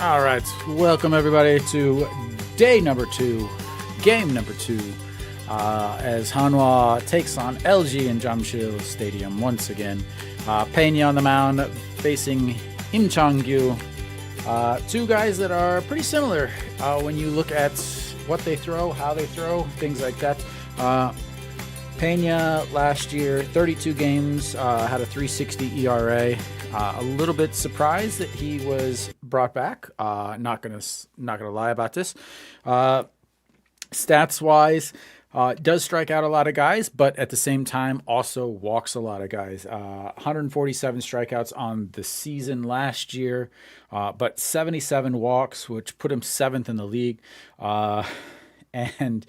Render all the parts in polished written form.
All right, welcome everybody to day number 2, game number 2, as Hanwha takes on LG in Jamshil Stadium once again. Pena on the mound facing Im Chang-gyu. Two guys that are pretty similar when you look at what they throw, how they throw, things like that. Pena last year, 32 games, had a 3.60 ERA. A little bit surprised that he was brought back. Not gonna lie about this. Stats wise, does strike out a lot of guys, but at the same time also walks a lot of guys. 147 strikeouts on the season last year, but 77 walks, which put him 7th in the league. And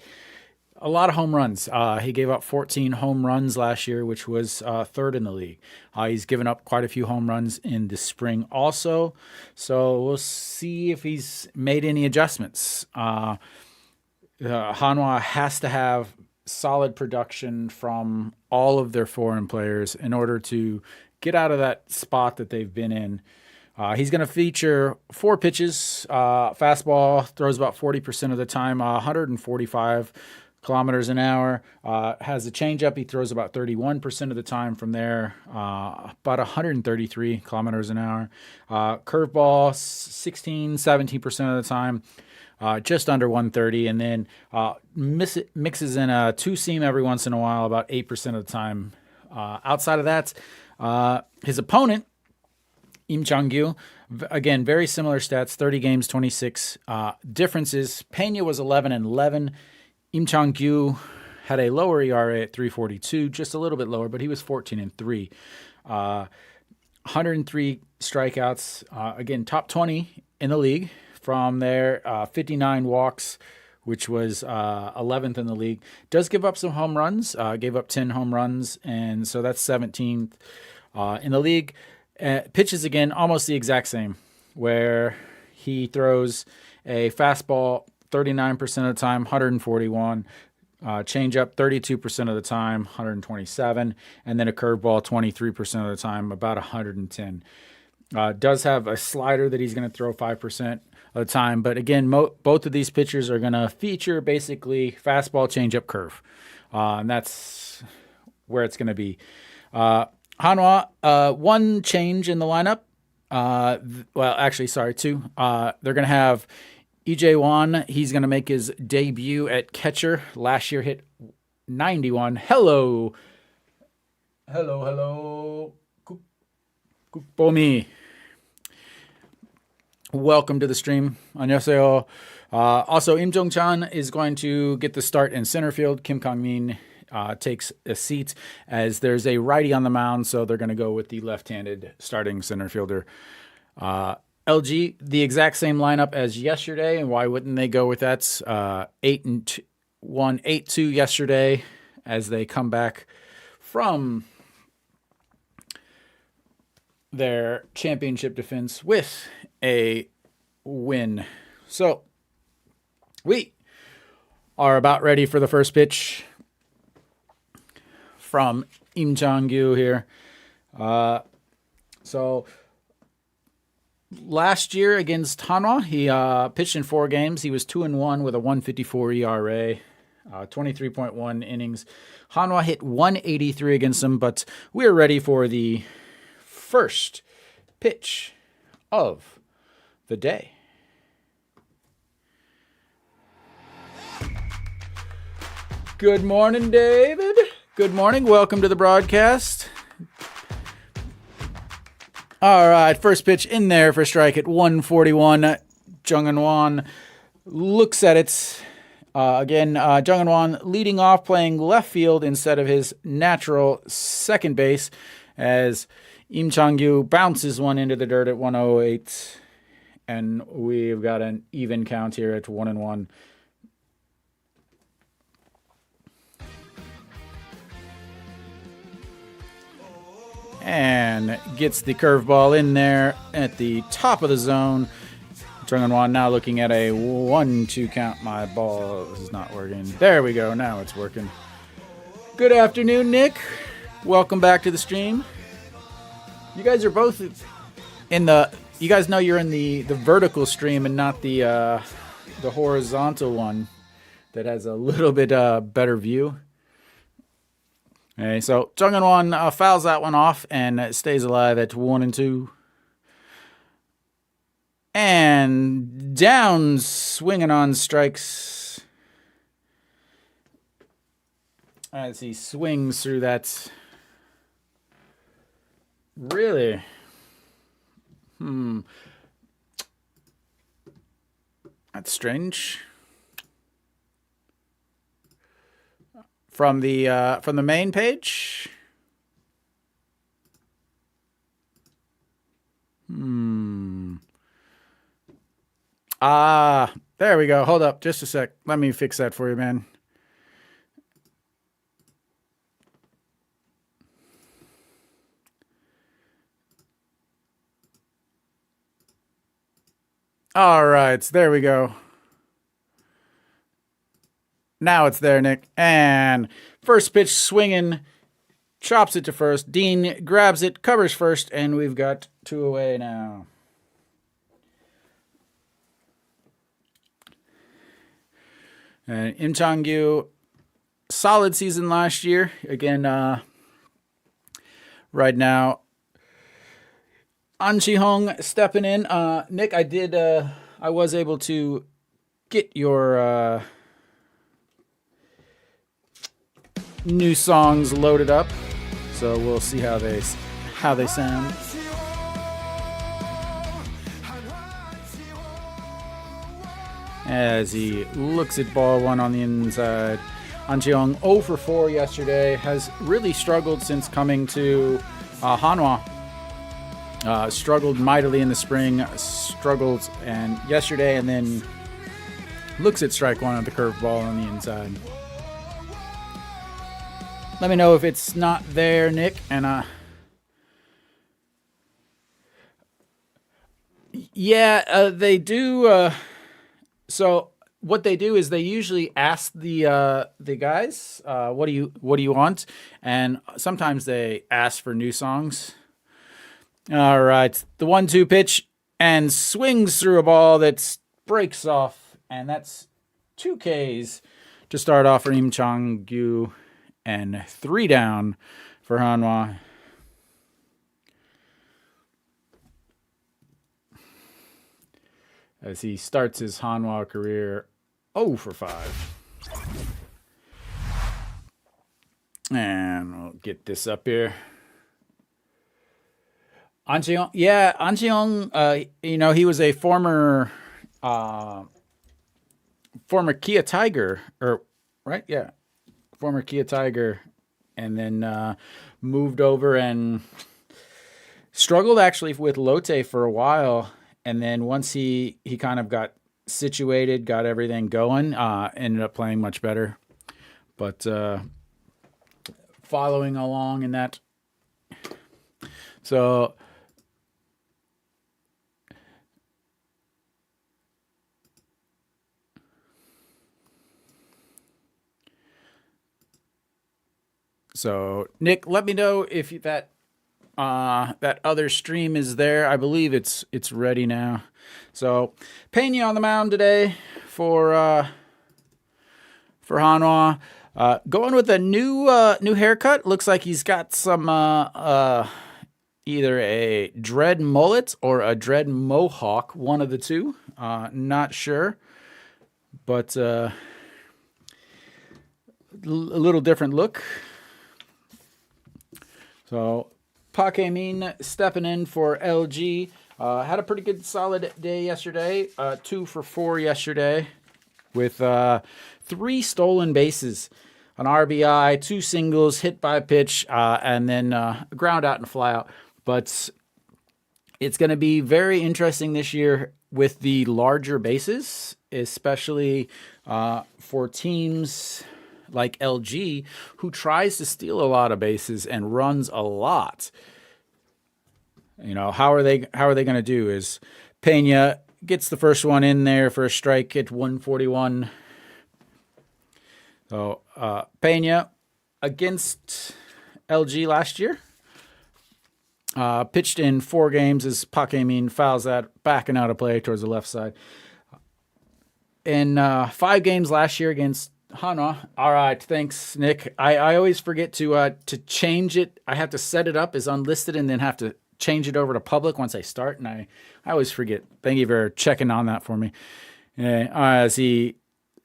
a lot of home runs. He gave up 14 home runs last year, which was 3rd in the league. He's given up quite a few home runs in the spring also. So we'll see if he's made any adjustments. Hanwha has to have solid production from all of their foreign players in order to get out of that spot that they've been in. He's going to feature 4 pitches. Fastball, throws about 40% of the time, 145 kilometers an hour. Has a changeup. He throws about 31% of the time from there, about 133 kilometers an hour. Curveball, 17% of the time, just under 130. And then mixes in a 2-seam every once in a while, about 8% of the time. Outside of that, his opponent, Im Chang-gyu, again, very similar stats, 30 games, 26. Differences, Pena was 11-11. Im Chang-gyu had a lower ERA at 3.42, just a little bit lower, but he was 14-3. 103 strikeouts, again, top 20 in the league. From there, 59 walks, which was 11th in the league. Does give up some home runs, gave up 10 home runs, and so that's 17th in the league. Pitches, again, almost the exact same, where he throws a fastball 39% of the time, 141, changeup 32% of the time, 127, and then a curveball 23% of the time, about 110. Does have a slider that he's going to throw 5% of the time, but again, both of these pitchers are going to feature basically fastball, changeup, curve, and that's where it's going to be. Hanwha, one change in the lineup. Two. They're going to have EJ Wan. He's going to make his debut at catcher. Last year hit 91. Hello. Bomi. Welcome to the stream. 안녕하세요. Also, Im Jong-chan is going to get the start in center field. Kim Kang-min takes a seat as there's a righty on the mound, so they're going to go with the left-handed starting center fielder. LG, the exact same lineup as yesterday, and why wouldn't they go with that? 8-1, 8-2 yesterday as they come back from their championship defense with a win. So we are about ready for the first pitch from Im Chang-gyu here. Last year against Hanwha, he pitched in 4 games. He was 2-1 with a 1.54 ERA, 23.1 innings. Hanwha hit 183 against him, but we're ready for the first pitch of the day. Good morning, David. Good morning. Welcome to the broadcast. All right, first pitch in there for strike at 141. Jung Wan looks at it. Again, Jung Wan leading off, playing left field instead of his natural second base, as Im Chang-gyu bounces one into the dirt at 108. And we've got an even count here at 1-1. And gets the curveball in there at the top of the zone. Jung Wan now looking at a 1-2 count. My ball is not working. There we go. Now it's working. Good afternoon, Nick. Welcome back to the stream. You guys are both in the you guys know you're in the vertical stream and not the horizontal one that has a little bit better view. Okay, so Jung In-won fouls that one off and stays alive at 1-2. And down, swinging on strikes as he swings through that. Really? That's strange. From the main page. There we go. Hold up, just a sec. Let me fix that for you, man. All right, there we go. Now it's there, Nick. And first pitch swinging, chops it to first. Dean grabs it, covers first, and we've got 2 away now. And Im Chang-gyu, solid season last year. Again, right now, An Chi-hong stepping in. Nick, I was able to get your new songs loaded up, so we'll see how they sound. As he looks at ball one on the inside. An Chi-hong 0 for 4 yesterday, has really struggled since coming to Hanwha. Struggled mightily in the spring, struggled and yesterday, and then looks at strike one at the curveball on the inside. Let me know if it's not there, Nick, and yeah, they do. So what they do is they usually ask the guys, what do you want, and sometimes they ask for new songs. All right, the 1-2 pitch and swings through a ball that breaks off, and that's 2 Ks to start off for Im Chang-gyu, and 3 down for Hanwha. As he starts his Hanwha career 0 for 5. And we'll get this up here. An Chi-hong, yeah, An Chi-hong, he was a former Kia Tiger, right? Yeah, former Kia Tiger, and then moved over and struggled actually with Lotte for a while. And then once he kind of got situated, got everything going, ended up playing much better. But following along in that. So Nick, let me know if that other stream is there. I believe it's ready now. So Pena on the mound today for Hanwha. Going with a new haircut. Looks like he's got some either a dread mullet or a dread mohawk, one of the two. Not sure, but a little different look. So Park Hae-min stepping in for LG. Had a pretty good solid day yesterday. 2 for 4 yesterday with 3 stolen bases. An RBI, 2 singles, hit by pitch, and then a ground out and fly out. But it's going to be very interesting this year with the larger bases, especially for teams like LG, who tries to steal a lot of bases and runs a lot. How are they going to do? Is Pena gets the first one in there for a strike at 141. So Pena against LG last year, Pitched in 4 games as Pakemin fouls that back and out of play towards the left side. In 5 games last year against Hanwha. All right, thanks, Nick. I always forget to change it. I have to set it up as unlisted and then have to change it over to public once I start, and I always forget. Thank you for checking on that for me. As he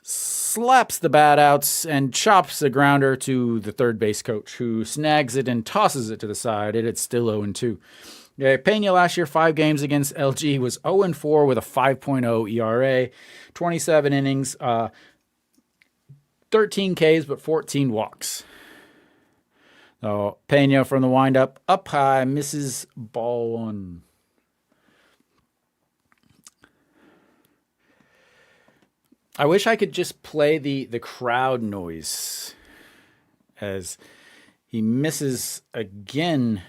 slaps the bat outs and chops the grounder to the third base coach, who snags it and tosses it to the side. It's still 0-2. Pena last year, 5 games against LG, was 0-4 with a 5.0 ERA, 27 innings, 13 Ks, but 14 walks. So Pena from the windup, up high, misses ball 1. I wish I could just play the crowd noise as he misses again.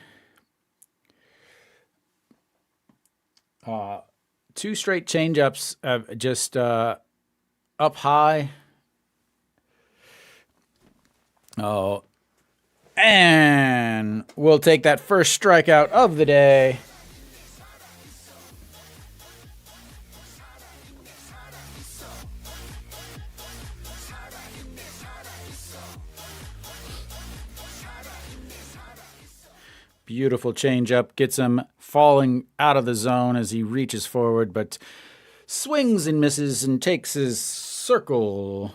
2 straight changeups, just up high. Oh, and we'll take that first strikeout of the day. Beautiful changeup, gets him falling out of the zone as he reaches forward, but swings and misses and takes his circle.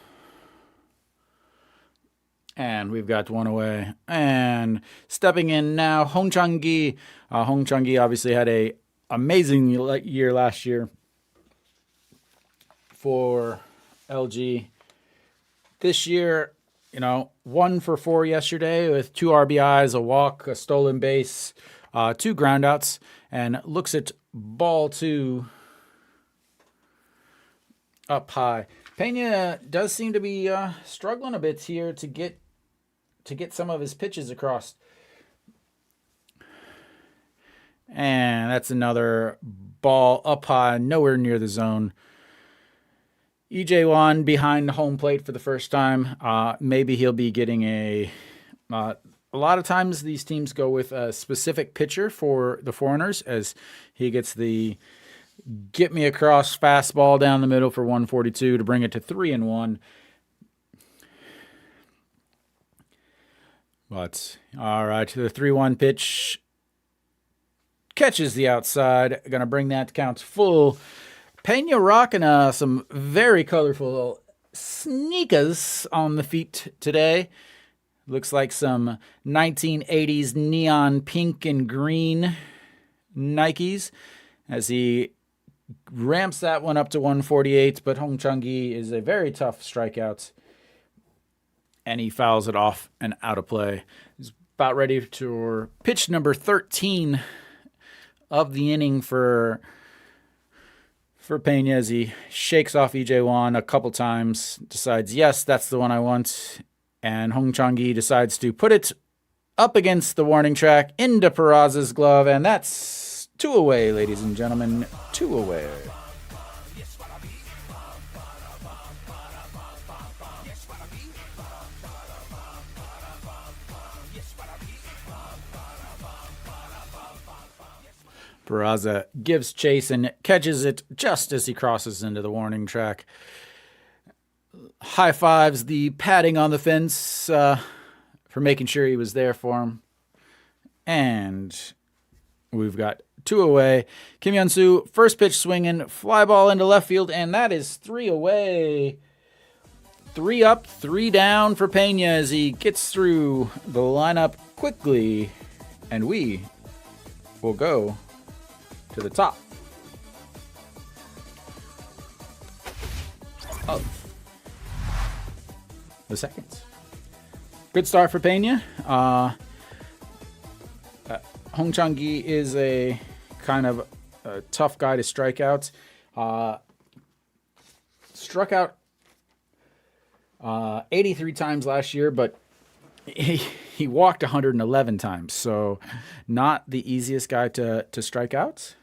And we've got 1 away. And stepping in now, Hong Chang-gi. Hong Chang-gi obviously had a amazing year last year for LG. This year, 1 for 4 yesterday with 2 RBIs, a walk, a stolen base, 2 groundouts, and looks at ball 2 up high. Pena does seem to be struggling a bit here to get some of his pitches across. And that's another ball up high, nowhere near the zone. EJ1 behind home plate for the first time. Maybe he'll be getting a lot of times these teams go with a specific pitcher for the foreigners, as he gets the get me across fastball down the middle for 142 to bring it to 3-1. But all right, the 3-1 pitch catches the outside. Going to bring that to count full. Pena rocking some very colorful sneakers on the feet today. Looks like some 1980s neon pink and green Nikes as he ramps that one up to 148. But Hong Chang-gi is a very tough strikeout, and he fouls it off and out of play. He's about ready to pitch number 13 of the inning for Pena as he shakes off EJ1 a couple times, decides, yes, that's the one I want. And Hong Chang-gi decides to put it up against the warning track into Peraza's glove. And that's 2 away, ladies and gentlemen. 2 away. Peraza gives chase and catches it just as he crosses into the warning track. High fives the padding on the fence for making sure he was there for him. And we've got 2 away. Kim Hyun-soo, first pitch swinging, fly ball into left field, and that is 3 away. 3 up, 3 down for Pena as he gets through the lineup quickly. And we will go to the top of the seconds. Good start for Pena. Hong Chang-gi is a kind of a tough guy to strike out. Struck out 83 times last year, but he walked 111 times, so not the easiest guy to strike out.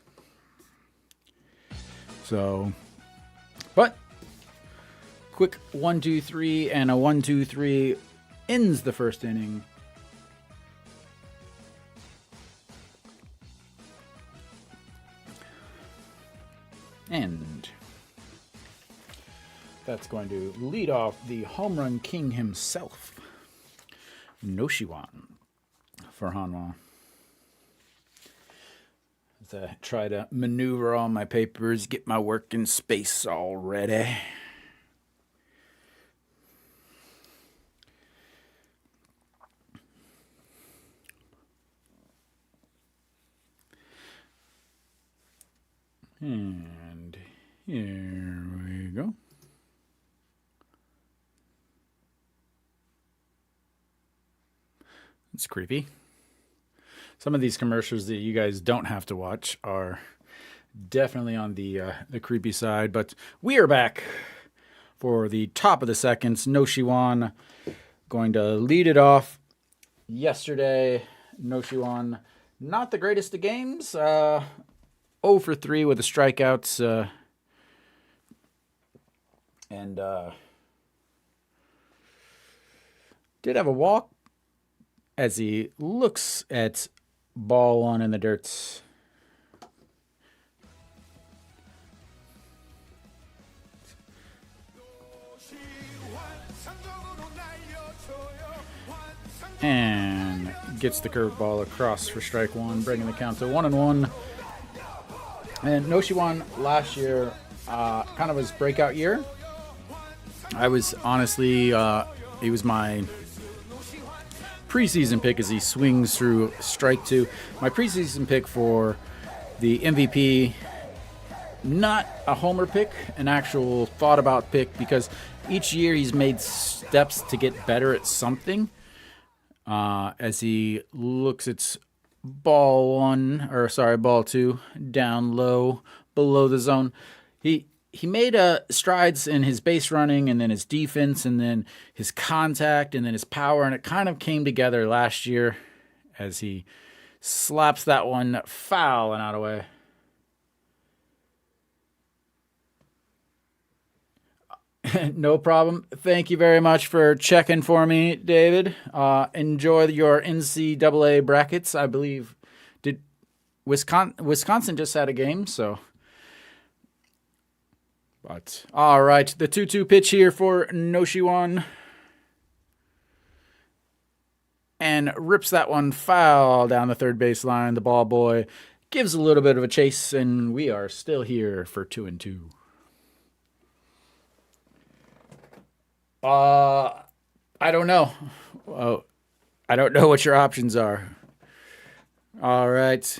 So, but quick 1-2-3 and a 1-2-3 ends the first inning. That's going to lead off the home run king himself, Noshiwan, for Hanwha. As I try to maneuver all my papers, get my working space all ready. And here we go. It's creepy. Some of these commercials that you guys don't have to watch are definitely on the creepy side, but we are back for the top of the seconds. Noshiwan going to lead it off. Yesterday, Noshiwan, not the greatest of games. 0 for 3 with the strikeouts. And did have a walk as he looks at ball 1 in the dirt. And gets the curveball across for strike 1, bringing the count to 1-1. And Noshiwan last year, kind of his breakout year. I was honestly, he was my preseason pick as he swings through strike 2. My preseason pick for the MVP, not a homer pick, an actual thought about pick, because each year he's made steps to get better at something. As he looks at ball 2 down low below the zone. He made strides in his base running, and then his defense, and then his contact, and then his power, and it kind of came together last year as he slaps that one foul and out of the way. No problem. Thank you very much for checking for me, David. Enjoy your NCAA brackets. I believe Wisconsin just had a game, so. But all right, the 2-2 pitch here for Noshiwan, and rips that one foul down the third baseline. The ball boy gives a little bit of a chase, and we are still here for 2-2. I don't know. I don't know what your options are. All right.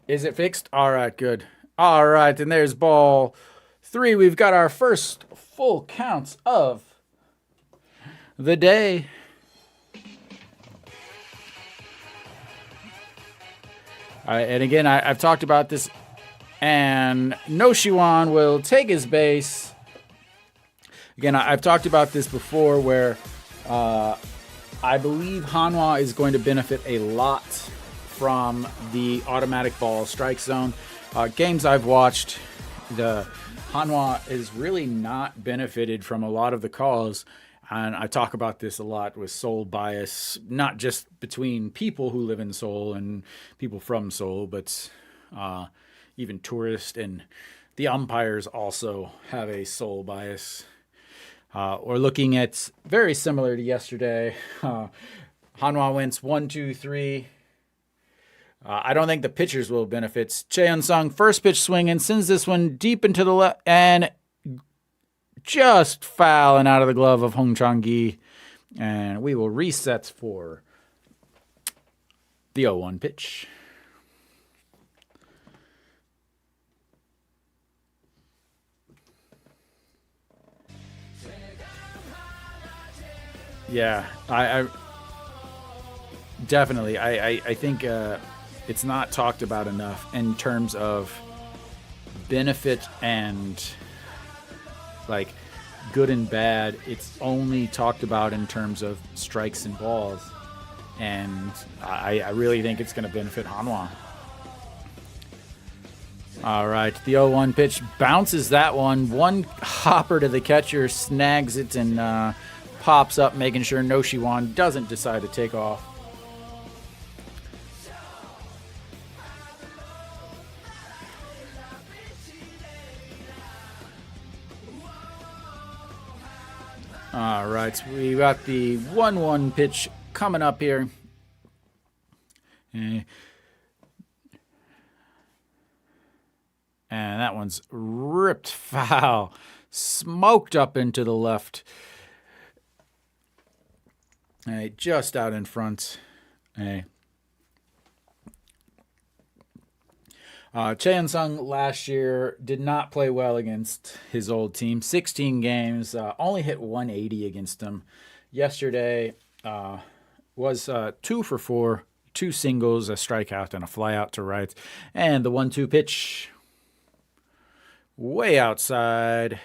Is it fixed? All right, good. All right, and there's ball 3. We've got our first full counts of the day. All right, and again, I've talked about this, and Noshiwan will take his base. Again, I've talked about this before, where I believe Hanwha is going to benefit a lot from the automatic ball strike zone. Games I've watched, the Hanwha is really not benefited from a lot of the calls, and I talk about this a lot with Seoul bias, not just between people who live in Seoul and people from Seoul, but even tourists, and the umpires also have a Seoul bias. We're looking at very similar to yesterday. Hanwha wins 1-2-3. I don't think the pitchers will benefit. Cheon-sung, first pitch swing, and sends this one deep into the left, and just fouling out of the glove of Hong Chang-gi. And we will reset for the 0-1 pitch. Yeah, I definitely. I think it's not talked about enough in terms of benefit and like good and bad. It's only talked about in terms of strikes and balls, and I really think it's going to benefit Hanwha. All right, the 0-1 pitch bounces that one hopper to the catcher, snags it, and pops up, making sure Noshiwan doesn't decide to take off. All right, we got the 1-1 pitch coming up here. And that one's ripped foul, smoked up into the left. Just out in front. Chansung last year did not play well against his old team. 16 games, only hit 180 against them. Yesterday was 2 for 4, 2 singles, a strikeout, and a flyout to right. And the 1-2 pitch, way outside,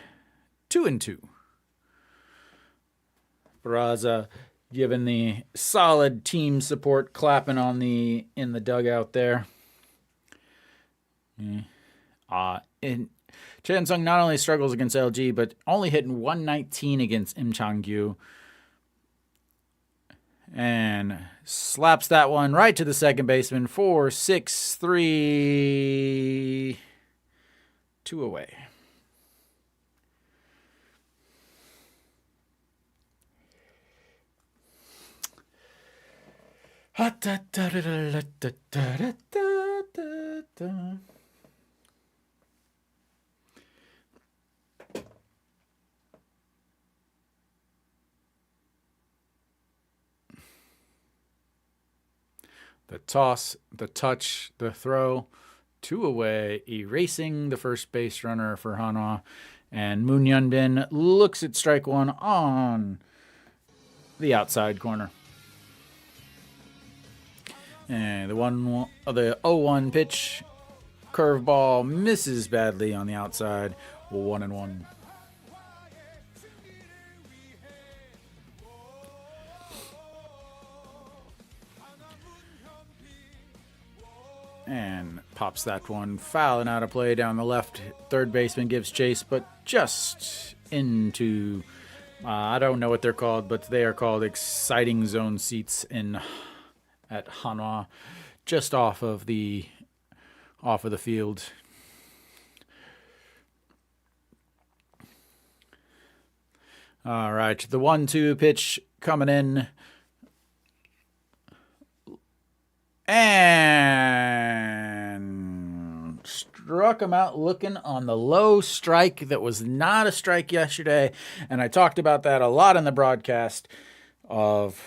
2-2. Peraza giving the solid team support, clapping in the dugout there. And Chansung not only struggles against LG, but only hitting 119 against Im Chang-gyu. And slaps that one right to the second baseman. 4-6-3. 2 away. The toss, the touch, the throw, 2 away, erasing the first base runner for Hanwha. And Moon Hyun-bin looks at strike 1 on the outside corner. And the 0-1 pitch, curveball misses badly on the outside, 1-1. And pops that one foul and out of play down the left. Third baseman gives chase, but just into, I don't know what they're called, but they are called exciting zone seats at Hanwha, just off of the field. All right, the 1-2 pitch coming in. And struck him out looking on the low strike that was not a strike yesterday. And I talked about that a lot in the broadcast of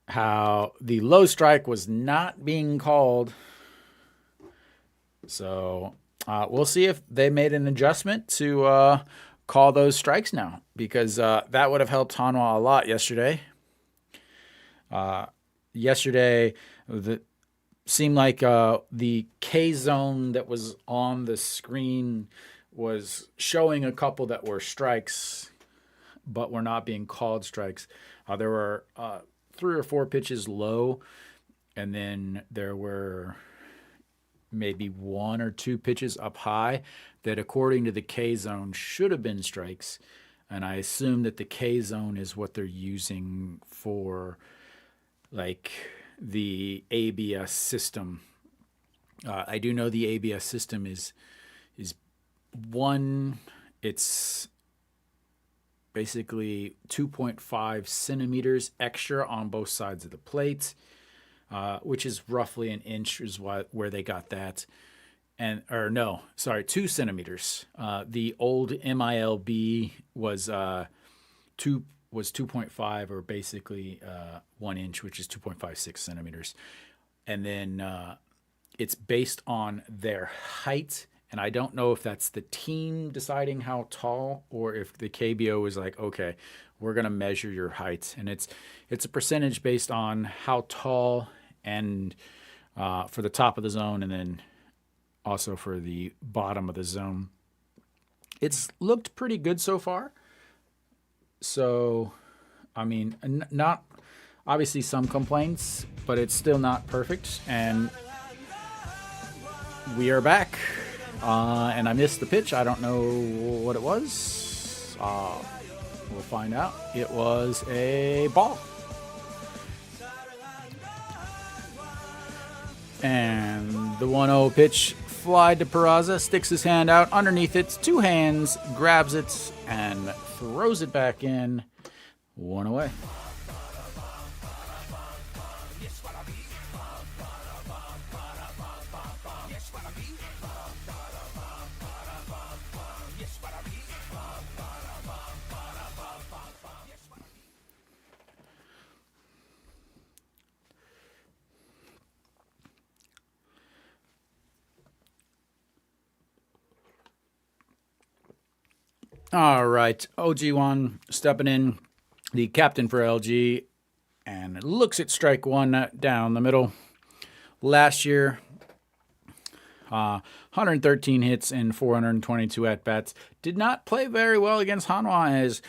how the low strike was not being called. So we'll see if they made an adjustment to call those strikes now, because that would have helped Hanwha a lot yesterday. Yesterday, it seemed like the K zone that was on the screen was showing a couple that were strikes, but were not being called strikes. There were 3 or 4 pitches low, and then there were maybe 1 or 2 pitches up high that, according to the K zone, should have been strikes. And I assume that the K zone is what they're using for like the ABS system. I do know the ABS system is one. It's basically 2.5 centimeters extra on both sides of the plate, which is roughly an inch is where they got that. 2 centimeters. The old MILB was 2.5, or basically 1 inch, which is 2.56 centimeters. And then it's based on their height. And I don't know if that's the team deciding how tall, or if the KBO is like, okay, we're going to measure your height. And it's a percentage based on how tall, and for the top of the zone, and then also for the bottom of the zone. It's looked pretty good so far. So, I mean, not obviously some complaints, but it's still not perfect. And we are back. And I missed the pitch. I don't know what it was. We'll find out. It was a ball. And the 1-0 pitch, fly to Peraza, sticks his hand out underneath it, 2 hands, grabs it, and throws it back in. 1 away. All right, OG1 stepping in, the captain for LG, and looks at strike one down the middle. Last year, 113 hits and 422 at-bats. Did not play very well against Hanwha as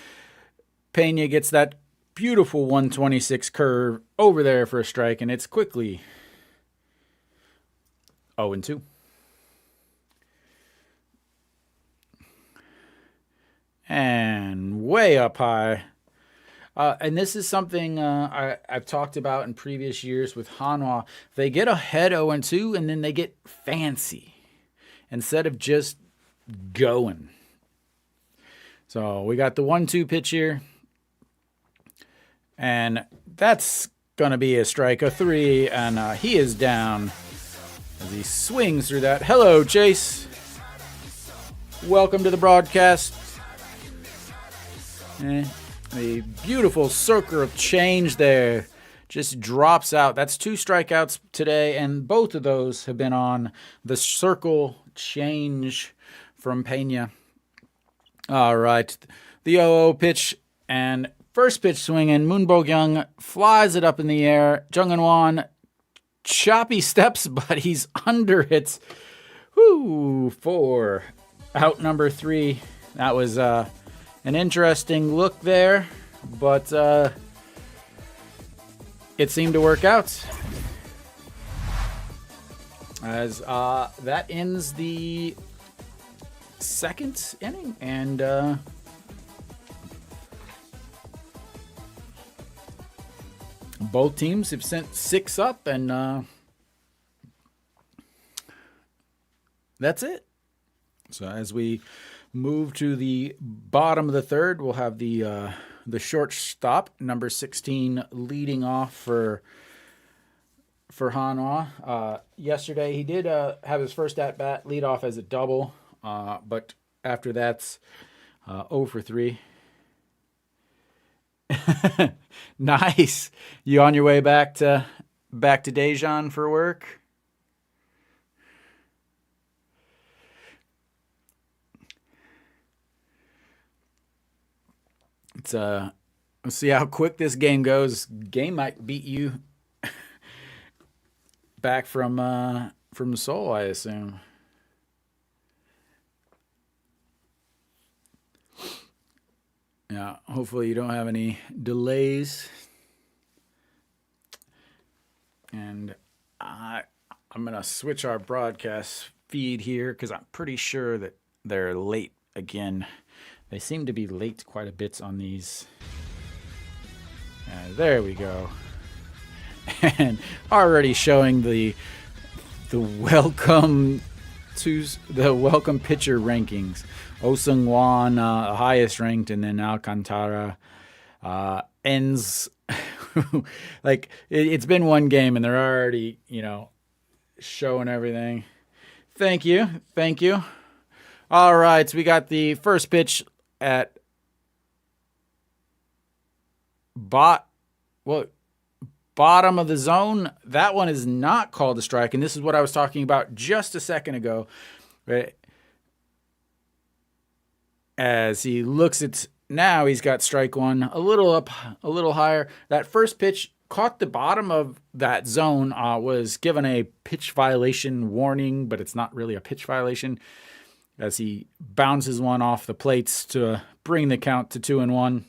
Pena gets that beautiful 126 curve over there for a strike, and it's quickly 0-2. And way up high. And this is something I've talked about in previous years with Hanwha. They get ahead 0-2, and then they get fancy instead of just going. So we got the 1-2 pitch here. And that's going to be a strike, a 3, and he is down as he swings through that. Hello, Chase. Welcome to the broadcast. The beautiful circle of change there just drops out. That's 2 strikeouts today, and both of those have been on the circle change from Pena. All right, the 0-0 pitch, and first pitch swinging. Moon Bo-kyung flies it up in the air. Jung In-won choppy steps, but he's under it. Whoo, 4. Out number 3. That was an interesting look there, but it seemed to work out. As that ends the second inning, and both teams have sent 6 up, and that's it. So as we move to the bottom of the third, we'll have the shortstop, number 16, leading off for Hanwha. Yesterday, he did have his first at-bat lead off as a double, but after that's 0 for 3. Nice. You on your way back to Daejeon for work? Let's see how quick this game goes. Game might beat you back from Seoul, I assume. Yeah, hopefully you don't have any delays. And I'm gonna switch our broadcast feed here because I'm pretty sure that they're late again. They seem to be late quite a bit on these. There we go. And already showing the welcome pitcher rankings. Oh Seung-won, highest ranked, and then Alcantara ends like it's been one game and they're already, showing everything. Thank you. All right, so we got the first pitch at bottom of the zone. That one is not called a strike, and this is what I was talking about just a second ago. Right? As he looks at now, he's got strike one a little up, a little higher. That first pitch caught the bottom of that zone, was given a pitch violation warning, but it's not really a pitch violation, as he bounces one off the plates to bring the count to 2-1.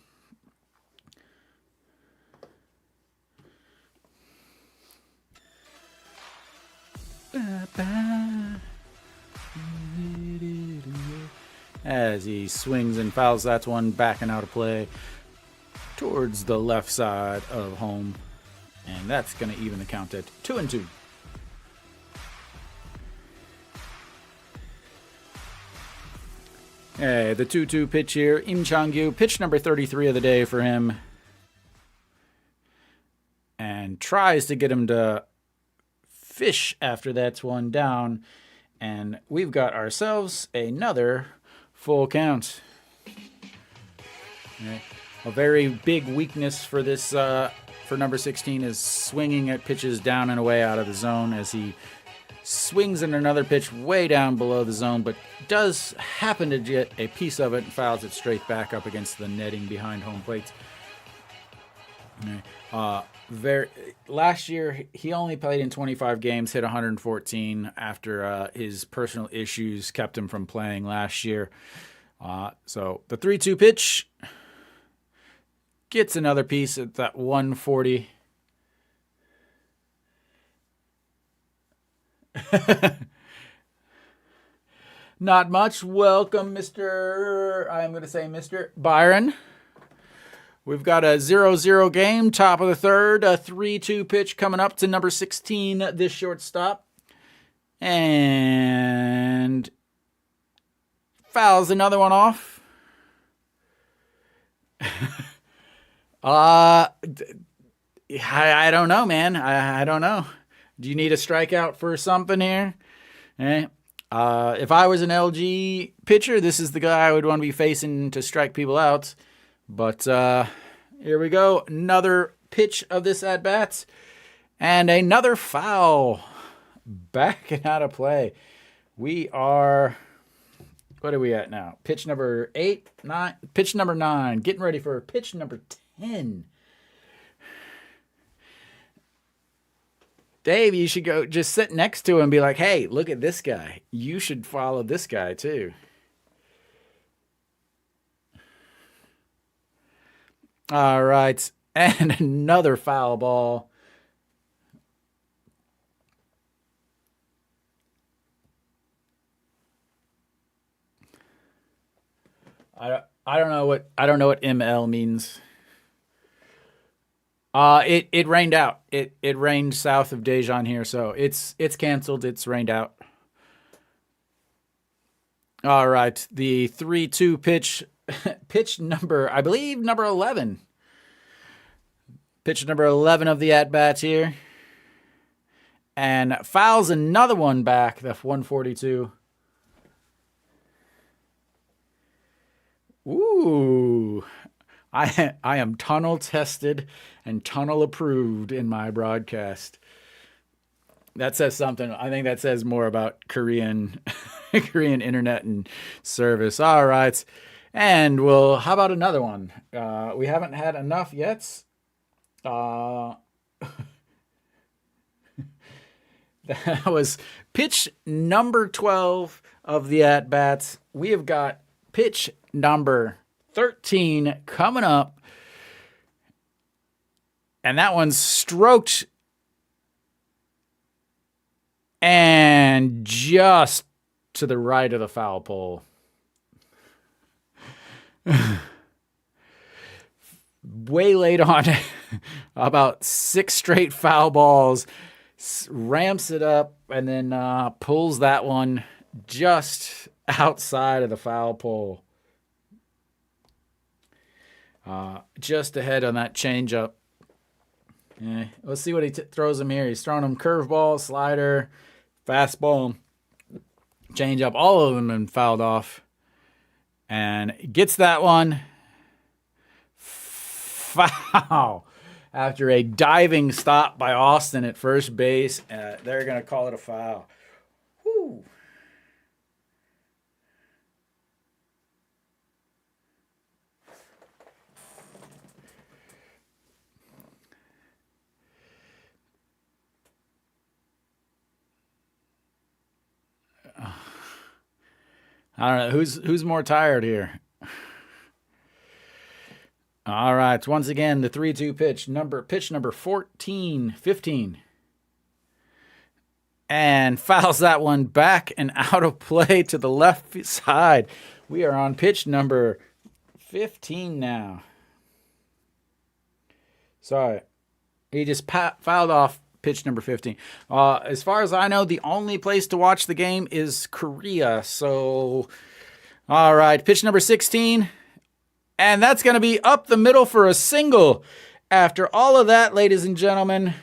As he swings and fouls that one back and out of play towards the left side of home. And that's going to even the count at 2-2. Hey, the 2-2 pitch here. Im Chang-gyu, pitch number 33 of the day for him. And tries to get him to fish after that's one down. And we've got ourselves another full count. Okay. A very big weakness for this, for number 16 is swinging at pitches down and away out of the zone as he swings in another pitch way down below the zone, but does happen to get a piece of it and fouls it straight back up against the netting behind home plate. Last year, he only played in 25 games, hit 114 after his personal issues kept him from playing last year. So the 3-2 pitch gets another piece at that 140. Not much. Welcome, I'm going to say Mr. Byron. We've got a 0-0 game, top of the third, a 3-2 pitch coming up to number 16, this shortstop. And fouls another one off. I don't know, man. I don't know. Do you need a strikeout for something here? If I was an LG pitcher, this is the guy I would want to be facing to strike people out. But here we go. Another pitch of this at-bat. And another foul. Back and out of play. We are... What are we at now? Pitch number 8, 9. Pitch number 9. Getting ready for pitch number 10. Dave, you should go just sit next to him and be like, hey, look at this guy. You should follow this guy too. All right. And another foul ball. I don't know what ML means. It rained out. It rained south of Daejeon here, so it's canceled. It's rained out. All right, the 3-2 pitch, pitch number, I believe number 11. Pitch number 11 of the at bat here, and fouls another one back. The 142. Ooh. I am tunnel tested and tunnel approved in my broadcast. That says something. I think that says more about Korean internet and service. All right. And how about another one? We haven't had enough yet. That was pitch number 12 of the at-bats. We have got pitch number 13 coming up. And that one's stroked. And just to the right of the foul pole. Way late on about 6 straight foul balls. Ramps it up and then pulls that one just outside of the foul pole. Just ahead on that changeup. Yeah, let's see what he throws him here. He's throwing him curveball, slider, fastball, changeup. All of them have been fouled off. And gets that one. Foul. After a diving stop by Austin at first base, they're going to call it a foul. Whew. I don't know who's more tired here. All right, once again the 3-2 pitch number 15, and fouls that one back and out of play to the left side. We are on pitch number 15 now. Sorry, he just fouled off pitch number 15. As far as I know, the only place to watch the game is Korea. So All right, pitch number 16. And that's going to be up the middle for a single. After all of that, ladies and gentlemen,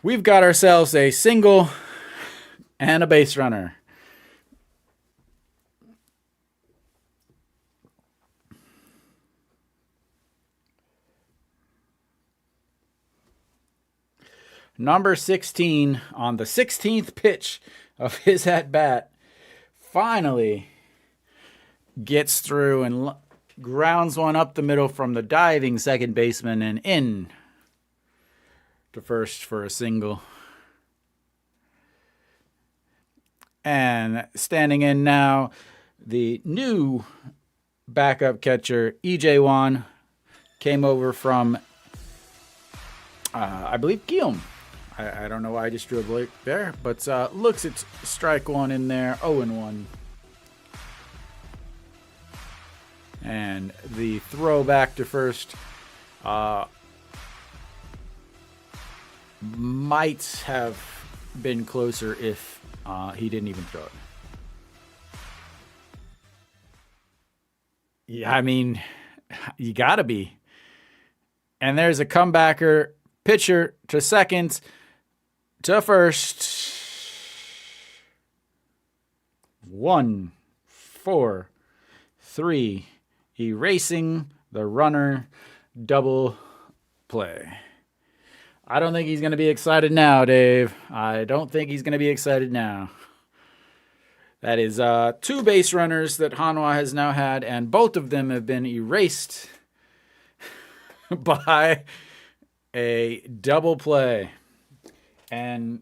we've got ourselves a single and a base runner. Number 16 on the 16th pitch of his at-bat finally gets through and grounds one up the middle from the diving second baseman and in to first for a single. And standing in now, the new backup catcher, E.J. Wan, came over from, I believe, Guillaume. I don't know why I just drew a blank there, but looks at strike one in there, 0-1. And the throw back to first might have been closer if he didn't even throw it. Yeah, I mean, you gotta be. And there's a comebacker, pitcher to second, to first. 1, 4, 3. Erasing the runner, double play. I don't think he's going to be excited now, Dave. I don't think he's going to be excited now. That is 2 base runners that Hanwha has now had, and both of them have been erased by a double play. And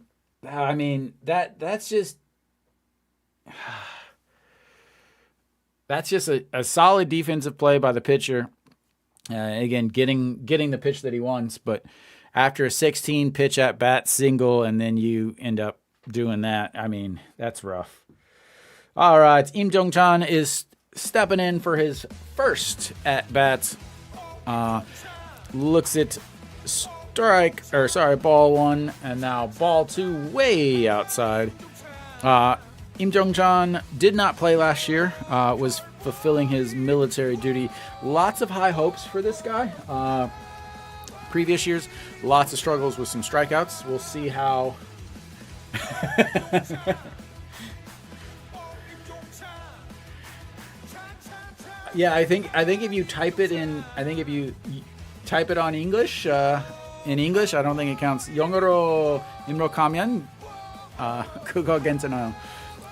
I mean, that's just a solid defensive play by the pitcher. Again, getting the pitch that he wants, but after a 16 pitch at bat single, and then you end up doing that. I mean, that's rough. All right, Im Jong-chan is stepping in for his first at bat. Looks at ball 1, and now ball 2 way outside. Im Jong-chan did not play last year, was fulfilling his military duty. Lots of high hopes for this guy. Previous years, lots of struggles with some strikeouts. We'll see how... Yeah, I think if you type it in, if you type it on English, in English, I don't think it counts. 영어로 입력하면 그거 괜찮아요.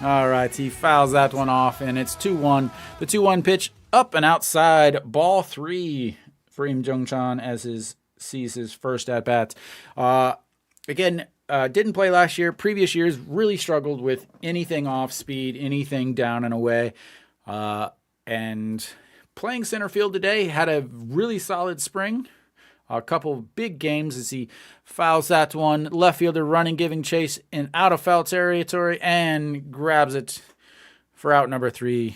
All right, he fouls that one off, and it's 2-1. The 2-1 pitch up and outside, ball 3 for Im Jong-chan as sees his first at bat. Again, didn't play last year. Previous years really struggled with anything off speed, anything down and away. And playing center field today, had a really solid spring. A couple big games as he fouls that one. Left fielder running, giving chase in out of foul territory, and grabs it for out number 3.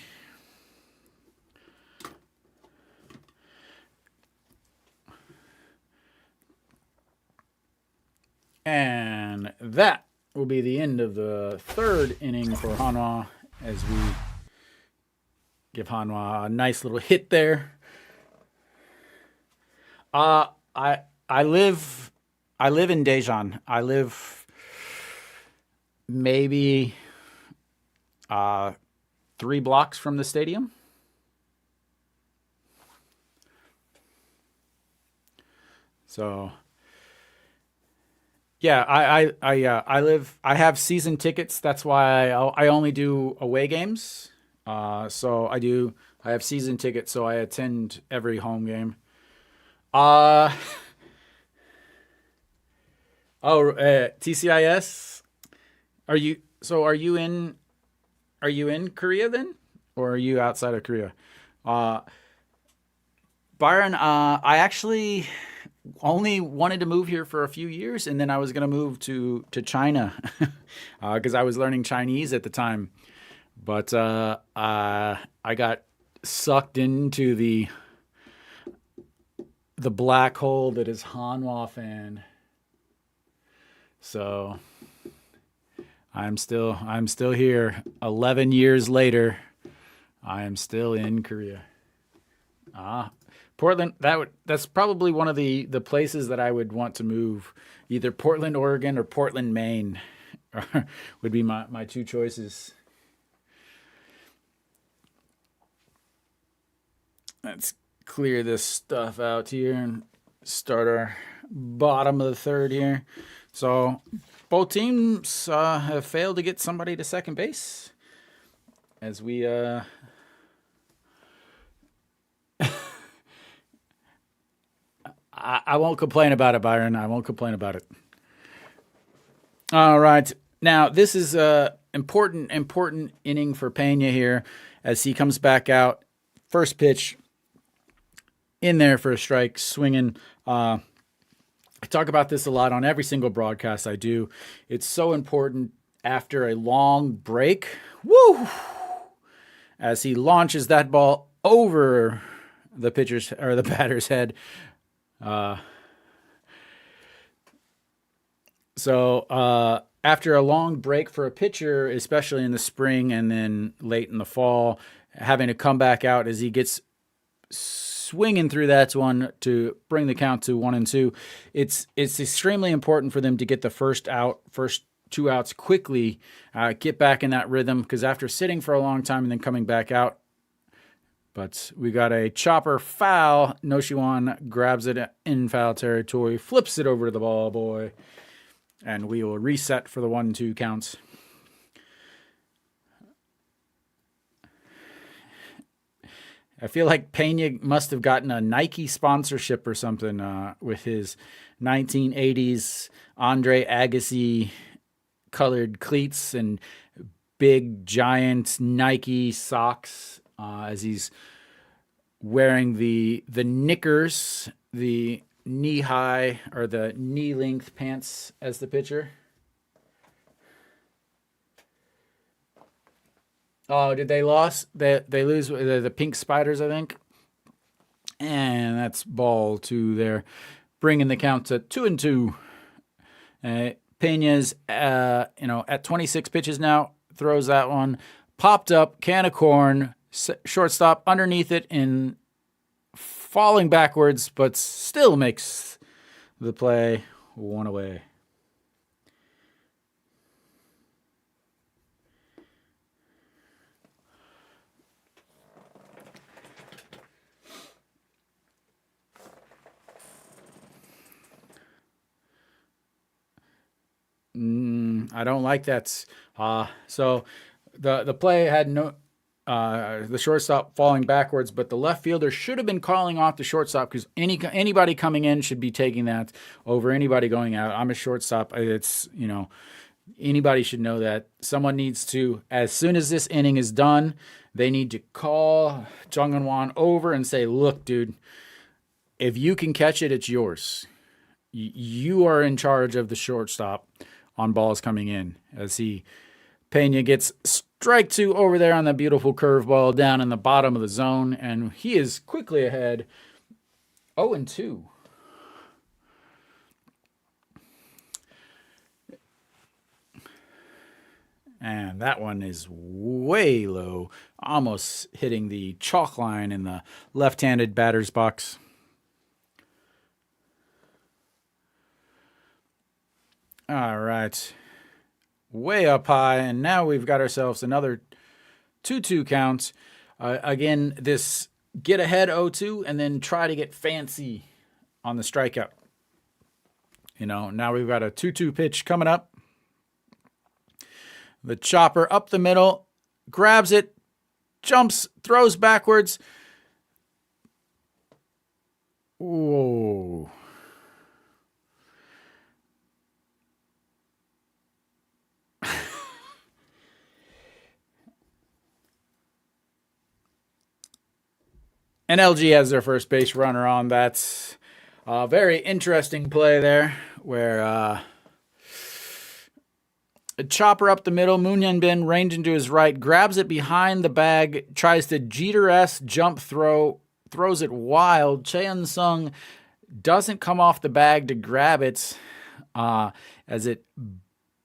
And that will be the end of the 3rd inning for Hanwha as we give Hanwha a nice little hit there. I live in Daejeon. I live maybe 3 blocks from the stadium. So yeah, I have season tickets. That's why I only do away games. So I have season tickets, so I attend every home game. TCIS. Are you in Korea then? Or are you outside of Korea? Byron, I actually only wanted to move here for a few years, and then I was going to move to China because I was learning Chinese at the time. But I got sucked into the black hole that is Hanwha fan. So I'm still here. 11 years later, I am still in Korea. Portland. That's probably one of the places that I would want to move. Either Portland, Oregon, or Portland, Maine, would be my two choices. Let's clear this stuff out here and start our bottom of the third here. So both teams have failed to get somebody to second base. As we I won't complain about it, Byron. I won't complain about it. All right. Now, this is a important inning for Pena here as he comes back out. First pitch in there for a strike, swinging. I talk about this a lot on every single broadcast I do. It's so important after a long break. Woo! As he launches that ball over the pitcher's or the batter's head. After a long break for a pitcher, especially in the spring and then late in the fall, having to come back out as he gets swinging through that one to bring the count to 1-2, it's extremely important for them to get the first two outs quickly, get back in that rhythm, because after sitting for a long time and then coming back out. But we got a chopper foul. Noshiwan grabs it in foul territory, flips it over to the ball boy, and we will reset for the 1-2 counts. I feel like Pena must have gotten a Nike sponsorship or something with his 1980s Andre Agassi colored cleats and big giant Nike socks as he's wearing the knickers, the knee-high or the knee-length pants as the pitcher. Oh, did they lose? They lose the Pink Spiders, I think. And that's ball two there, bringing the count to 2-2. Pena's, at 26 pitches now, throws that one. Popped up, can of corn, shortstop underneath it and falling backwards, but still makes the play, one away. I don't like that. So the play had no the shortstop falling backwards, but the left fielder should have been calling off the shortstop because anybody coming in should be taking that over anybody going out. I'm a shortstop. It's anybody should know that. Someone needs to, as soon as this inning is done, they need to call Jung-Hwan over and say, "Look, dude, if you can catch it, it's yours. You are in charge of the shortstop on balls coming in." As Pena gets strike two over there on the beautiful curveball down in the bottom of the zone, and he is quickly ahead 0-2. And that one is way low, almost hitting the chalk line in the left-handed batter's box. All right. Way up high, and now we've got ourselves another 2-2 count. Again, this get ahead 0-2 and then try to get fancy on the strikeout. Now we've got a 2-2 pitch coming up. The chopper up the middle, grabs it, jumps, throws backwards. Whoa. And LG has their first base runner on. That's a very interesting play there where a chopper up the middle, Moon Hyun-bin ranging to his right, grabs it behind the bag, tries to Jeter-esque jump throw, throws it wild. Cheon Sung doesn't come off the bag to grab it as it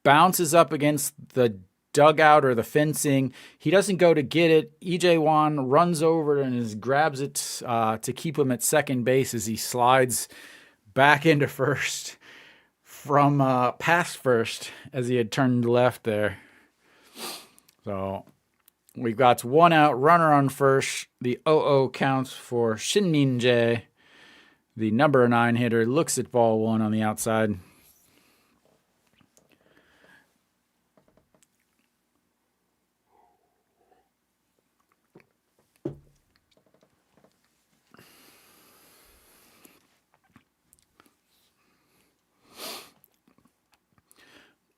bounces up against the dugout or the fencing. He doesn't go to get it. EJ Wan runs over and grabs it to keep him at second base as he slides back into first from past first as he had turned left there. So we've got 1 out, runner on first. The 0-0 counts for Shin-Min Jae. The number 9 hitter looks at ball 1 on the outside.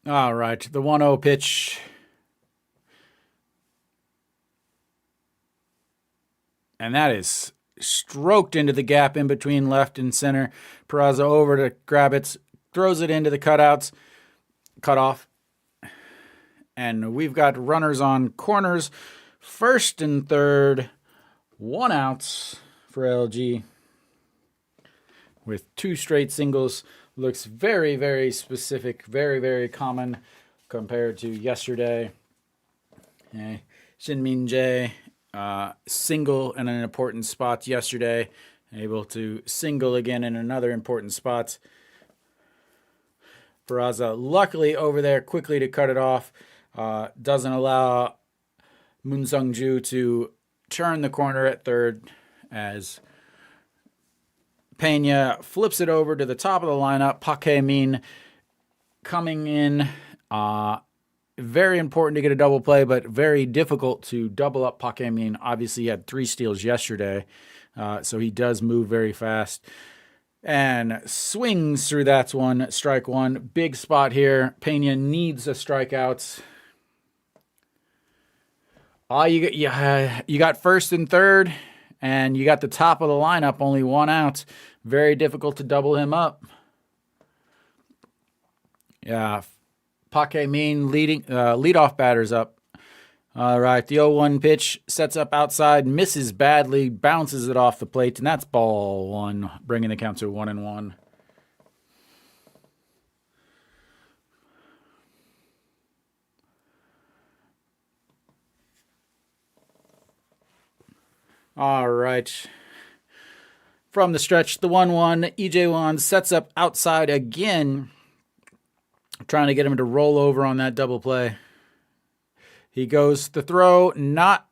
All right, the 1-0 pitch. And that is stroked into the gap in between left and center. Peraza over to grab it, throws it into the cutouts, cut off. And we've got runners on corners, first and third, 1 out for LG with 2 straight singles. Looks very, very specific, very, very common compared to yesterday. Shin-Min Jae, single in an important spot yesterday. Able to single again in another important spot. Peraza luckily over there quickly to cut it off. Doesn't allow Moon Sung-ju to turn the corner at third as Pena flips it over to the top of the lineup. Park Hae-min coming in. Very important to get a double play, but very difficult to double up Park Hae-min. Obviously, he had 3 steals yesterday, so he does move very fast. And swings through that one. Strike 1. Big spot here. Pena needs a strikeout. You got first and third, and you got the top of the lineup, only 1 out. Very difficult to double him up. Yeah, Park Hae-min leadoff batters up. All right, the 0-1 pitch sets up outside, misses badly, bounces it off the plate, and that's ball 1, bringing the count to 1-1. All right. From the stretch, the 1-1, EJ Wan sets up outside again, trying to get him to roll over on that double play. He goes to throw, not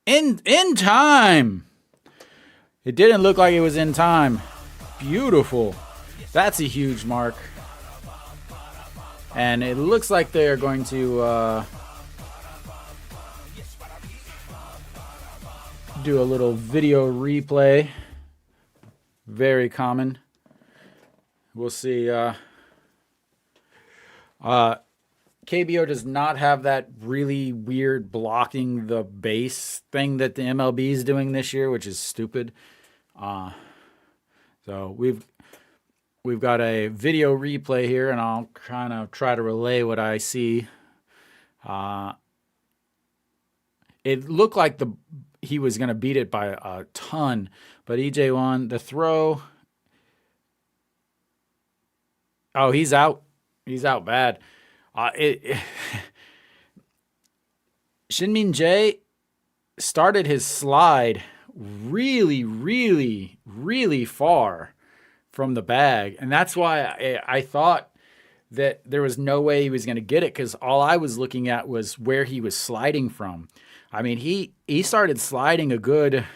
in time. It didn't look like it was in time. Beautiful. That's a huge mark. And it looks like they're going to do a little video replay. Very common. We'll see. KBO does not have that really weird blocking the base thing that the MLB is doing this year, which is stupid. So we've got a video replay here, and I'll kind of try to relay what I see. It looked like he was going to beat it by a ton, but EJ Wan, the throw. Oh, he's out. He's out bad. Shin-Min Jae started his slide really, really, really far from the bag, and that's why I thought that there was no way he was going to get it, because all I was looking at was where he was sliding from. I mean, he started sliding a good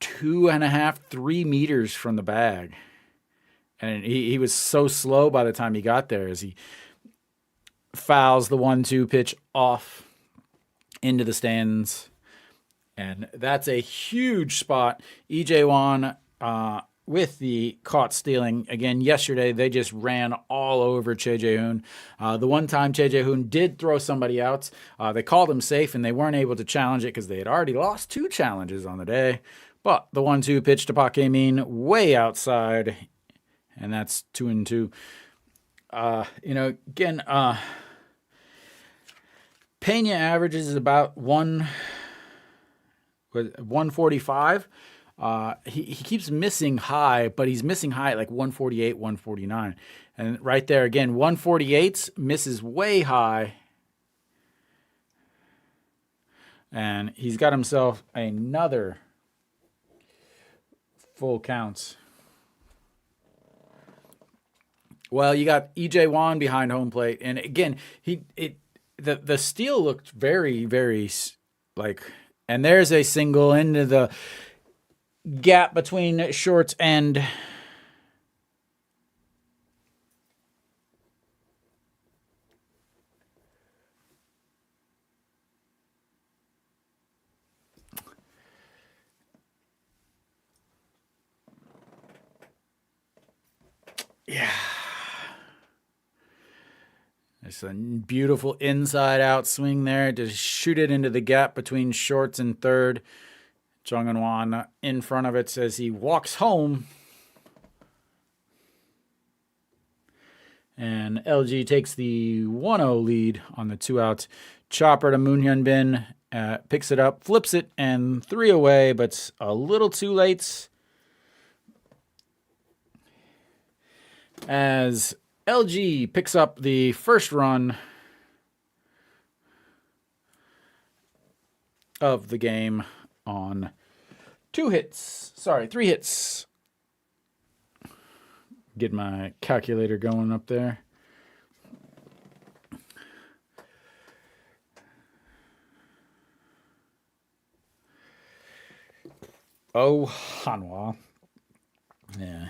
2.5, 3 meters from the bag. And he was so slow by the time he got there as he fouls the 1-2 pitch off into the stands. And that's a huge spot. EJ Wan with the caught stealing. Again, yesterday they just ran all over Che Jae-hoon. The one time Che Jae-hoon did throw somebody out, they called him safe and they weren't able to challenge it because they had already lost 2 challenges on the day. But the 1-2 pitch to Park Hae-min way outside, and that's 2-2. Again, Pena averages about 145. He keeps missing high, but he's missing high at like 148, 149. And right there again, 148 misses way high. And he's got himself another full count. Well, you got EJ Wan behind home plate, and again, the steal looked very, very like, and there's a single into the gap between short and yeah. It's a beautiful inside-out swing there to shoot it into the gap between shorts and third. Jung Eun-hwan in front of it as he walks home. And LG takes the 1-0 lead on the 2-out. Chopper to Moon Hyun Bin, picks it up, flips it, and 3 away, but a little too late. As LG picks up the first run of the game on 3 hits. Get my calculator going up there. Oh, Hanwha. Yeah.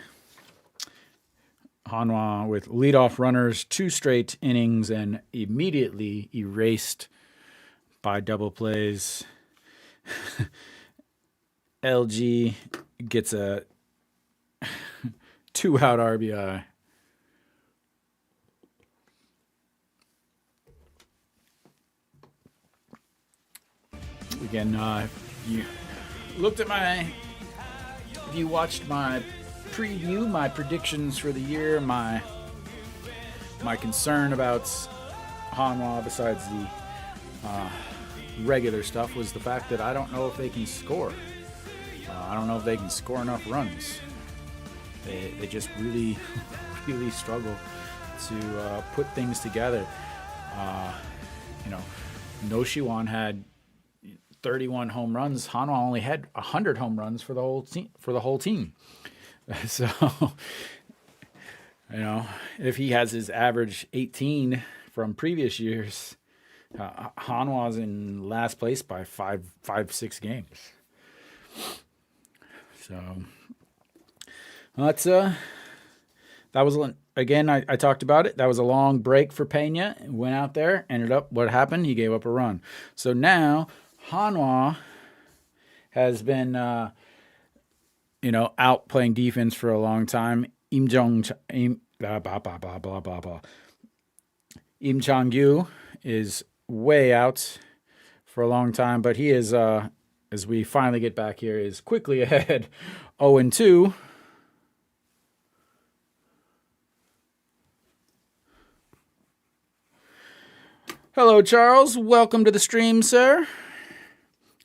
Hanwha with leadoff runners, 2 straight innings, and immediately erased by double plays. LG gets a 2-out RBI. Again, if you looked at if you watched my preview, my predictions for the year, my concern about Hanwha, besides the regular stuff, was the fact that I don't know if they can score. I don't know if they can score enough runs. They just really, really struggle to put things together. No Shiwan had 31 home runs. Hanwha only had 100 home runs for the whole team. So, if he has his average 18 from previous years, Hanwha's in last place by 6 games. So that was, again, I talked about it. That was a long break for Pena. Went out there, ended up, what happened? He gave up a run. So now Hanwha has been, out playing defense for a long time. Im Chang-gyu is way out for a long time, but he is, as we finally get back here, is quickly ahead 0-2. Hello, Charles. Welcome to the stream, sir.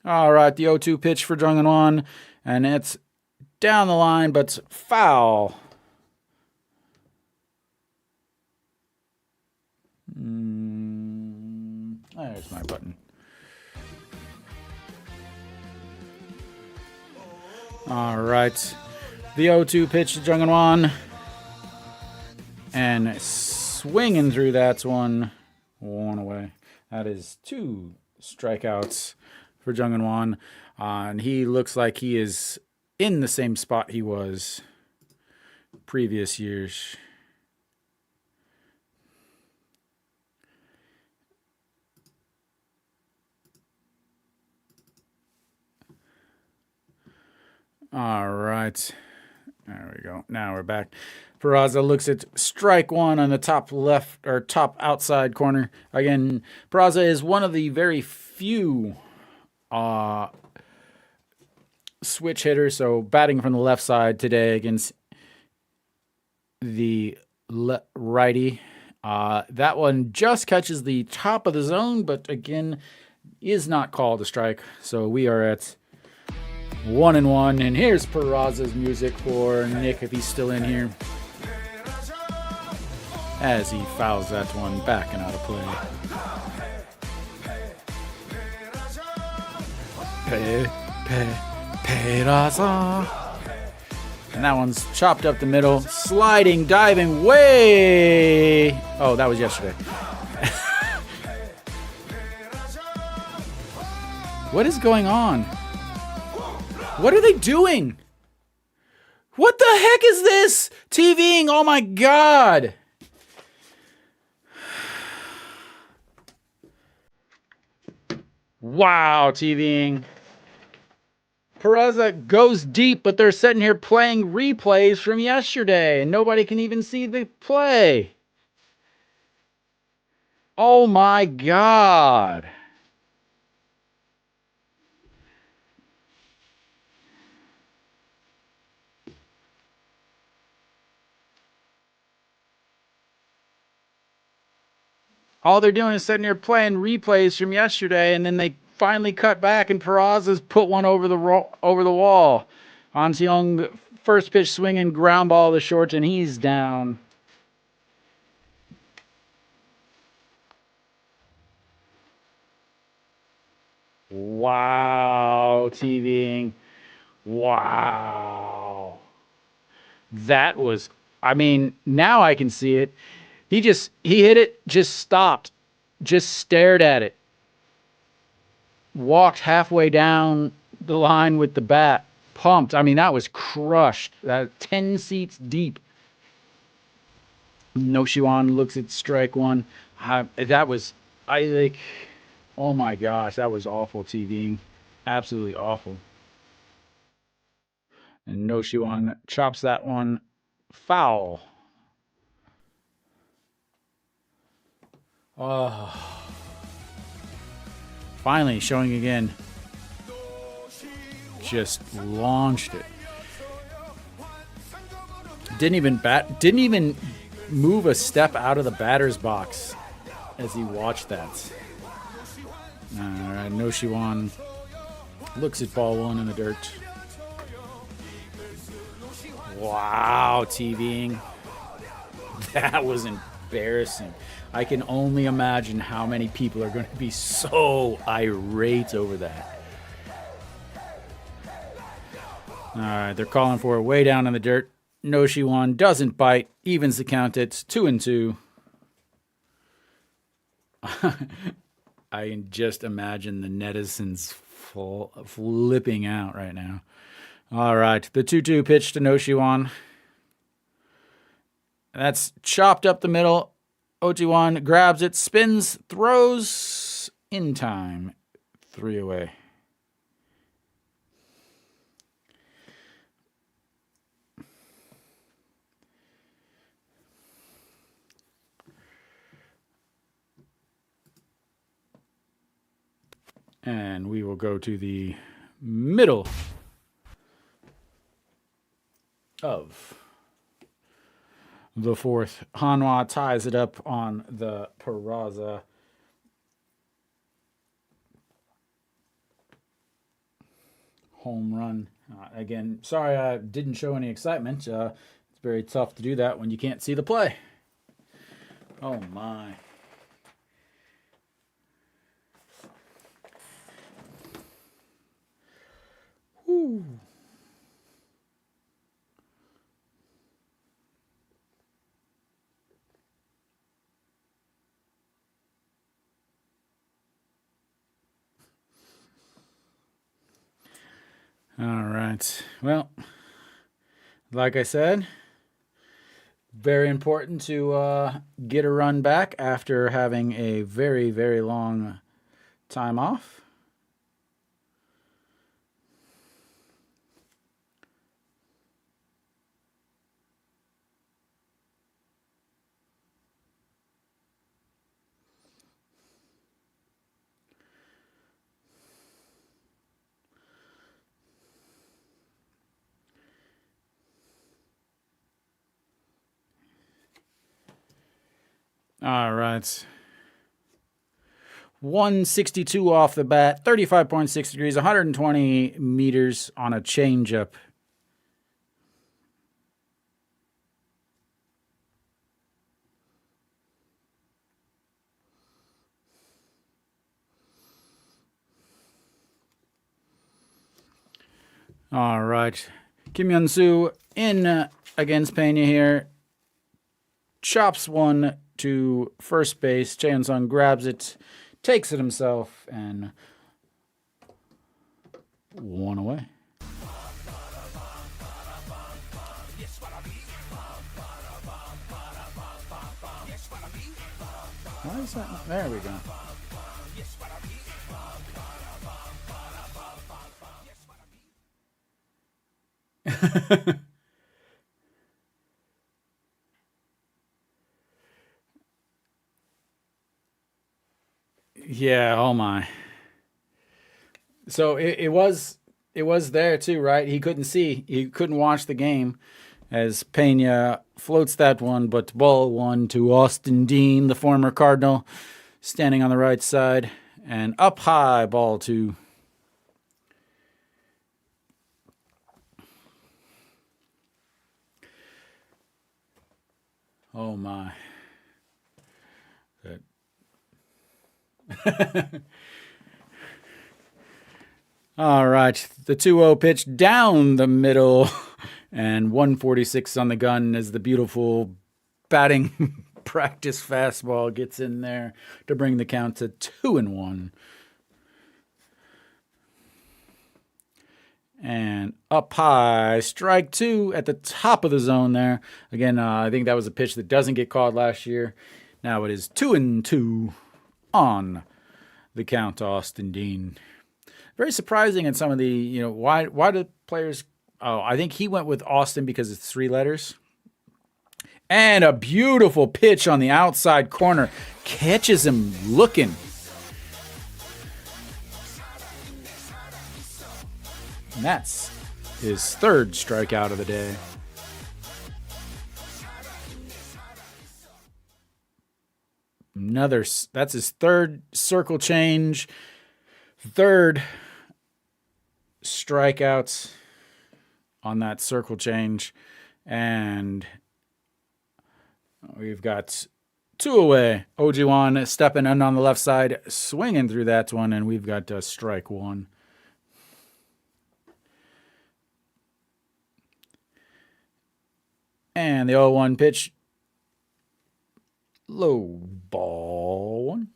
All right, the 0-2 pitch for Jung Eun-hwan, and it's down the line, but foul. There's my button. All right, the 0-2 pitch to Jung Eun-hwan, and swinging through that one away. That is 2 strikeouts for Jung Eun-hwan, and he looks like he is in the same spot he was previous years. All right. There we go. Now we're back. Peraza looks at strike 1 on the top left or top outside corner. Again, Peraza is one of the very few switch hitters, so batting from the left side today against the righty. That one just catches the top of the zone, but again, is not called a strike. So we are at 1-1, and here's Peraza's music for Nick if he's still in here. As he fouls that one back and out of play. Peraza. And that one's chopped up the middle, sliding, diving way. Oh, that was yesterday. What is going on? What are they doing? What the heck is this? TVing, oh my God. Wow, TVing. Peraza goes deep, but they're sitting here playing replays from yesterday, and nobody can even see the play. Oh my God. All they're doing is sitting here playing replays from yesterday, and then they finally cut back, and Peraza's put one over the wall. Anseong, first pitch swinging, ground ball to short, and he's down. Wow, TVing. Wow. That was, I mean, now I can see it. He hit it, just stopped, just stared at it. Walked halfway down the line with the bat, pumped. I mean, that was crushed. That 10 seats deep. Noshiwan looks at strike one. That was, I think, oh my gosh, that was awful TVing. Absolutely awful. And Noshiwan chops that one foul. Oh. Finally showing again. Just launched it. Didn't even move a step out of the batter's box as he watched that. All right, Noshiwan looks at ball one in the dirt. Wow, TVing. That was embarrassing. I can only imagine how many people are going to be so irate over that. All right, they're calling for it way down in the dirt. Noshiwan doesn't bite, evens the count. It's 2-2. I can just imagine the netizens flipping out right now. All right, the 2-2 pitch to Noshiwan. That's chopped up the middle. Otiwan grabs it, spins, throws in time. 3 away. And we will go to the middle of the fourth. Hanwha ties it up on the Peraza. Home run. Again, sorry I didn't show any excitement. It's very tough to do that when you can't see the play. Oh my. Whew. All right. Well, like I said, very important to get a run back after having a very, very long time off. All right. 162 off the bat, 35.6 degrees, 120 meters on a changeup. All right. Kim Hyun-soo in against Pena here. Chops one to first base. Chae Hyun-sung grabs it, takes it himself, and one away. Why is that? There we go. Yeah, oh my. So it was there too, right? He couldn't see. He couldn't watch the game as Pena floats that one, but ball one to Austin Dean, the former Cardinal, standing on the right side, and up high, ball two. Oh my. All right, the 2-0 pitch down the middle, and 146 on the gun as the beautiful batting practice fastball gets in there to bring the count to 2-1. And up high, strike two at the top of the zone there. Again, I think that was a pitch that doesn't get called last year. Now it is 2-2 on the count to Austin Dean. Very surprising in some of the, why do players, I think he went with Austin because it's 3 letters. And a beautiful pitch on the outside corner. Catches him looking. And that's his 3rd strikeout of the day. That's his 3rd circle change, 3rd strikeouts on that circle change, and we've got 2 away. Ojiwan stepping in on the left side, swinging through that one, and we've got strike 1. And the 0-1 pitch, low ball 1.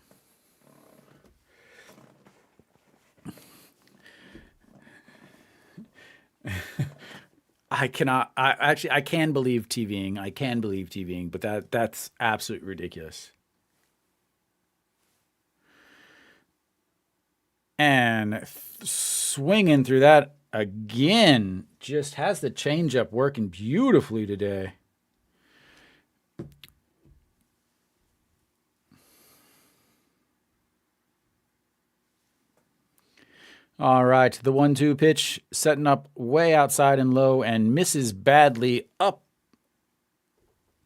I can believe TVing. But that's absolutely ridiculous. And swinging through that again, just has the changeup working beautifully today. All right, the 1-2 pitch setting up way outside and low and misses badly up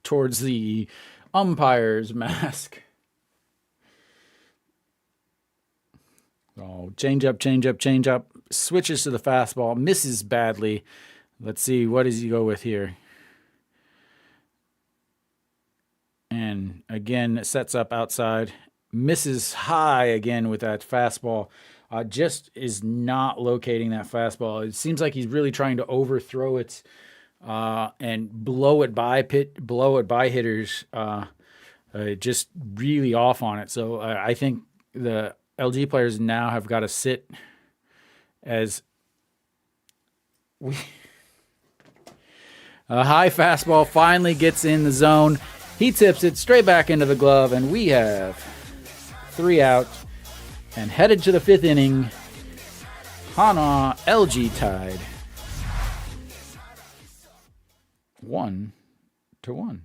towards the umpire's mask. Oh, change up, switches to the fastball, misses badly. Let's see, what does he go with here? And again, sets up outside, misses high again with that fastball. Just is not locating that fastball. It seems like he's really trying to overthrow it and blow it by hitters. Just really off on it. So I think the LG players now have got to sit as a high fastball finally gets in the zone. He tips it straight back into the glove, and we have 3 out. And headed to the 5th inning, Hanwha LG tied 1-1.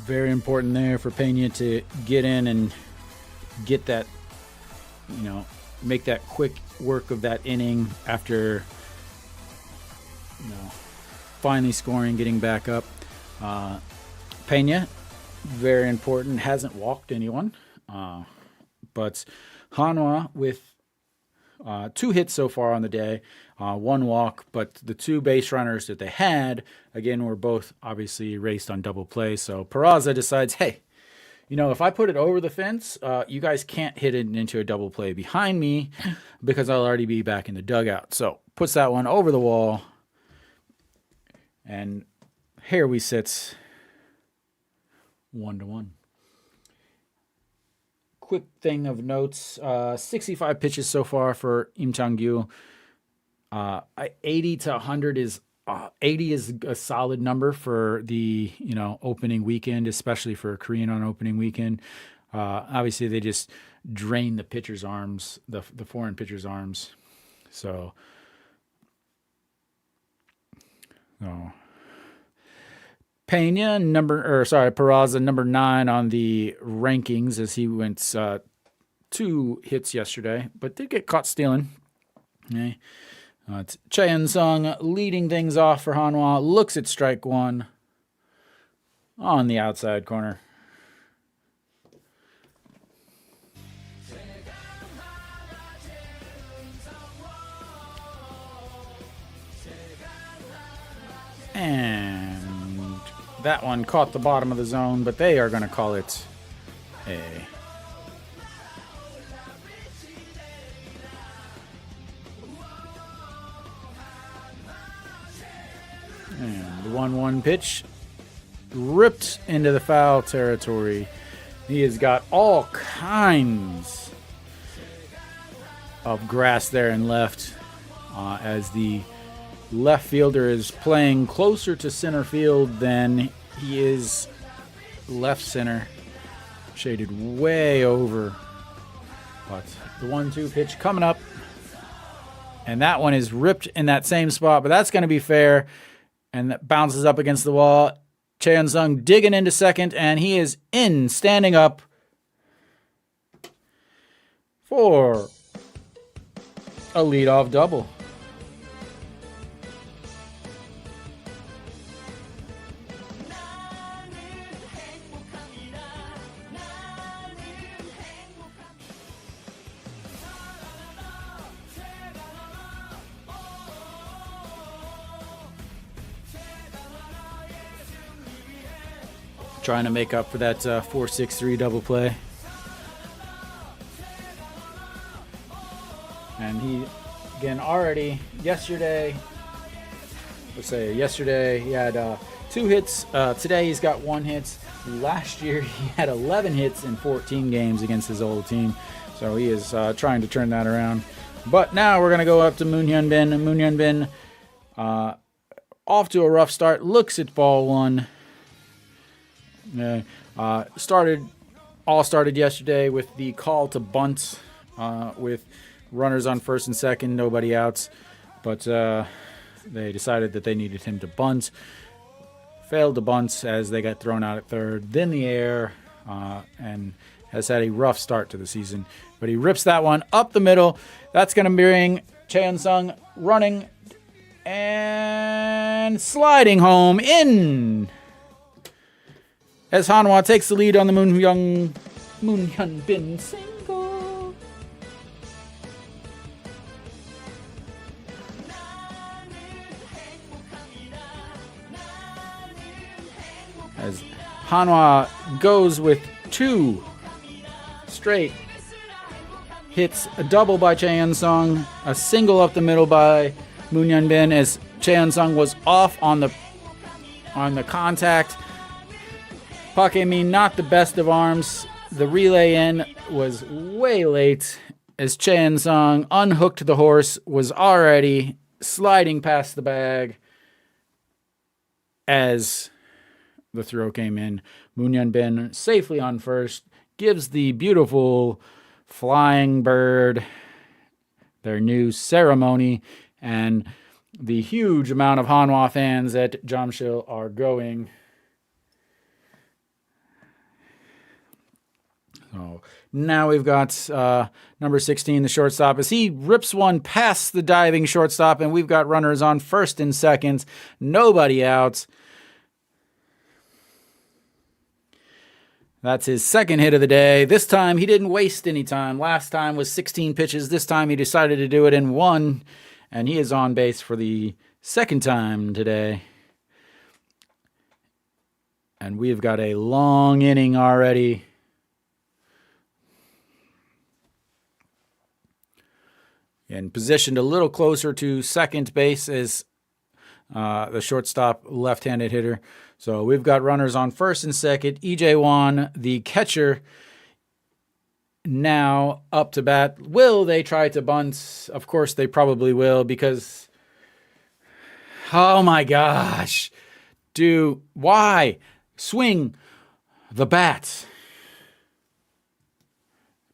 Very important there for Pena to get in and get that, make that quick work of that inning after finally scoring, getting back up. Pena, very important, hasn't walked anyone. But Hanwha with 2 hits so far on the day, 1 walk, but the 2 base runners that they had, again, were both obviously raced on double play. So Peraza decides, hey, if I put it over the fence, you guys can't hit it into a double play behind me because I'll already be back in the dugout. So puts that one over the wall. And here we sit 1-1. Quick thing of notes, 65 pitches so far for Im Chang-gyu. 80 to 100 is 80 is a solid number for the opening weekend, especially for a Korean on opening weekend. Obviously, they just drain the pitcher's arms, the foreign pitcher's arms. So, Peraza number 9 on the rankings as he went 2 hits yesterday, but did get caught stealing. Okay. It's Chaeun-sung leading things off for Hanwha. Looks at strike 1 on the outside corner. And that one caught the bottom of the zone, but they are going to call it a... And the 1-1 pitch ripped into the foul territory. He has got all kinds of grass there and left as the left fielder is playing closer to center field than he is left center. Shaded way over. But the 1-2 pitch coming up. And that one is ripped in that same spot, but that's going to be fair. And that bounces up against the wall. Chaeun-sung digging into second, and he is in, standing up for a leadoff double. Trying to make up for that 4-6-3 double play. And he, again, already yesterday he had 2 hits. Today he's got 1 hit. Last year he had 11 hits in 14 games against his old team. So he is trying to turn that around. But now we're going to go up to Moon Hyun-bin. Moon Hyun-bin off to a rough start. Looks at ball 1. Started yesterday with the call to bunt with runners on first and second, nobody outs. But they decided that they needed him to bunt. Failed to bunt as they got thrown out at third. Then the air and has had a rough start to the season. But he rips that one up the middle. That's going to bring Chaeun-sung running and sliding home in. As Hanwha takes the lead on the Moon Hyun-bin single. As Hanwha goes with 2 straight hits, a double by Chaeun-sung, a single up the middle by Moon Hyun-bin as Chaeun-sung was off on the contact. Park Hae-min, not the best of arms. The relay in was way late as Chaeun-sung unhooked the horse, was already sliding past the bag as the throw came in. Moon Hyun-bin safely on first, gives the beautiful flying bird their new ceremony, and the huge amount of Hanwha fans at Jamsil are going. So now we've got number 16, the shortstop, as he rips one past the diving shortstop, and we've got runners on first and second, nobody out. That's his second hit of the day. This time he didn't waste any time. Last time was 16 pitches. This time he decided to do it in one, and he is on base for the second time today. And we've got a long inning already. And positioned a little closer to second base as the shortstop left-handed hitter. So we've got runners on first and second. EJ Wan, the catcher, now up to bat. Will they try to bunt? Of course they probably will, because, oh my gosh, why? Swing the bat.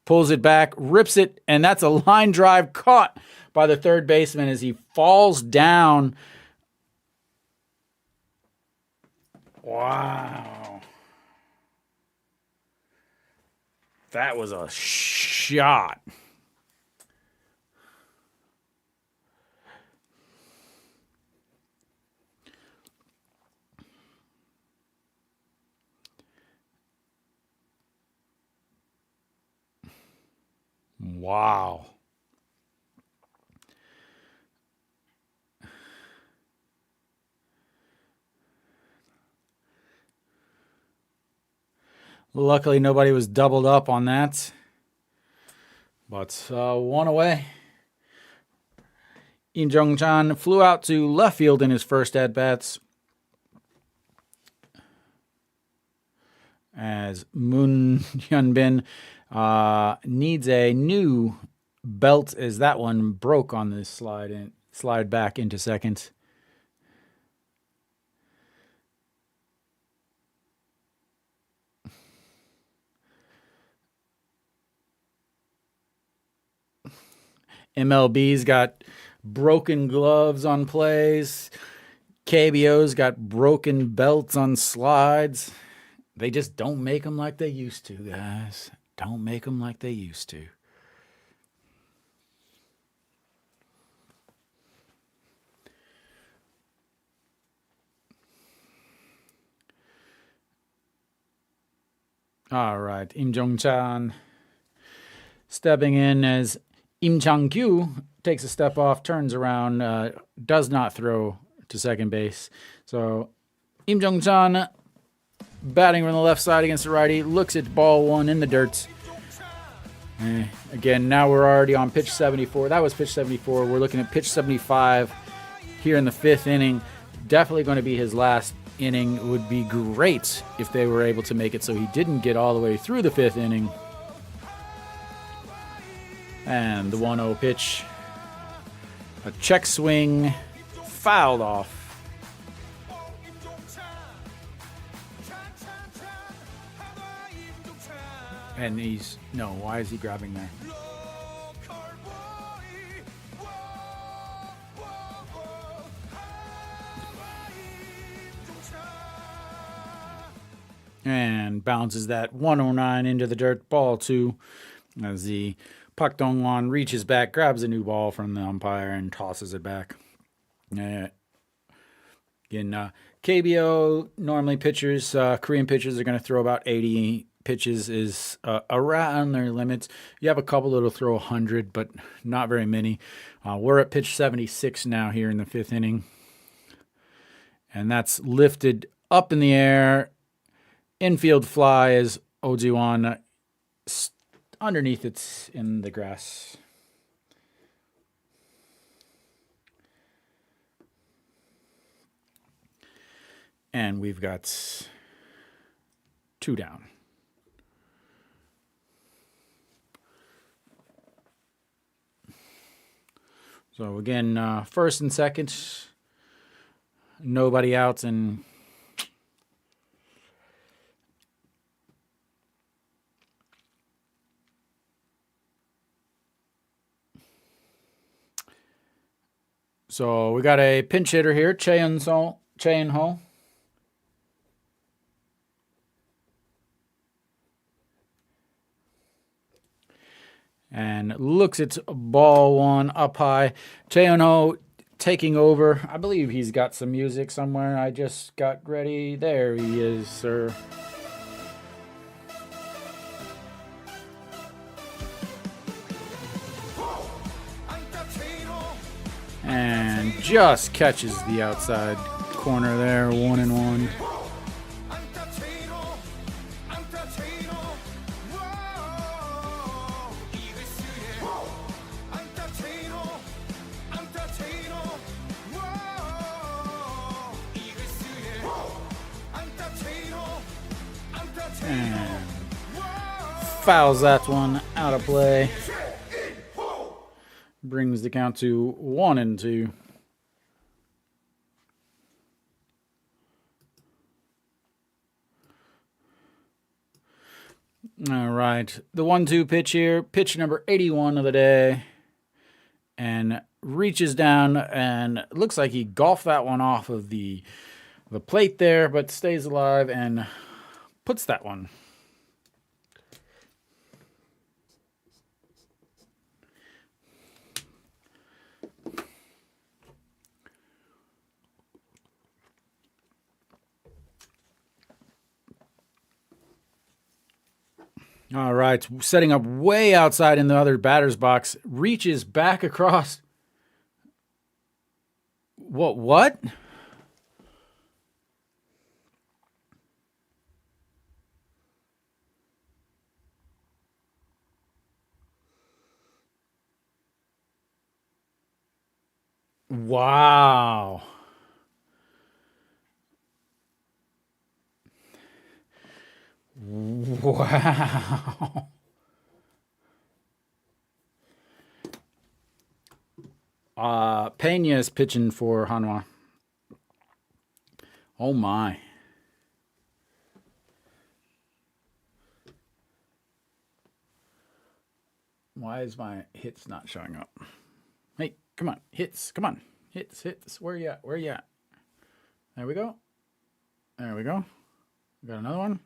Pulls it back, rips it, and that's a line drive caught by the third baseman as he falls down. Wow. That was a shot. Wow. Luckily, nobody was doubled up on that. But one away. Im Jong-chan flew out to left field in his first at-bats, as Moon Hyun-bin needs a new belt, as that one broke on this slide back into second. MLB's got broken gloves on plays. KBO's got broken belts on slides. They just don't make them like they used to, guys. Don't make them like they used to. All right, Im Jong-chan stepping in as Im Chang-kyu takes a step off, turns around, does not throw to second base. So Im Jong-chan batting from the left side against the righty, looks at ball one in the dirt. Again, now we're already on pitch 74. That was pitch 74. We're looking at pitch 75 here in the fifth inning. Definitely going to be his last inning. It would be great if they were able to make it so he didn't get all the way through the fifth inning. And the 1-0 pitch. A check swing, fouled off. And why is he grabbing there? And bounces that 109 into the dirt, ball two, as the Pak Dong-won reaches back, grabs a new ball from the umpire, and tosses it back. Again, KBO, normally pitchers, Korean pitchers are going to throw about 80 pitches, is around their limits. You have a couple that'll throw 100, but not very many. We're at pitch 76 now here in the fifth inning. And that's lifted up in the air. Infield fly as Oh Ji-won underneath it's in the grass. And we've got two down. So again, first and second, nobody out, and so we got a pinch hitter here, Chae In-ho. and looks at ball one up high. Cheon-ho taking over. I believe he's got some music somewhere. I just got ready. There he is, sir. And just catches the outside corner there, 1-1. And fouls that one out of play. Brings the count to 1-2. All right, the 1-2 pitch here, pitch number 81 of the day, and reaches down and looks like he golfed that one off of the plate there, but stays alive and puts that one. All right, setting up way outside in the other batter's box, reaches back across. What? Wow. Wow. Pena is pitching for Hanwha. Oh my. Why is my hits not showing up? Hey, come on, hits, come on. Hits. Where you at? There we go. We got another one.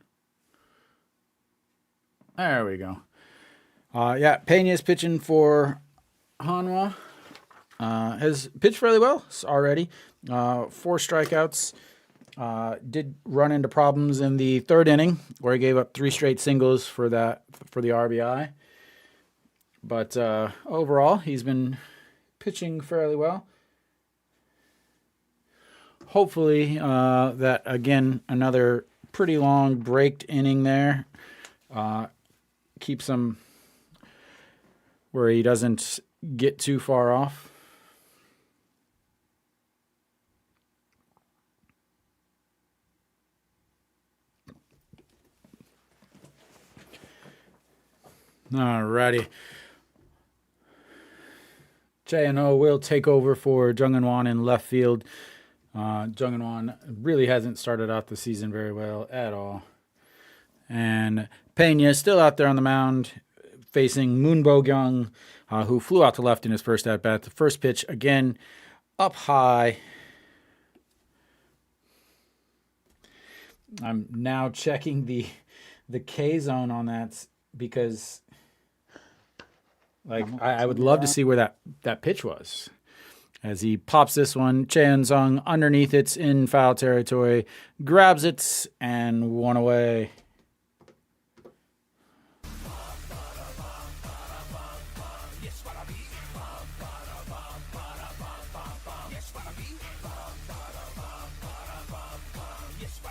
There we go. Yeah, Pena's pitching for Hanwha. Has pitched fairly well already. 4 strikeouts. Did run into problems in the 3rd inning where he gave up 3 straight singles for the RBI. But overall, he's been pitching fairly well. Hopefully, that again, another pretty long braked inning there. Keeps him where he doesn't get too far off. Alrighty. Cheon-ho will take over for Jung-in-won in left field. Jung-in-won really hasn't started out the season very well at all. And Pena is still out there on the mound facing Moon Bo-kyung, who flew out to left in his first at-bat. The first pitch, again, up high. I'm now checking the K zone on that because I would love to see where that pitch was. As he pops this one, Cheon-sung underneath, it's in foul territory, grabs it, and 1 away.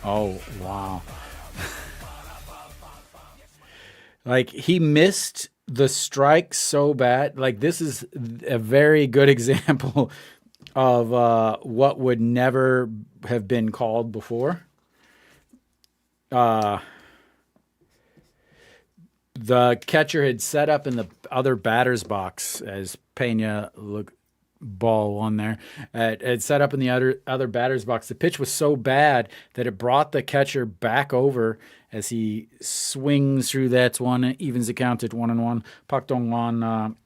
Oh, wow. Like, he missed the strike so bad. Like, this is a very good example of what would never have been called before. The catcher had set up in the other batter's box as Pena ball one there. It set up in the other batter's box. The pitch was so bad that it brought the catcher back over as he swings through that one, evens the count at 1-1. Park Dong-won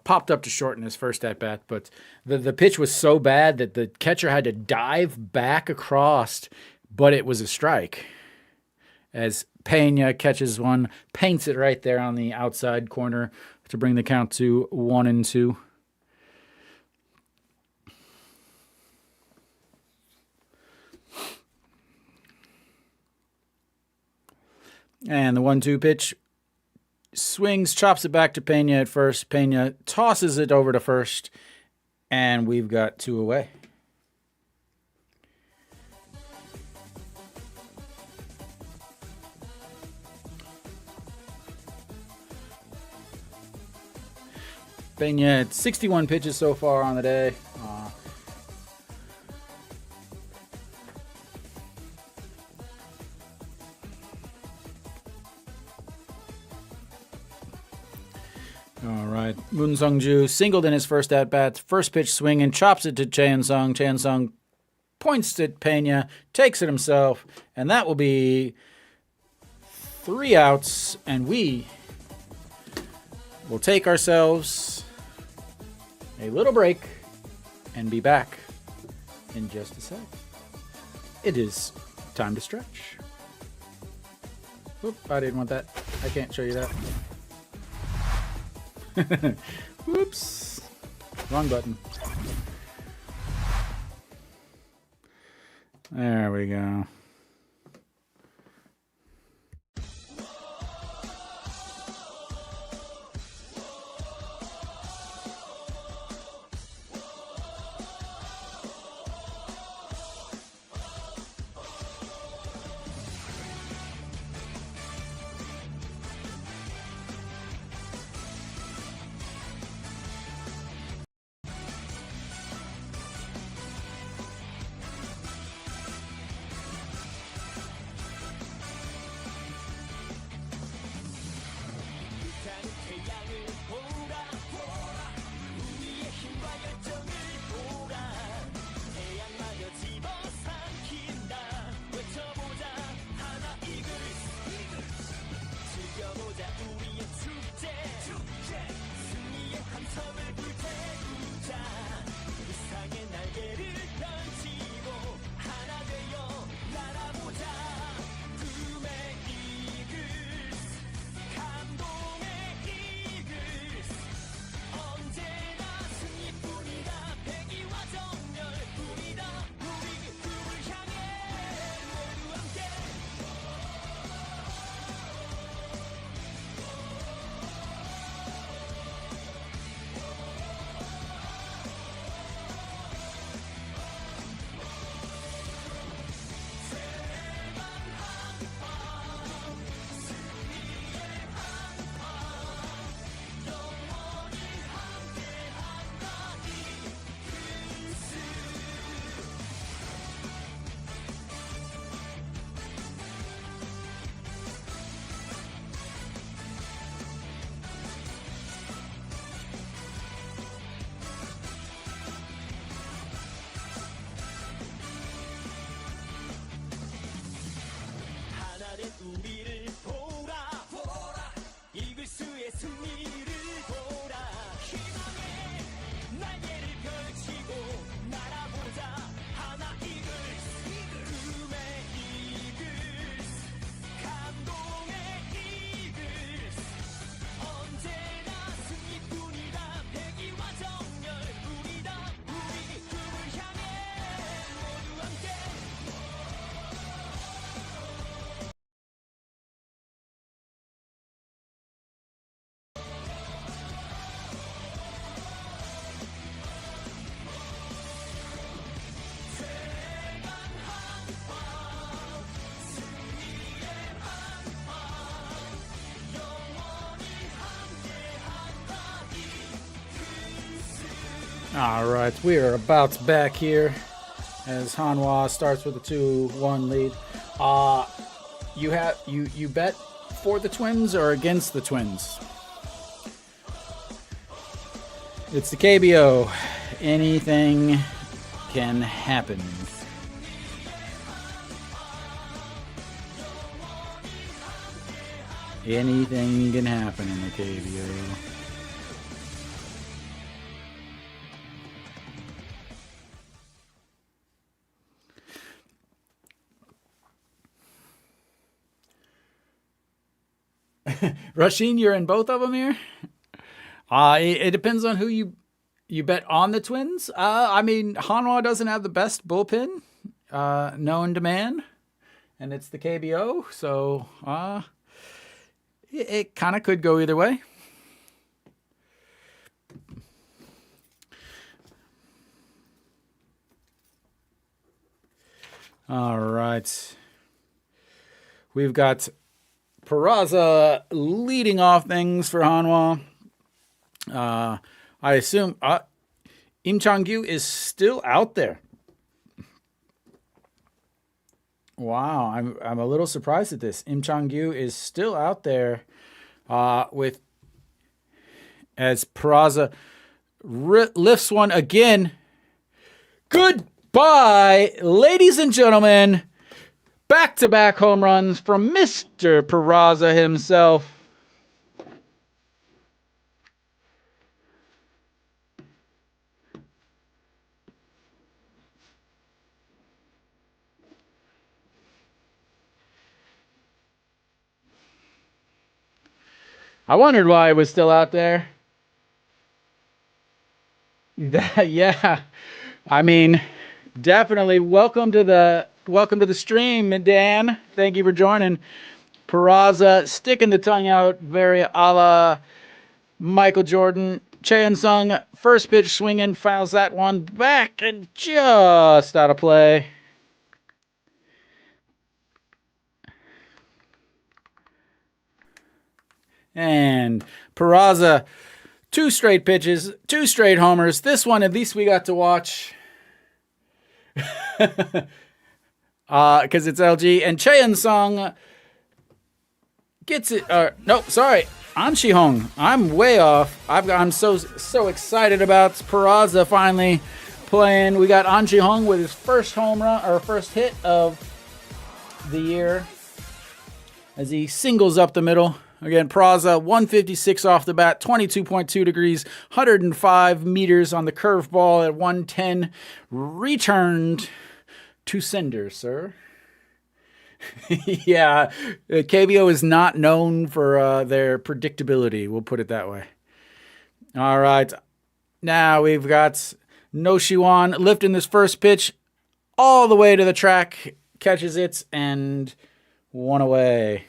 popped up to short in his first at bat, but the pitch was so bad that the catcher had to dive back across, but it was a strike. As Pena catches one, paints it right there on the outside corner, to bring the count to 1-2. And the 1-2 pitch. Swings, chops it back to Pena at first. Pena tosses it over to first. And we've got 2 away. Pena at 61 pitches so far on the day. All right, Moon Sung-ju singled in his first at-bat. First pitch swing and chops it to Chae-In-Sung. Chae-In-Sung points at Pena, takes it himself, and that will be 3 outs, and we will take ourselves a little break and be back in just a sec. It is time to stretch. Oop, I didn't want that. I can't show you that. Whoops. Wrong button. There we go. All right, we are about back here as Hanwha starts with a 2-1 lead. You bet for the Twins or against the Twins? It's the KBO. Anything can happen. Anything can happen in the KBO. Rasheen, you're in both of them here? It depends on who you bet on the Twins. I mean, Hanwha doesn't have the best bullpen known to man, and it's the KBO, so it kind of could go either way. All right. We've got Peraza leading off things for Hanwha. I assume Im Chang-gyu is still out there. Wow, I'm a little surprised at this. Im Chang-gyu is still out there with as Peraza lifts one again. Goodbye, ladies and gentlemen. Back-to-back home runs from Mr. Peraza himself. I wondered why it was still out there. Yeah, I mean, definitely welcome to the stream, Dan. Thank you for joining. Peraza sticking the tongue out, very a la Michael Jordan. Chae-In-Sung, first pitch swinging, fouls that one back and just out of play. And Peraza, 2 straight pitches, 2 straight homers. This one, at least we got to watch. Because it's LG. And Chae-In-Sung gets it. Nope, sorry. An Shi-hong. I'm way off. I'm so excited about Peraza finally playing. We got An Shi-hong with his first home run, or first hit of the year, as he singles up the middle. Again, Peraza, 156 off the bat, 22.2 degrees, 105 meters on the curveball at 110. Returned to sender, sir. Yeah, KBO is not known for their predictability. We'll put it that way. All right. Now we've got No Shiwan lifting this first pitch all the way to the track, catches it, and one away.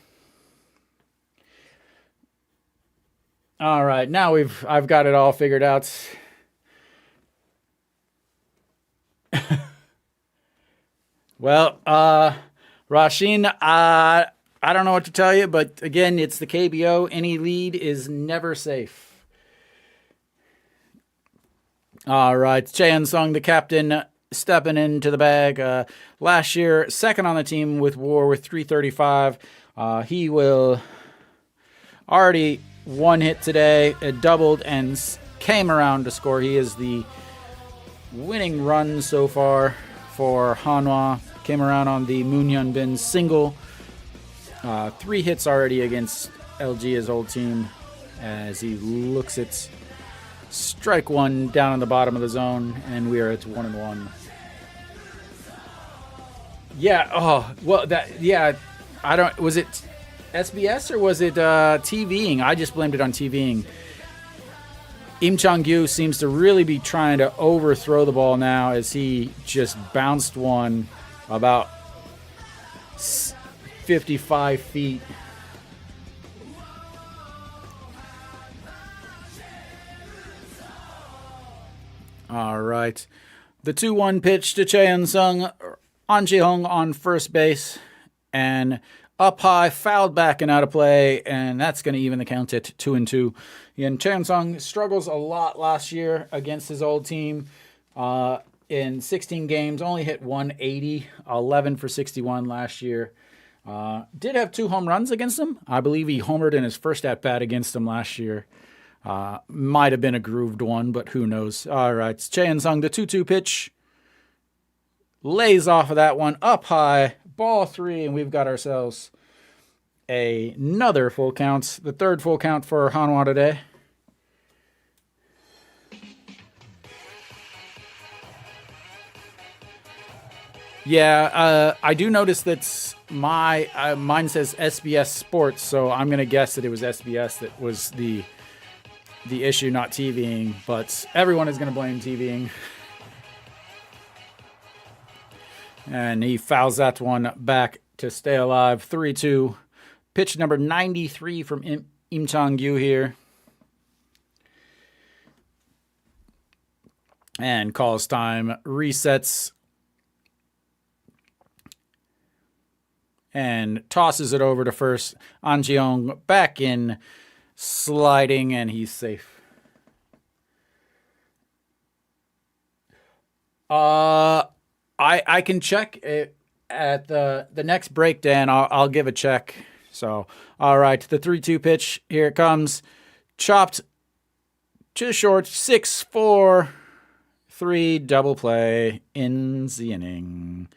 All right, now I've got it all figured out. Well, Rashin, I don't know what to tell you, but again, it's the KBO. Any lead is never safe. All right, Chae-In-Sung, the captain, stepping into the bag. Last year, second on the team with WAR with 335. He will already one hit today, doubled, and came around to score. He is the winning run so far for Hanwha. Came around on the Moon Hyun Bin single. 3 hits already against LG, his old team, as he looks at strike one down in the bottom of the zone, and we are at 1-1. Yeah. Oh well. I don't. Was it SBS or was it TVing? I just blamed it on TVing. Im Chang-gyu seems to really be trying to overthrow the ball now, as he just bounced one about 55 feet. All right. The 2-1 pitch to Chae-In-Sung. An Shi-hong on first base. And up high, fouled back and out of play, and that's going to even the count at 2-2. And Chae-In-Sung struggles a lot last year against his old team. In 16 games, only hit 180, 11 for 61 last year. Did have 2 home runs against him. I believe he homered in his first at-bat against him last year. Might have been a grooved one, but who knows. All right, Chae-In-Sung, the 2-2 pitch. Lays off of that one, up high, ball 3, and we've got ourselves another full count. The 3rd full count for Hanwha today. Yeah, I do notice that mine says SBS Sports, so I'm going to guess that it was SBS that was the the issue not TVing, but everyone is going to blame TVing. And he fouls that one back to stay alive. 3-2. Pitch number 93 from Im Chang-gyu here. And calls time, resets, and tosses it over to first. An Ji-young back in, sliding, and he's safe. I can check it at the next breakdown. I'll give a check. So, all right, the 3-2 pitch. Here it comes. Chopped to short. 6-4. 3 double play in the inning.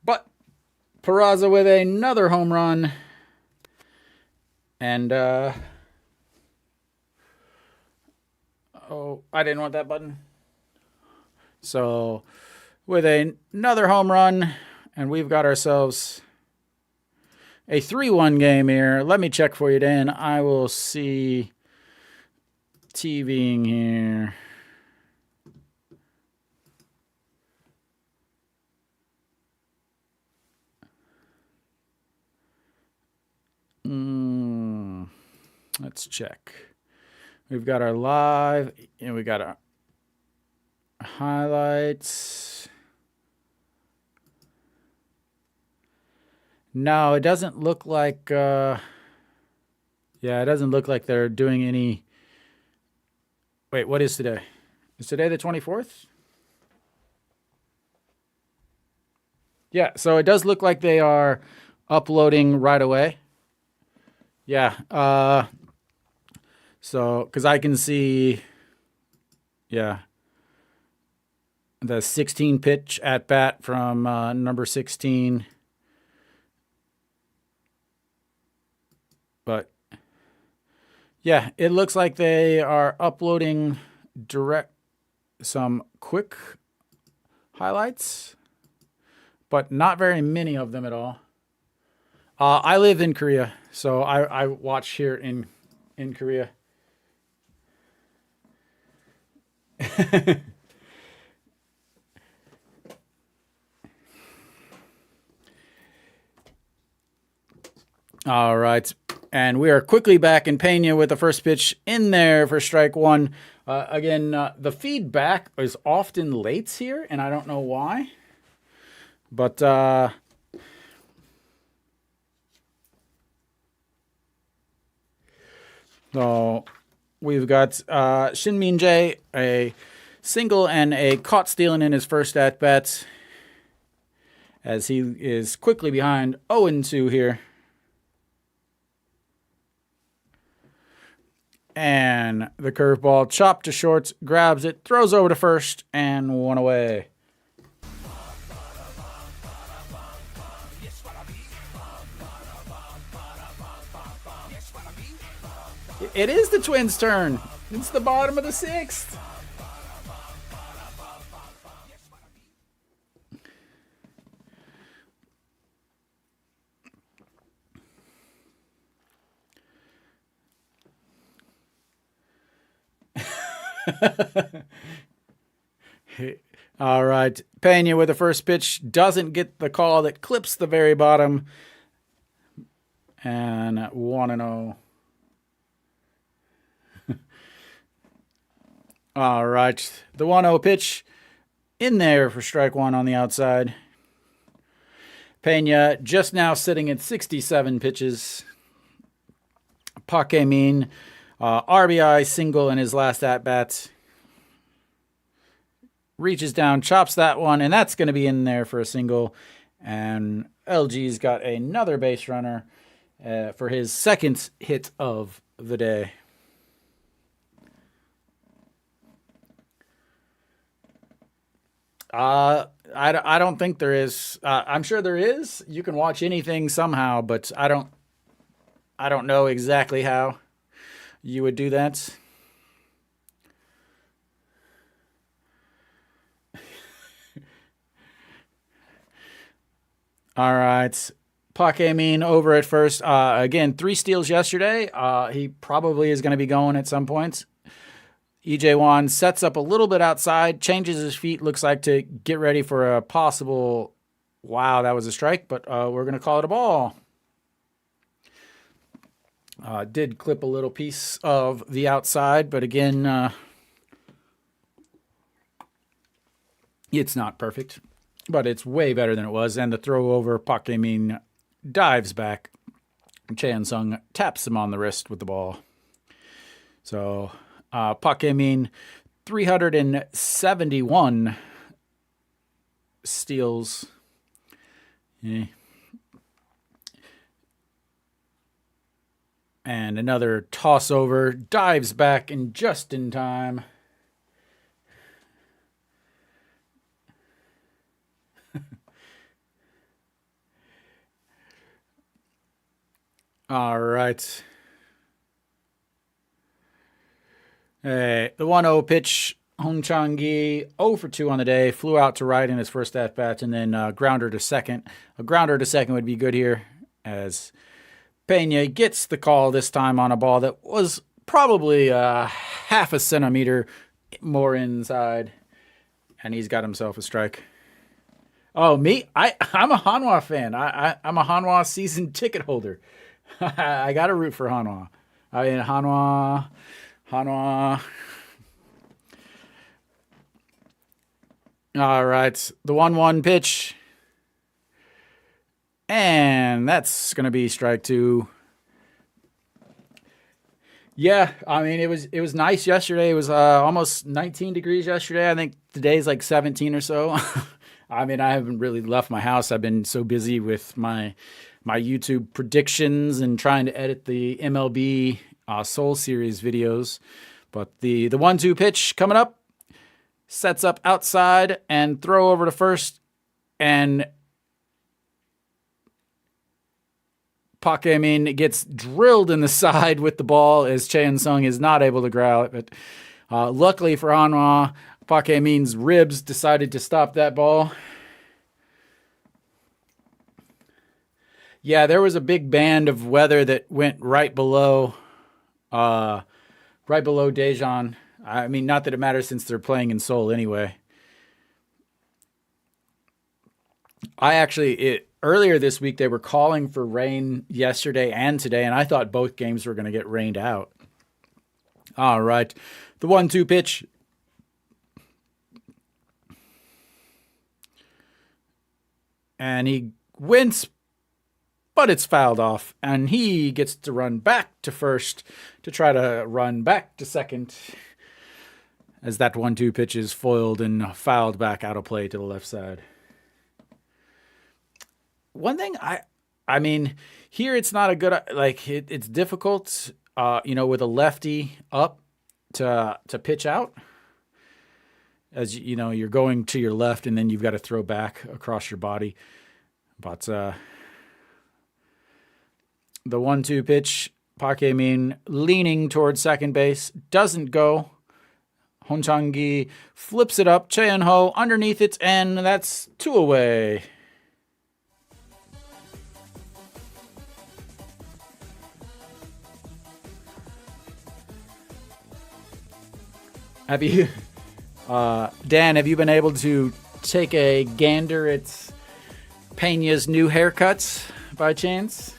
But Peraza with another home run. And, oh, I didn't want that button. So, with another home run, and we've got ourselves a 3-1 game here. Let me check for you, Dan. I will see TVing here. Let's check. We've got our live, and we got our highlights. No, it doesn't look like, yeah, it doesn't look like they're doing any. Wait, what is today? Is today the 24th? Yeah, so it does look like they are uploading right away. Yeah, so, because I can see, yeah, the 16 pitch at bat from number 16. But yeah, it looks like they are uploading some quick highlights, but not very many of them at all. I live in Korea, so I watch here in Korea. All right. And we are quickly back in Pena with the first pitch in there for strike one. Again, the feedback is often late here, and I don't know why. But so we've got Shin Min-jae, a single and a caught stealing in his first at-bat, as he is quickly behind 0-2 here. And the curveball chopped to short, grabs it, throws over to first, and one away. It is the Twins' turn. It's the bottom of the sixth. All right. Pena with the first pitch doesn't get the call that clips the very bottom. And 1-0. All right. The 1-0 pitch in there for strike one on the outside. Pena just now sitting at 67 pitches. Park Min, RBI single in his last at-bat. Reaches down, chops that one, and that's going to be in there for a single. And LG's got another base runner for his second hit of the day. I don't think there is. I'm sure there is. You can watch anything somehow, but I don't know exactly how you would do that. All right. Pak Amin over at first. Again, 3 steals yesterday. He probably is going to be going at some points. EJ Wan sets up a little bit outside, changes his feet, looks like to get ready for a possible. Wow, that was a strike, but we're going to call it a ball. Did clip a little piece of the outside, but again, it's not perfect, but it's way better than it was. And the throw over, Pak Amin dives back. Chan Sung taps him on the wrist with the ball. So Pak Amin, 371 steals. And another toss over, dives back and just in time. All right. The 1-0 pitch, Hong Chang-gi, 0 for 2 on the day, flew out to right in his first at-bat, and then grounder to second. A grounder to second would be good here, as Pena gets the call this time on a ball that was probably half a centimeter more inside, and he's got himself a strike. Oh, me? I'm a Hanwha fan. I'm a Hanwha season ticket holder. I got to root for Hanwha. I mean, Hanwha. All right, the 1-1 pitch. And that's going to be strike 2. Yeah, I mean, it was nice yesterday. It was almost 19 degrees yesterday. I think today's like 17 or so. I mean, I haven't really left my house. I've been so busy with my YouTube predictions and trying to edit the MLB Soul Series videos. But the 1-2 pitch coming up, sets up outside and throw over to first, and Pak Amin gets drilled in the side with the ball as Chan Sung is not able to growl it. But luckily for Hanwha, Pak Amin's ribs decided to stop that ball. Yeah, there was a big band of weather that went right below Daejeon. I mean, not that it matters since they're playing in Seoul anyway. Earlier this week, they were calling for rain yesterday and today, and I thought both games were going to get rained out. All right. The 1-2 pitch. And he wins, but it's fouled off, and he gets to run back to first to try to run back to second as that 1-2 pitch is foiled and fouled back out of play to the left side. One thing I mean, here it's not a good, it's difficult, with a lefty up to pitch out. As you know, you're going to your left and then you've got to throw back across your body. But the 1-2 pitch, Pak Amin leaning towards second base, doesn't go. Hong Chang-gi flips it up, Choi Eun-ho underneath it, and that's 2 away. Have you, Dan, have you been able to take a gander at Pena's new haircuts by chance?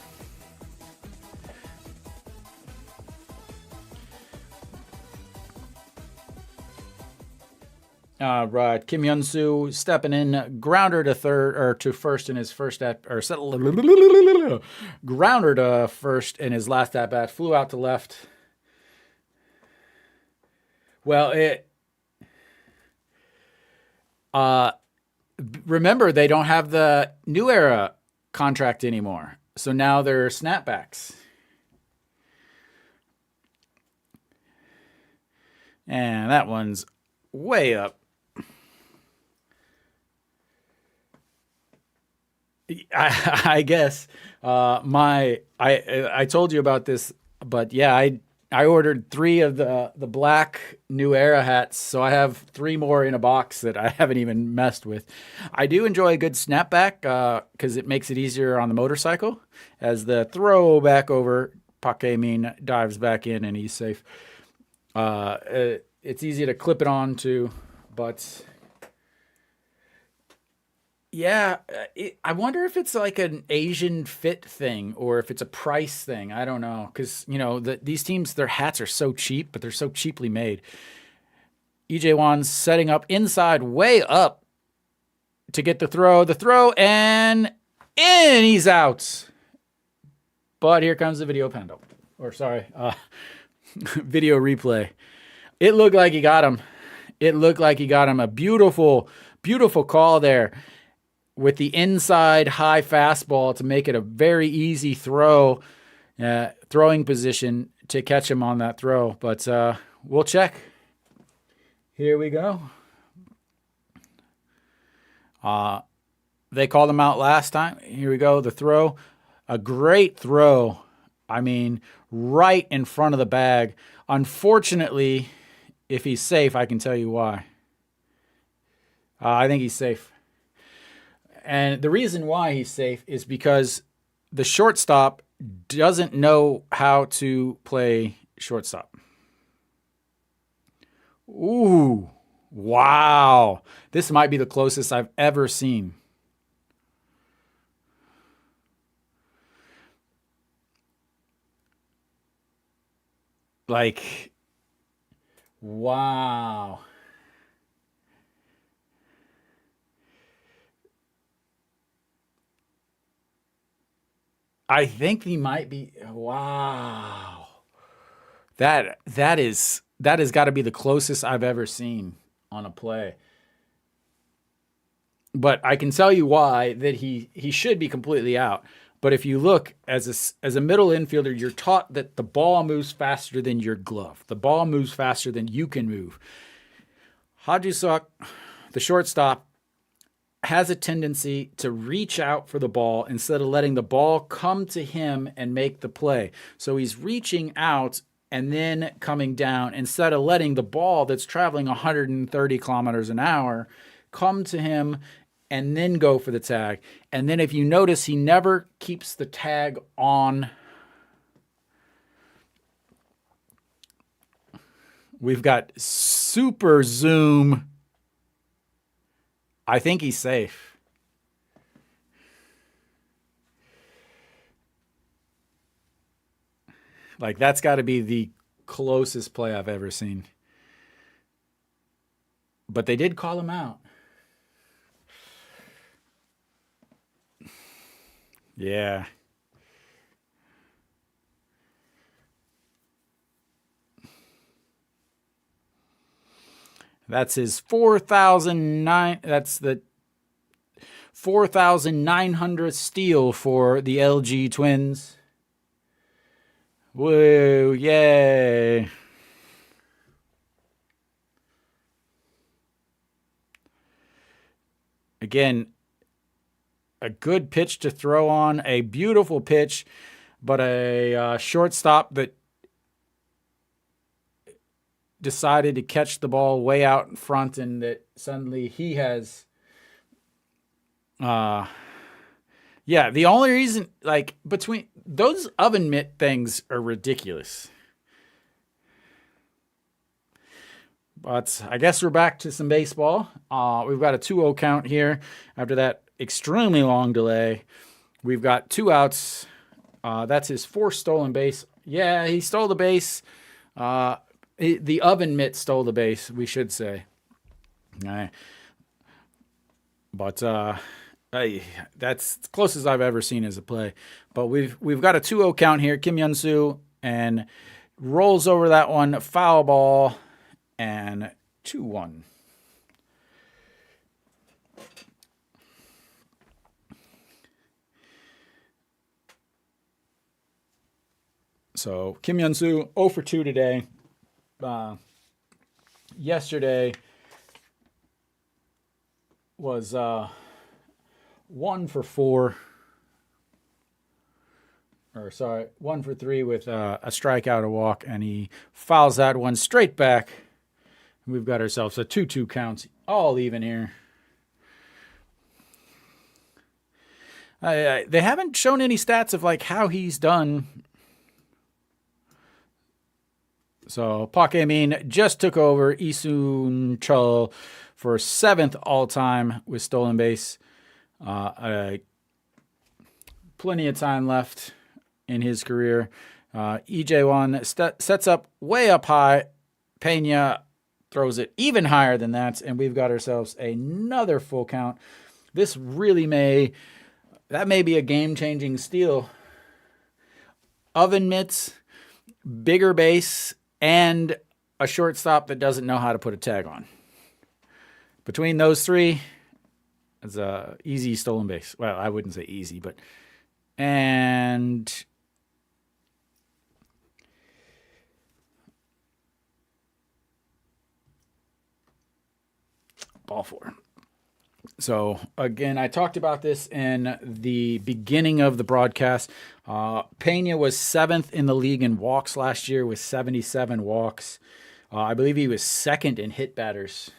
Right, Kim Hyun-soo stepping in, grounder to third or to first in his first grounder to first in his last at bat, flew out to left. Well, remember they don't have the New Era contract anymore, so now they're snapbacks. And that one's way up. I guess I told you about this, but yeah, I ordered 3 of the black New Era hats, so I have 3 more in a box that I haven't even messed with. I do enjoy a good snapback because it makes it easier on the motorcycle as the throw back over Min dives back in and he's safe. It's easy to clip it on too, but yeah, I wonder if it's like an Asian fit thing or if it's a price thing. I don't know because these teams, their hats are so cheap, but they're so cheaply made. EJ Wan's setting up inside, way up to get the throw, and in. He's out. But here comes the video pendulum, or sorry, video replay. It looked like he got him. A beautiful, beautiful call there with the inside high fastball to make it a very easy throwing position to catch him on that throw. But we'll check. Here we go. They called him out last time. Here we go. The throw. A great throw. I mean, right in front of the bag. Unfortunately, if he's safe, I can tell you why. I think he's safe. And the reason why he's safe is because the shortstop doesn't know how to play shortstop. Ooh, wow. This might be the closest I've ever seen. Like, wow. I think he might be. Wow. That has got to be the closest I've ever seen on a play. But I can tell you why that he should be completely out. But if you look as a middle infielder, you're taught that the ball moves faster than your glove. The ball moves faster than you can move. Hajusuk, the shortstop, has a tendency to reach out for the ball instead of letting the ball come to him and make the play. So he's reaching out and then coming down instead of letting the ball that's traveling 130 kilometers an hour come to him and then go for the tag. And then if you notice, he never keeps the tag on. We've got super zoom. I think he's safe. Like, that's got to be the closest play I've ever seen. But they did call him out. Yeah. That's his 4,009. That's the 4,900th steal for the LG Twins. Woo, yay. Again, a good pitch to throw on, a beautiful pitch, but a shortstop that decided to catch the ball way out in front, and that suddenly he has the only reason, like, between those oven mitt things are ridiculous. But I guess we're back to some baseball. We've got a 2-0 count here after that extremely long delay. We've got 2 outs. That's his 4th stolen base. Yeah, he stole the base. The oven mitt stole the base, we should say. All right. But that's as close as I've ever seen as a play. But we've got a 2-0 count here. Kim Hyun-soo and rolls over that one, foul ball, and 2-1. So Kim Hyun-soo 0 for 2 today. Yesterday was 1 for 4. or sorry, 1 for 3 with a strikeout, a walk, and he fouls that one straight back. We've got ourselves a 2-2 count, all even here. They haven't shown any stats of like how he's done. So Park Min just took over Isun Chul for 7th all-time with stolen base. Plenty of time left in his career. EJ1 sets up way up high. Pena throws it even higher than that, and we've got ourselves another full count. This really may be a game-changing steal. Oven mitts, bigger base, and a shortstop that doesn't know how to put a tag on. Between those three, it's a easy stolen base. Well, I wouldn't say easy, but and ball 4. So, again, I talked about this in the beginning of the broadcast. Pena was 7th in the league in walks last year with 77 walks. I believe he was 2nd in hit batters.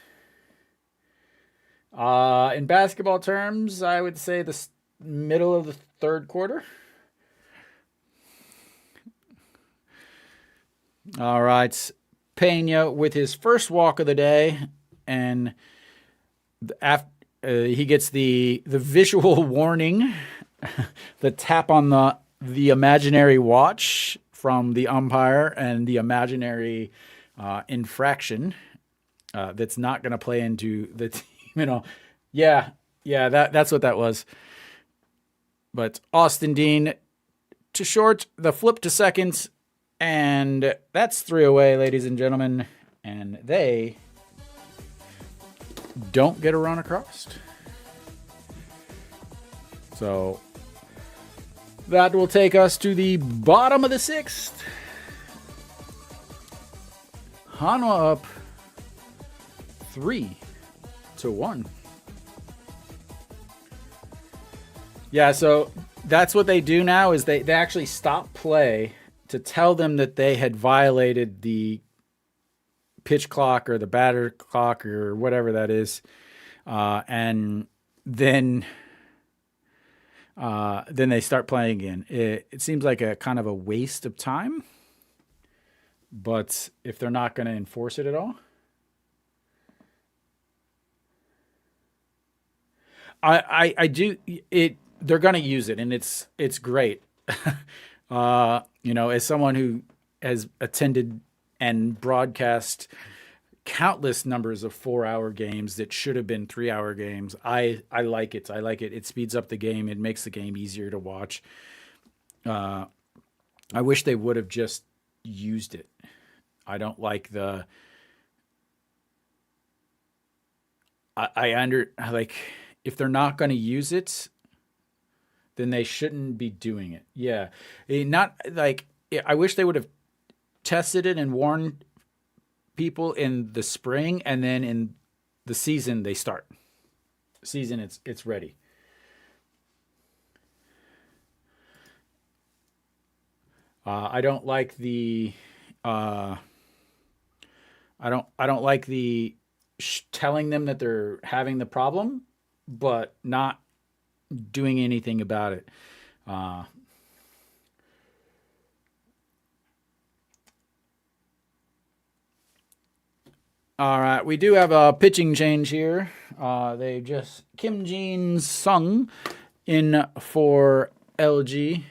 In basketball terms, I would say the middle of the third quarter. All right. Pena with his first walk of the day, and after he gets the visual warning, the tap on the imaginary watch from the umpire, and the imaginary infraction that's not going to play into the team. That's what that was. But Austin Dean to short, the flip to second, and that's 3 away, ladies and gentlemen, and they don't get a run across. So that will take us to the bottom of the 6th. Hanwha up 3-1. Yeah, so that's what they do now is they actually stop play to tell them that they had violated the pitch clock or the batter clock or whatever that is, and then they start playing again. It seems like a kind of a waste of time, but if they're not going to enforce it at all, I do it. They're going to use it, and it's great. As someone who has attended and broadcast countless numbers of 4-hour games that should have been 3-hour games, I like it. I like it. It speeds up the game. It makes the game easier to watch. I wish they would have just used it. I don't like the. If they're not going to use it, then they shouldn't be doing it. Yeah. I wish they would have tested it and warned people in the spring, and then in the season they start. Season it's ready. I don't like the I don't like the telling them that they're having the problem, but not doing anything about it. All right, we do have a pitching change here. They just Kim Jin Sung in for LG.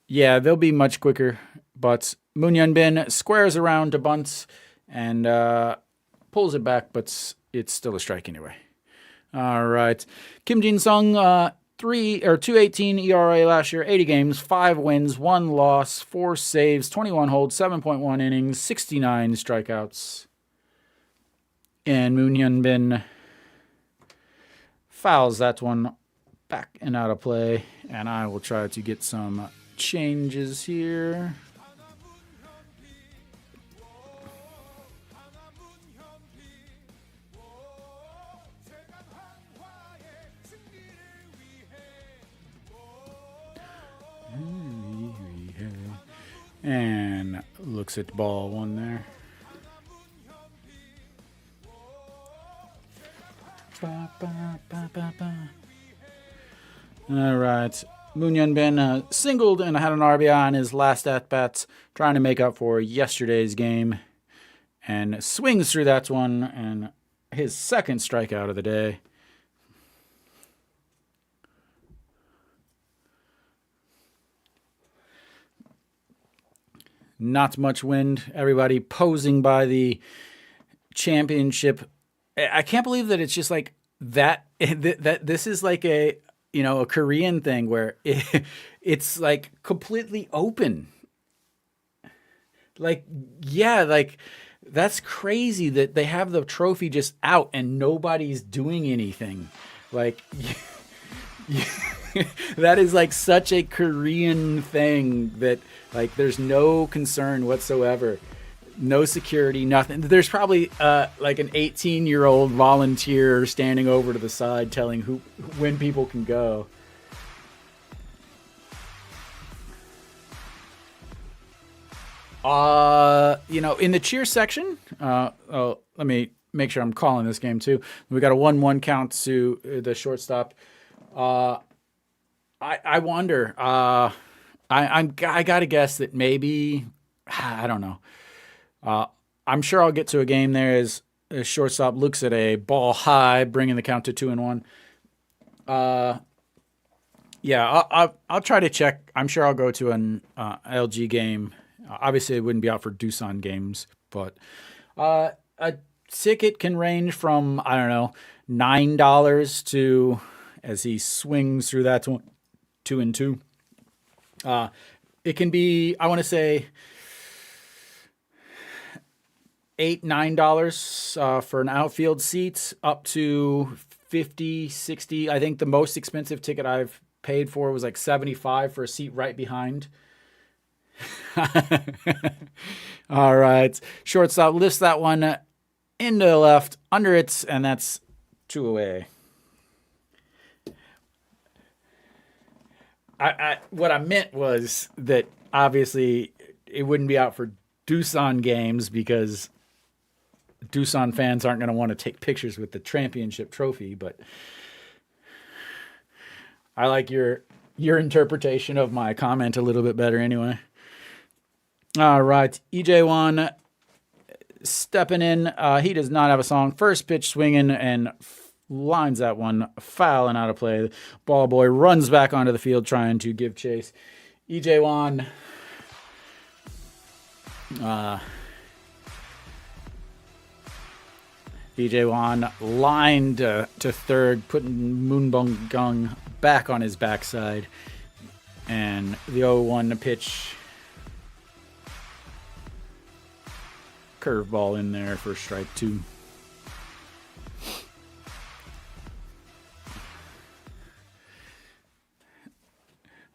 Yeah, they'll be much quicker, but Moon Hyun Bin squares around to bunts and pulls it back, but it's still a strike anyway. All right, Kim Jin Sung, 2.18 ERA last year, 80 games, 5 wins, 1 loss, 4 saves, 21 holds, 7.1 innings, 69 strikeouts. And Moon Hyun Bin fouls that one back and out of play. And I will try to get some changes here. And looks at ball one there. All right. Moon Yun Ben singled and had an RBI on his last at-bats, trying to make up for yesterday's game. And swings through that one, and his second strikeout of the day. Not much wind. Everybody posing by the championship. I can't believe that it's just like that. That this is like a Korean thing where it's like completely open. Like, yeah, like that's crazy that they have the trophy just out and nobody's doing anything. Like, that is like such a Korean thing that like there's no concern whatsoever. No security, nothing. There's probably like an 18-year-old volunteer standing over to the side telling when people can go. In the cheer section, let me make sure I'm calling this game too. We got a 1-1 count to the shortstop. I wonder. I gotta guess that maybe I don't know. I'm sure I'll get to a game there as a shortstop looks at a ball high, bringing the count to 2-1. I'll try to check. I'm sure I'll go to an LG game. Obviously, it wouldn't be out for Doosan games, but a ticket can range from, I don't know, $9 to, as he swings through that 2-2. It can be, I want to say, $8-9 for an outfield seat, up to $50-60. I think the most expensive ticket I've paid for was like $75 for a seat right behind. All right. Shortstop lifts that one into the left, under it, and that's 2 away. What I meant was that obviously it wouldn't be out for Doosan games because Doosan fans aren't going to want to take pictures with the championship trophy, but I like your interpretation of my comment a little bit better anyway. All right, EJ1 stepping in. He does not have a song. First pitch swinging and lines that one foul and out of play. Ball boy runs back onto the field trying to give chase. EJ1 EJ1 lined to third, putting Moonbong Gung back on his backside. And the 0-1 pitch. Curveball in there for strike 2.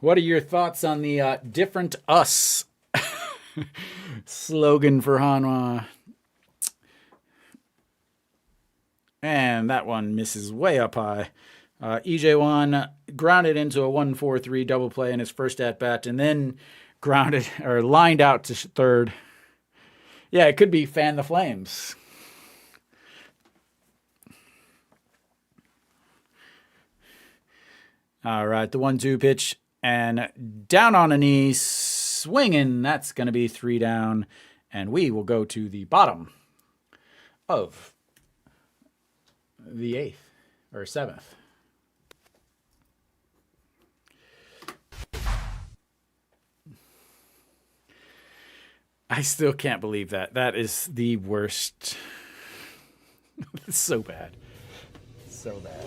What are your thoughts on the different us slogan for Hanwha? And that one misses way up high. EJ1 grounded into a 1-4-3 double play in his first at-bat, and then grounded or lined out to third. Yeah, it could be Fan the Flames. All right, the 1-2 pitch, and down on a knee, swinging. That's going to be 3 down, and we will go to the bottom of the 8th or 7th. I still can't believe that. That is the worst. It's so bad. So bad.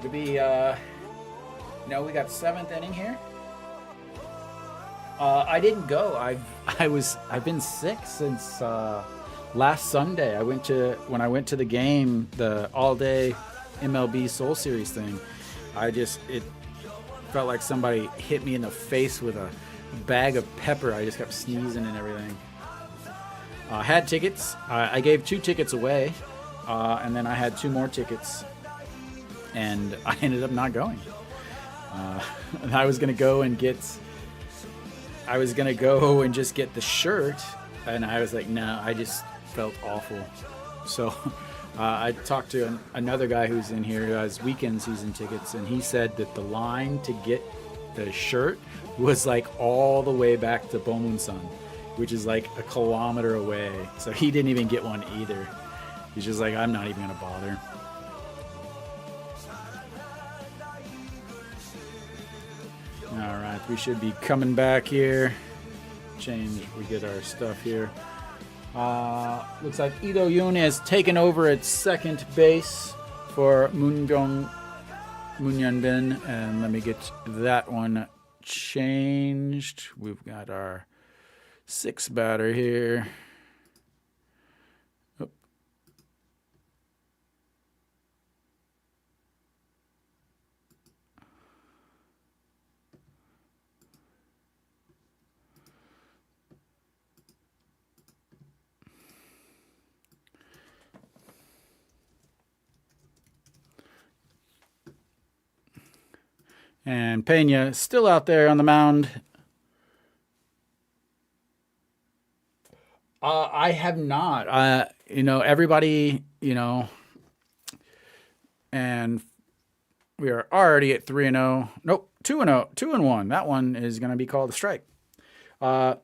To be, we got 7th inning here. I didn't go. I've been sick since last Sunday. When I went to the game, the all-day MLB Soul Series thing. It felt like somebody hit me in the face with a bag of pepper. I just kept sneezing and everything. Had tickets. I gave 2 tickets away. and then I had 2 more tickets, and I ended up not going. I was gonna go and just get the shirt, and I was like, no, I just felt awful. So I talked to another guy who's in here who has weekend season tickets, and he said that the line to get the shirt was like all the way back to Bomunsan, which is like a kilometer away. So he didn't even get one either. He's just like, I'm not even gonna bother. All right, we should be coming back here. We get our stuff here. Looks like Ido Yoon has taken over at second base for Munyanbin, and let me get that one changed. We've got our 6th batter here. And Pena still out there on the mound. I have not. Everybody, and we are already at 3-0. Nope, 2-0, 2-1. That one is going to be called a strike. I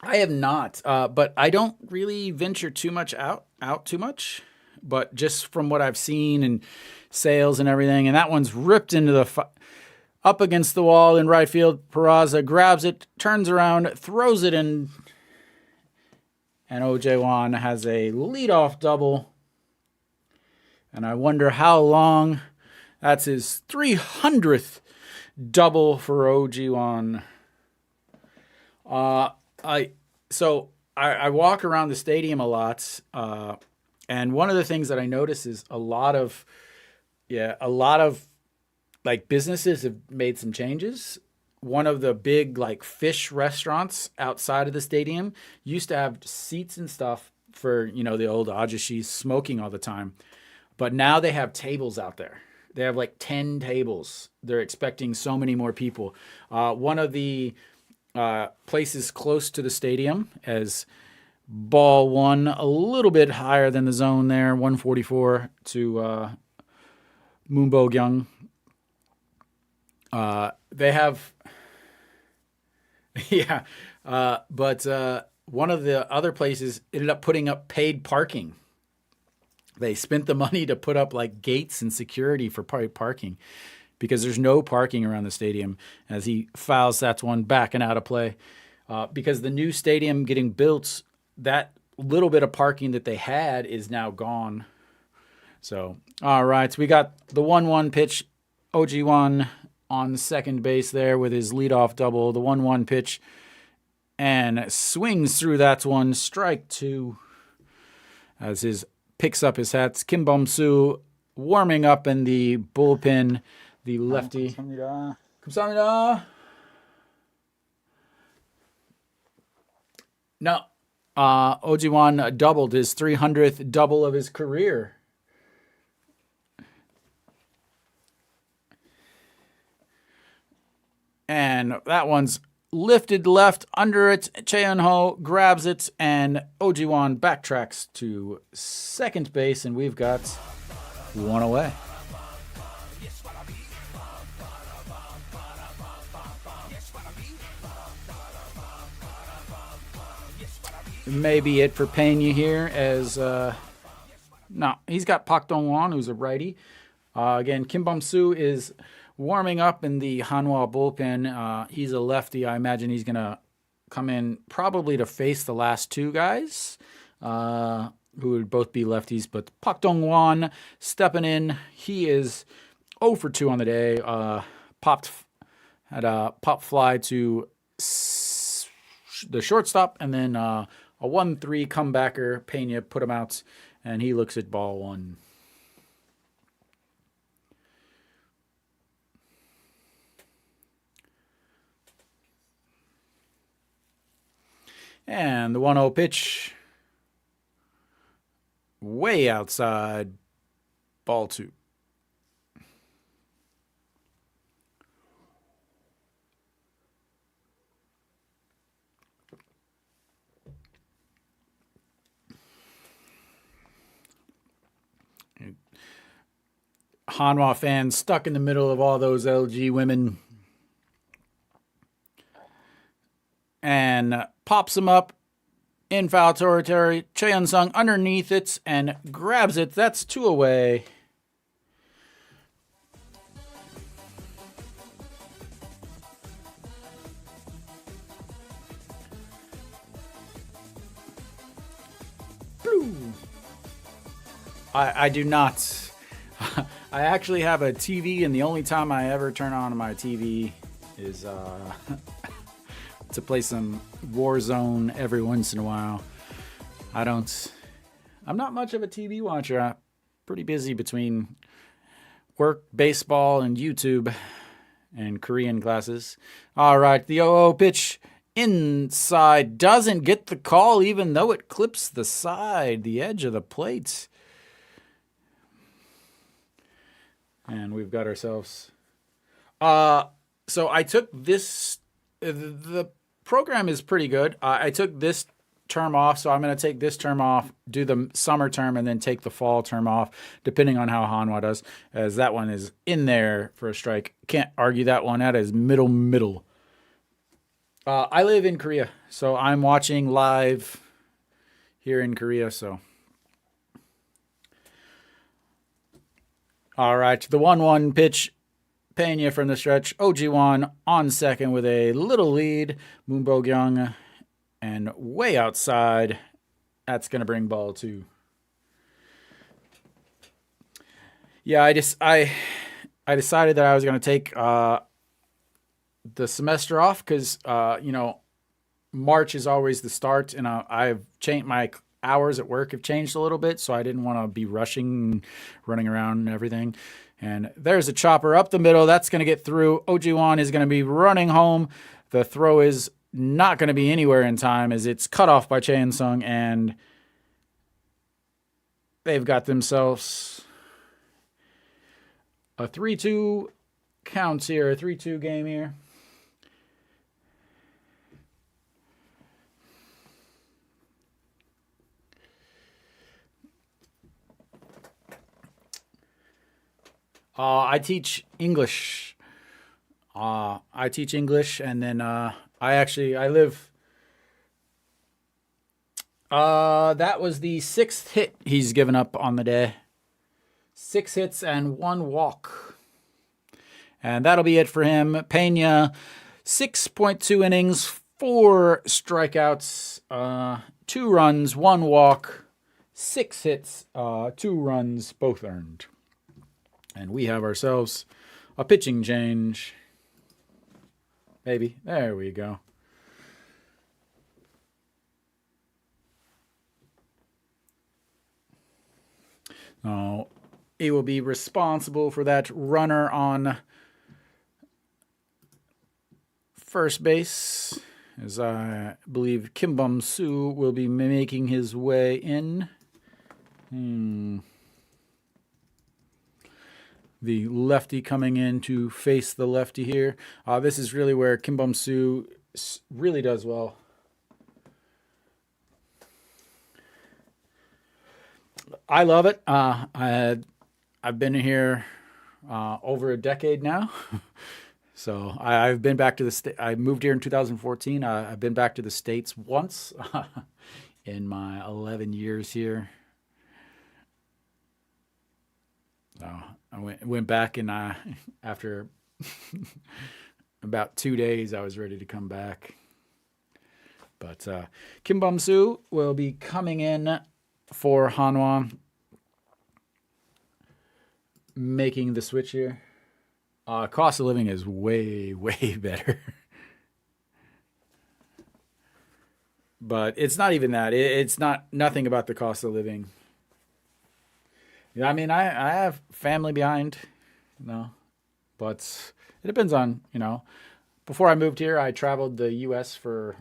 have not, but I don't really venture too much out too much. But just from what I've seen and sales and everything, and that one's ripped into the up against the wall in right field. Peraza grabs it, turns around, throws it in, and Ojwan has a leadoff double. And I wonder how long. That's his 300th double for Ojwan. I walk around the stadium a lot, and one of the things that I notice is a lot of like businesses have made some changes. One of the big like fish restaurants outside of the stadium used to have seats and stuff for, the old ajishis smoking all the time. But now they have tables out there. They have like 10 tables. They're expecting so many more people. One of the places close to the stadium as ball 1, a little bit higher than the zone there, 144 to Moonbo-gyeong. They have, but one of the other places ended up putting up paid parking. They spent the money to put up like gates and security for parking because there's no parking around the stadium. As he fouls that one back and out of play, because the new stadium getting built, that little bit of parking that they had is now gone. So, all right, so we got the 1-1 pitch, Ojwan on second base there with his leadoff double, the 1-1 pitch, and swings through that one, strike 2, as his picks up his hats. Kim Bum-soo warming up in the bullpen, the lefty. 감사합니다. No, Ojwan doubled his 300th double of his career. And that one's lifted left under it. Cheon-ho grabs it, and Ojwan backtracks to second base, and we've got 1 away. Maybe it for Pena here, as no, he's got Park Dong-won, who's a righty. Again, Kim Bum-soo is warming up in the Hanwha bullpen. He's a lefty. I imagine he's going to come in probably to face the last 2 guys, who would both be lefties. But Park Dong-won stepping in. He is 0 for 2 on the day. Had a pop fly to the shortstop, and then a 1-3 comebacker. Pena put him out, and he looks at ball 1. And the 1-0 pitch. way outside, ball 2. Hanwha fans stuck in the middle of all those LG women. And pops him up in foul territory. Cheon-sung underneath it and grabs it. That's 2 away. Blue. I do not. I actually have a TV, and the only time I ever turn on my TV is to play some Warzone every once in a while. I'm not much of a TV watcher. I'm pretty busy between work, baseball, and YouTube and Korean classes. All right, the 0-0 pitch inside doesn't get the call, even though it clips the side, the edge of the plate. And we've got ourselves. So I took this. The program is pretty good. I took this term off, so I'm going to take this term off, do the summer term, and then take the fall term off, depending on how Hanwha does, as that one is in there for a strike. Can't argue that one. That is middle. I live in Korea, so I'm watching live here in Korea, so. All right, the 1-1 pitch. Pena from the stretch. Oh-ji-won on second with a little lead. Moon Bo-kyung and way outside. That's going to bring ball 2. Yeah, I decided that I was going to take the semester off because, March is always the start, and I've changed my hours at work have changed a little bit, so I didn't want to be rushing, running around and everything. And there's a chopper up the middle. That's going to get through. Oh-ji-won is going to be running home. The throw is not going to be anywhere in time as it's cut off by Cheon-sung, and they've got themselves a 3-2 counts here, a 3-2 game here. I teach English. And then I live. That was the 6th hit he's given up on the day. 6 hits and 1 walk. And that'll be it for him. Pena, 6.2 innings, 4 strikeouts, 2 runs, 1 walk, 6 hits, 2 runs, both earned. And we have ourselves a pitching change. Maybe. There we go. Now, he will be responsible for that runner on first base, as I believe Kim Bum-soo will be making his way in. The lefty coming in to face the lefty here. This is really where Kim Bum-soo really does well. I love it. I've been here over a decade now. So I've been back to the state. I moved here in 2014. I've been back to the States once in my 11 years here. So I went back, and after about 2 days, I was ready to come back. But Kim Bum-soo will be coming in for Hanwha, making the switch here. Cost of living is way, way better. But it's not even that. It's nothing about the cost of living. Yeah, I mean, I have family behind, but it depends on, Before I moved here, I traveled the U.S. for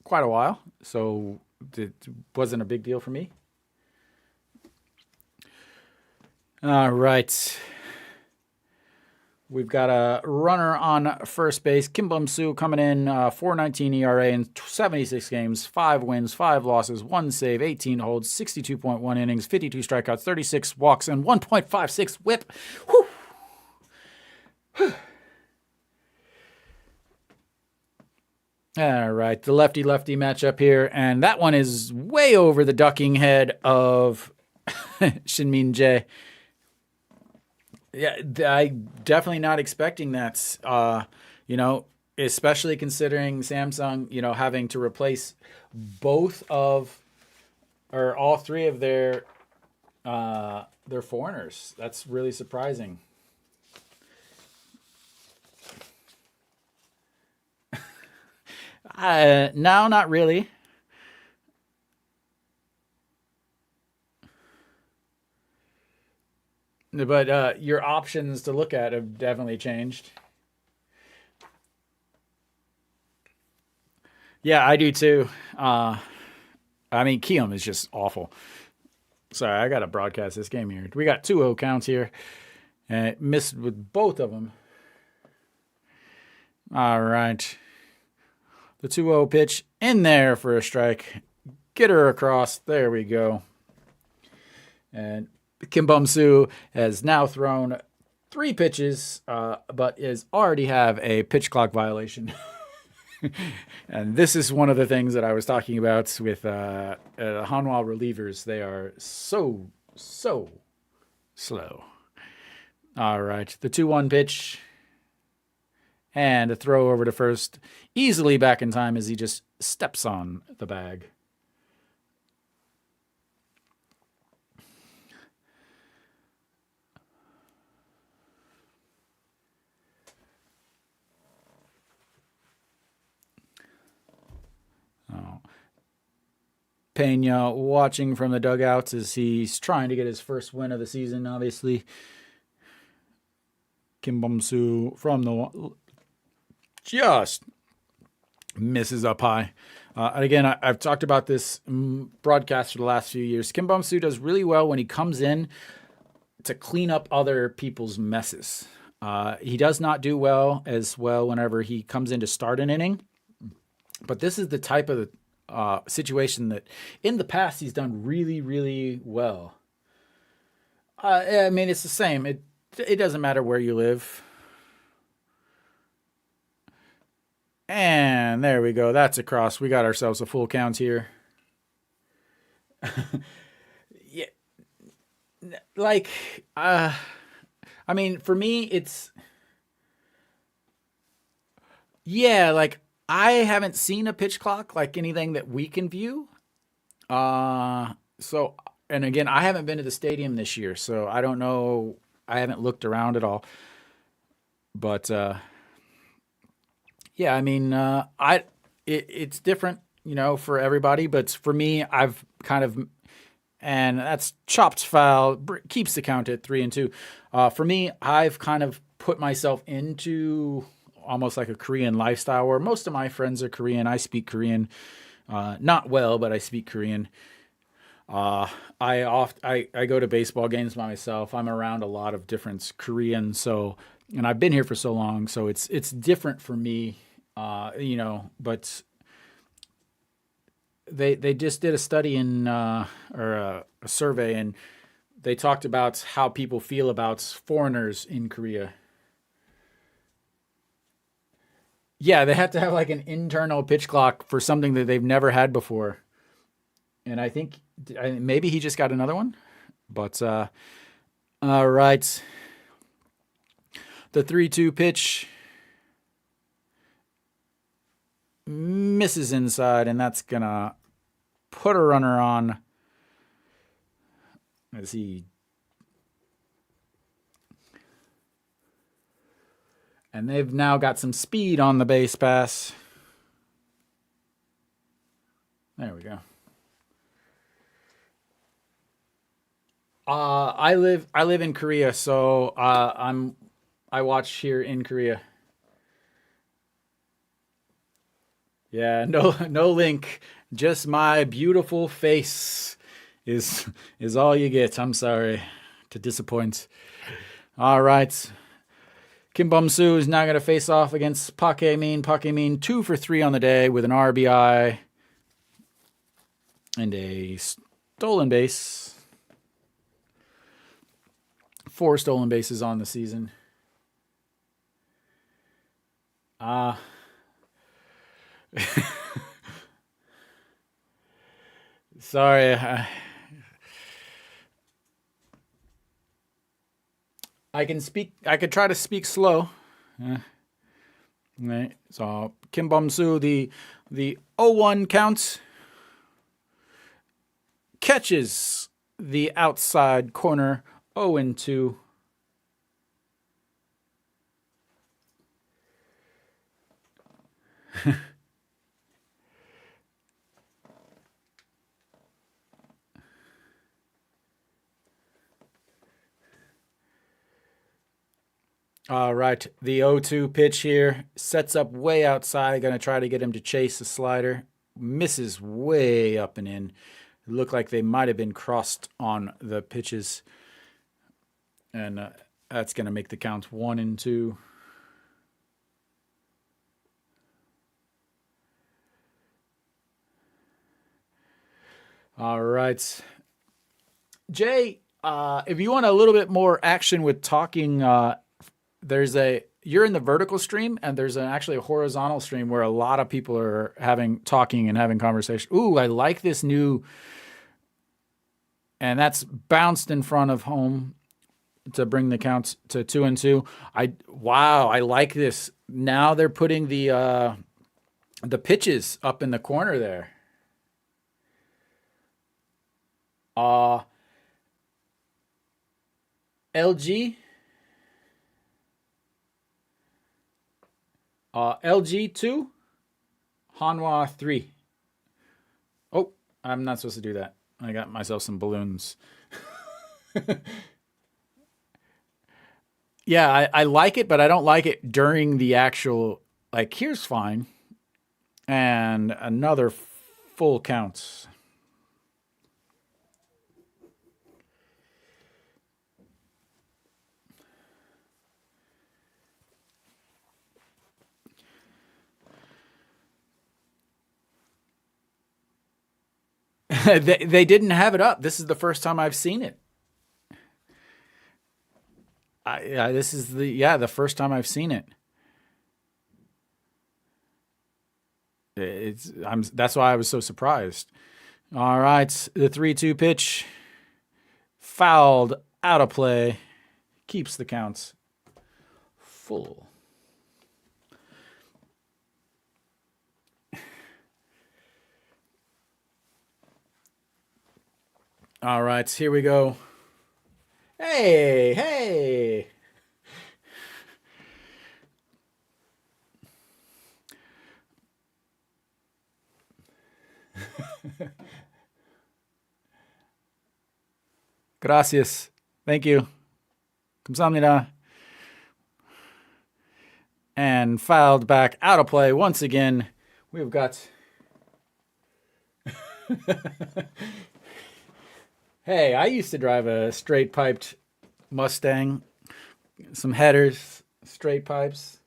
quite a while, so it wasn't a big deal for me. All right. We've got a runner on first base. Kim Bum-soo coming in 4.19 ERA in 76 games, 5 wins, 5 losses, 1 save, 18 holds, 62.1 innings, 52 strikeouts, 36 walks, and 1.56 whip. Whew. All right, the lefty-lefty matchup here, and that one is way over the ducking head of Shin-Min Jae. Yeah, I definitely not expecting that. Especially considering Samsung, having to replace both of or all three of their foreigners. That's really surprising. No, not really. But your options to look at have definitely changed. Yeah, I do too. I mean, Kium is just awful. Sorry, I got to broadcast this game here. We got 2-0 counts here. And missed with both of them. All right. The 2-0 pitch in there for a strike. Get her across. There we go. And Kim Bum-soo has now thrown 3 pitches, but is already have a pitch clock violation. And this is one of the things that I was talking about with Hanwha relievers. They are so slow. All right, the 2-1 pitch. And a throw over to first. Easily back in time as he just steps on the bag. Oh. Pena watching from the dugouts as he's trying to get his first win of the season, obviously. Kim Bum-soo from the just misses up high. And again, I've talked about this broadcast for the last few years. Kim Bum-soo does really well when he comes in to clean up other people's messes. He does not do as well whenever he comes in to start an inning. But this is the type of situation that in the past he's done really, really well. I mean, it's the same. It doesn't matter where you live. And there we go. That's across. We got ourselves a full count here. Yeah, like, I mean, for me, like, I haven't seen a pitch clock like anything that we can view. So, and again, I haven't been to the stadium this year, so I don't know. I haven't looked around at all. But yeah, I mean, it's different, for everybody. But for me, I've kind of, and that's chopped foul, keeps the count at 3-2. For me, I've kind of put myself into almost like a Korean lifestyle where most of my friends are Korean. I speak Korean, not well, but I speak Korean. I go to baseball games by myself. I'm around a lot of different Koreans, and I've been here for so long, so it's different for me, But they just did a study or a survey, and they talked about how people feel about foreigners in Korea. Yeah, they had to have like an internal pitch clock for something that they've never had before. And I think maybe he just got another one. But all right. The 3-2 pitch misses inside, and that's going to put a runner on as he. And they've now got some speed on the base pass. There we go. I live in Korea, so I watch here in Korea. Yeah, no link, just my beautiful face is all you get. I'm sorry. to disappoint. All right. Kim Bum-soo is now going to face off against Park Hae-min. Park Hae-min 2 for 3 on the day with an RBI and a stolen base. 4 stolen bases on the season. Sorry. I could try to speak slow. Right. So Kim Bum-soo, the 0-1 count, catches the outside corner 0-2. All right, the 0-2 pitch here sets up way outside. Going to try to get him to chase the slider. Misses way up and in. It looked like they might have been crossed on the pitches. And that's going to make the count 1-2. All right. Jay, if you want a little bit more action with talking, you're in the vertical stream, and there's actually a horizontal stream where a lot of people are talking and having conversation. Ooh, I like this new, and that's bounced in front of home to bring the count to 2-2. Wow, I like this. Now they're putting the pitches up in the corner there. LG. LG 2, Hanwha 3. Oh, I'm not supposed to do that. I got myself some balloons. Yeah, I like it, but I don't like it during the actual, like, here's fine. And another full count. They didn't have it up. This is the first time I've seen it. This is the first time I've seen it. That's why I was so surprised. All right, the 3-2 pitch, fouled, out of play, keeps the counts full. All right, here we go. Hey. Gracias. Thank you. 감사합니다. And fouled back, out of play once again. We've got... Hey, I used to drive a straight-piped Mustang. Some headers, straight pipes.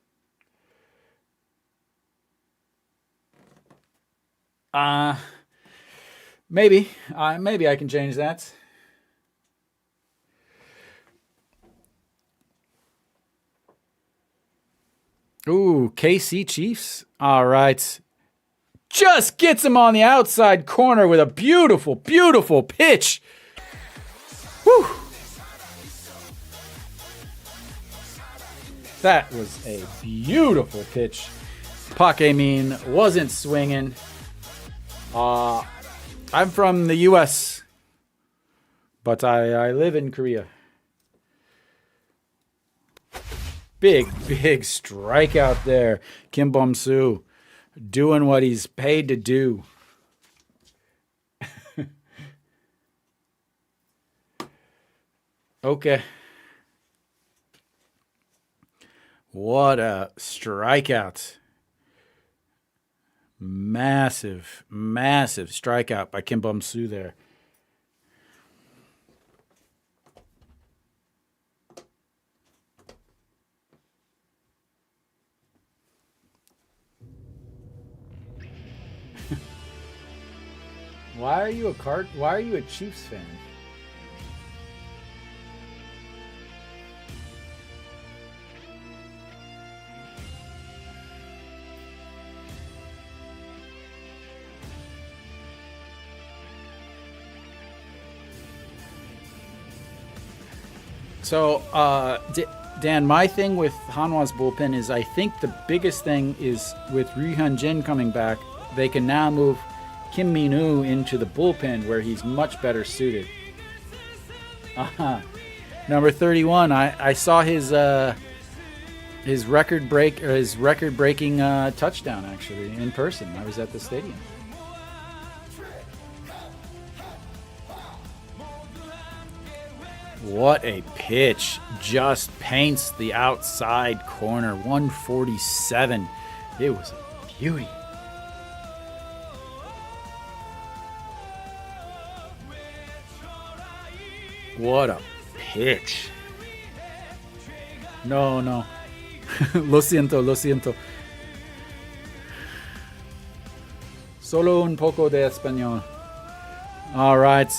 Maybe I can change that. Ooh, KC Chiefs. All right. Just gets him on the outside corner with a beautiful, beautiful pitch. Whew. That was a beautiful pitch. Park Hae-min wasn't swinging. I'm from the U.S., but I live in Korea. Big strikeout there. Kim Bum-soo doing what he's paid to do. Okay. What a strikeout. Massive strikeout by Kim Bum-soo there. Why are you a Chiefs fan? So, Dan, my thing with Hanwha's bullpen is I think the biggest thing is with Ryu Hyun-jin coming back, they can now move Kim Min-woo into the bullpen where he's much better suited. Number 31, I saw his record-breaking touchdown actually in person. I was at the stadium. What a pitch. Just paints the outside corner. 147. It was a beauty. What a pitch. No. Lo siento. Solo un poco de español. All right.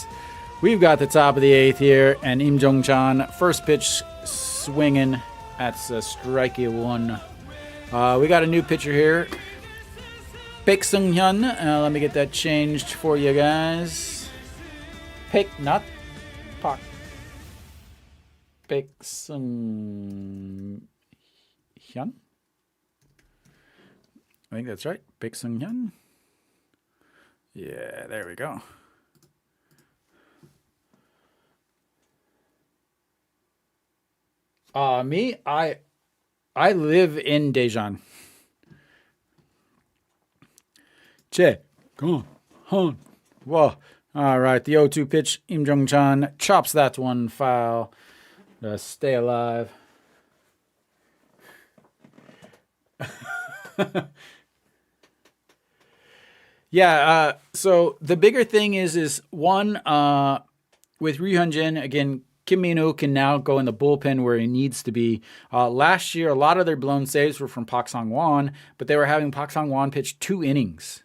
We've got the top of the 8th here, and Im Jong-chan, first pitch swinging. That's a strikey one. We got a new pitcher here. Baek Sung-hyun. Let me get that changed for you guys. Not Pak. Baek Sung-hyun. I think that's right. Baek Sung-hyun. Yeah, there we go. Me, I live in Daejeon. Che, come on, whoa. All right, the 0-2 pitch. Im Jong-chan chops that one foul. Stay alive. Yeah. So the bigger thing is one with Ryu Hyun-jin again. Kim Min-woo can now go in the bullpen where he needs to be. Last year, a lot of their blown saves were from Park Sang-won, but they were having Park Sang-won pitch 2 innings.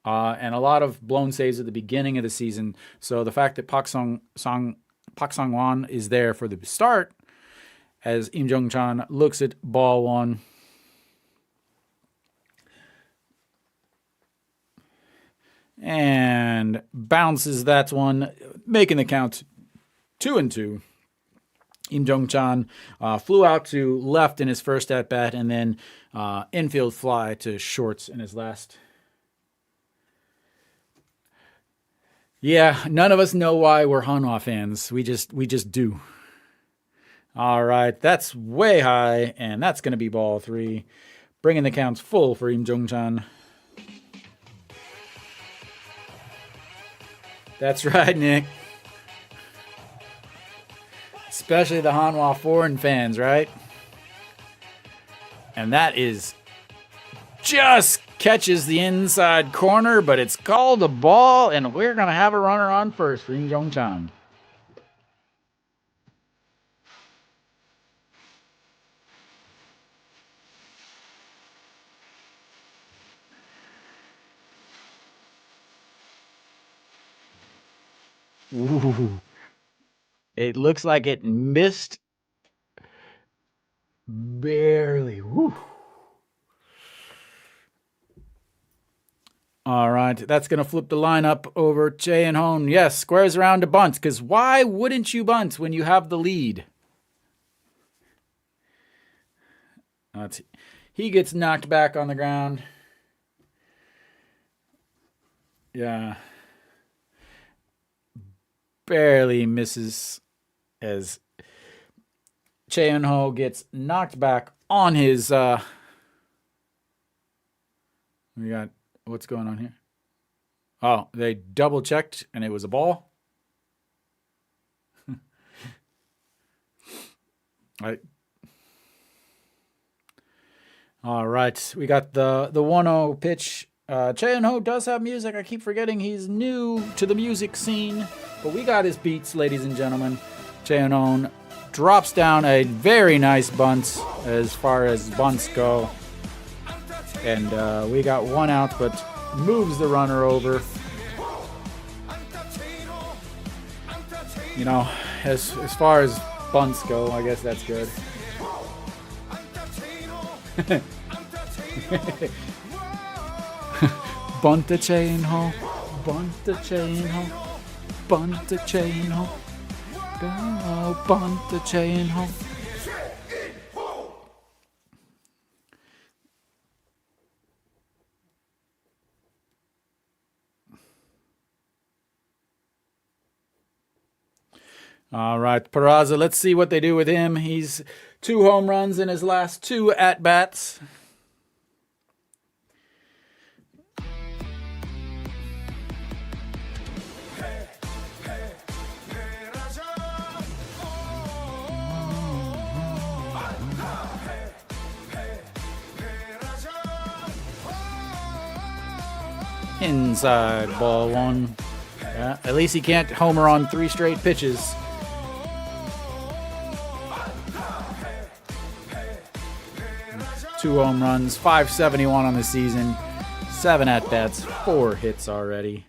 And a lot of blown saves at the beginning of the season. So the fact that Park Sang-won is there for the start, as Im Jong-chan looks at ball 1. And bounces that one, making the count 2-2. Im Jong-chan flew out to left in his first at-bat, and then infield fly to shorts in his last. Yeah, none of us know why we're Hanwha fans. We just do. All right, that's way high, and that's going to be ball 3. Bringing the counts full for Im Jong-chan. That's right, Nick. Especially the Hanwha foreign fans, right? And that is just catches the inside corner, but it's called a ball, and we're going to have a runner on first for Im Jong-chan. Ooh. It looks like it missed barely. Woo. All right, that's going to flip the lineup over Che and Hone. Yes, squares around to bunt, because why wouldn't you bunt when you have the lead? He gets knocked back on the ground. Yeah. Barely misses as Che Eun-ho gets knocked back on his we got what's going on here? Oh, they double checked and it was a ball. All right, we got the 1-0 pitch. Che Eun-ho does have music. I keep forgetting he's new to the music scene, but we got his beats, ladies and gentlemen. Che Eun-ho drops down a very nice bunt as far as bunts go. And we got 1 out, but moves the runner over. You know, as far as bunts go, I guess that's good. Bunt the chain ho, bunt the chain ho, bunt the chain ho, go bunt the chain ho. All right, Peraza, let's see what they do with him. He's 2 home runs in his last 2 at-bats. Inside, ball 1. Yeah, at least he can't homer on 3 straight pitches. Two home runs, 571 on the season, 7 at-bats, 4 hits already.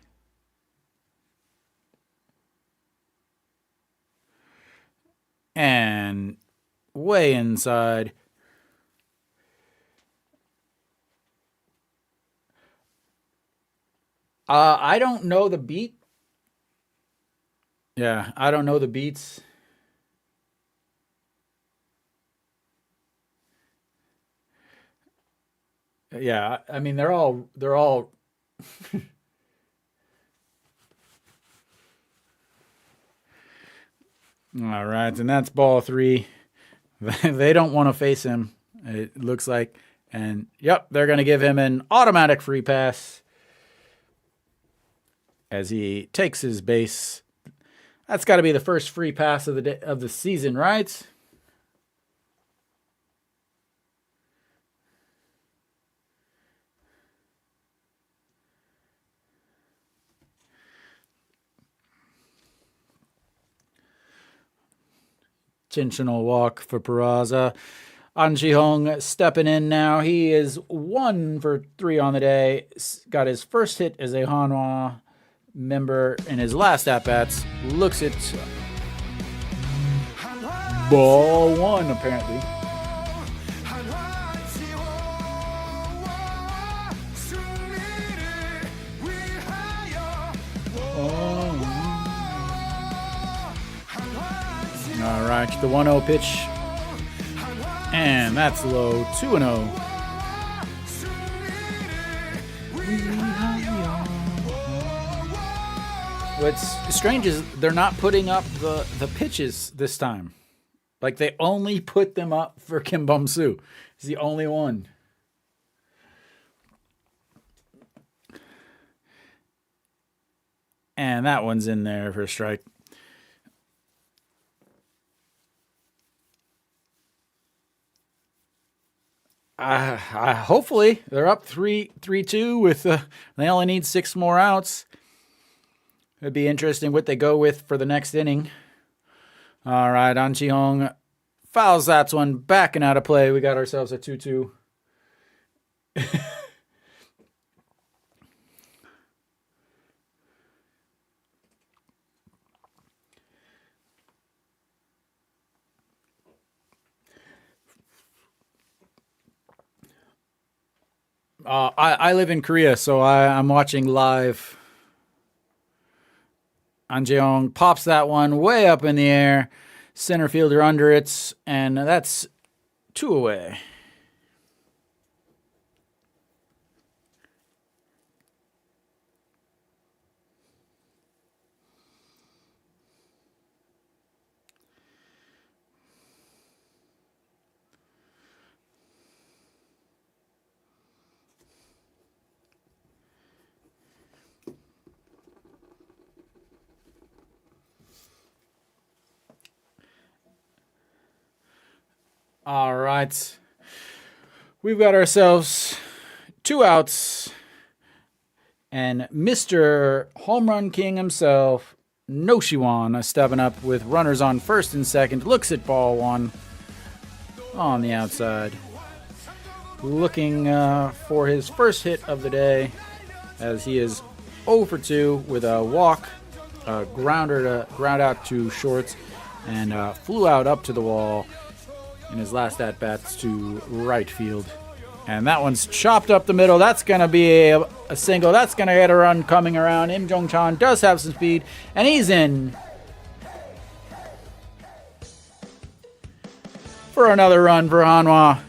And way inside. I don't know the beat. Yeah, I don't know the beats. Yeah, I mean they're all all right, and that's ball 3. They don't want to face him, it looks like. And yep, they're going to give him an automatic free pass as he takes his base. That's got to be the first free pass of the season, right? Intentional walk for Peraza. An Ji-hong stepping in now. He is 1 for 3 on the day. Got his first hit as a Hanwha member in his last at-bats. Looks at ball 1, apparently. All right, the 1-0 pitch. And that's low, 2-0. What's strange is they're not putting up the pitches this time. Like, they only put them up for Kim Bum-soo. He's the only one. And that one's in there for a strike. Hopefully they're up 3-2 with they only need 6 more outs. It'd be interesting what they go with for the next inning. All right, An Ji-hong fouls that one, backing out of play. We got ourselves a 2-2. I live in Korea, so I'm watching live. An Ji-hong pops that one way up in the air. Center fielder under it, and that's 2 away. All right. We've got ourselves 2 outs. And Mr. Home Run King himself, No Shiwan, stepping up with runners on first and second. Looks at ball 1 on the outside. Looking for his first hit of the day as he is 0 for 2 with a walk, ground out to shorts and flew out up to the wall in his last at-bats to right field. And that one's chopped up the middle. That's going to be a single. That's going to get a run coming around. Im Jong-chan does have some speed, and he's in for another run for Hanwha.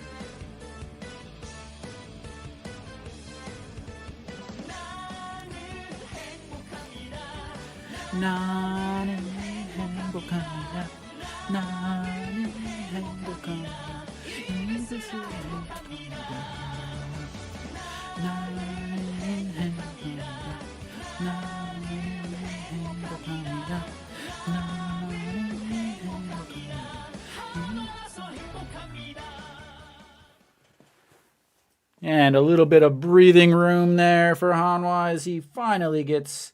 And a little bit of breathing room there for Hanwha as he finally gets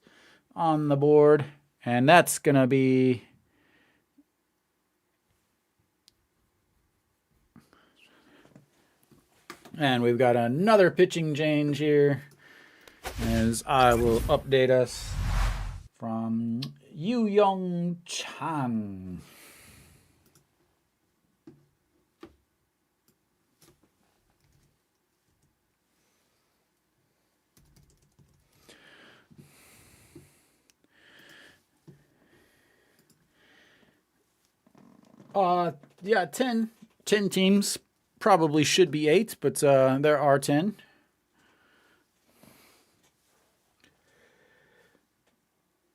on the board. And that's going to be and we've got another pitching change here as I will update us from Yu Young Chan. Yeah, 10 teams. Probably should be 8, but there are 10.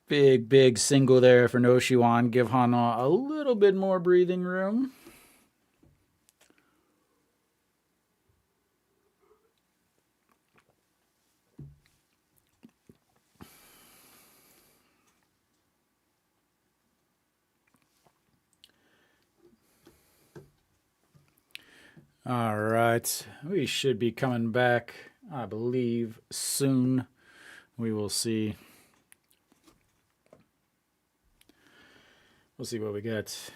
Big single there for No Shiwan. Give Hanwha a little bit more breathing room. All right, we should be coming back, I believe, soon. We will see. We'll see what we get.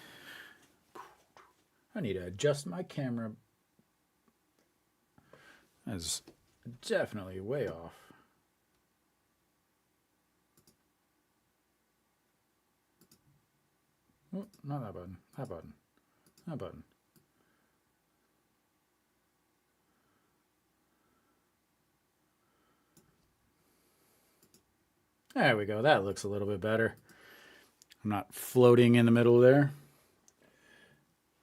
I need to adjust my camera. That's definitely way off. Oh, not that button. That button. That button. There we go. That looks a little bit better. I'm not floating in the middle there.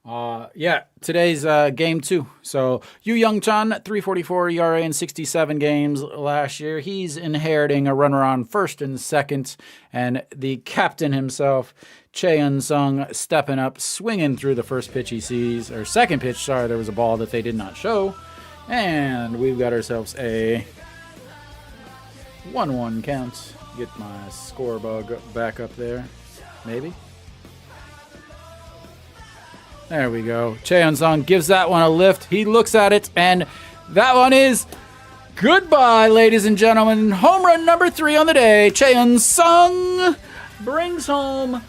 Yeah, today's game 2. So Yu Young-chan, 3.44 ERA in 67 games last year. He's inheriting a runner on first and second. And the captain himself, Chae-Eun-sung, stepping up, swinging through the first pitch he sees. Or second pitch, sorry, there was a ball that they did not show. And we've got ourselves a 1-1 count. Get my score bug back up there, maybe. There we go. Chae-Eun-sung gives that one a lift. He looks at it, and that one is goodbye, ladies and gentlemen. Home run number 3 on the day. Chae-Eun-sung brings home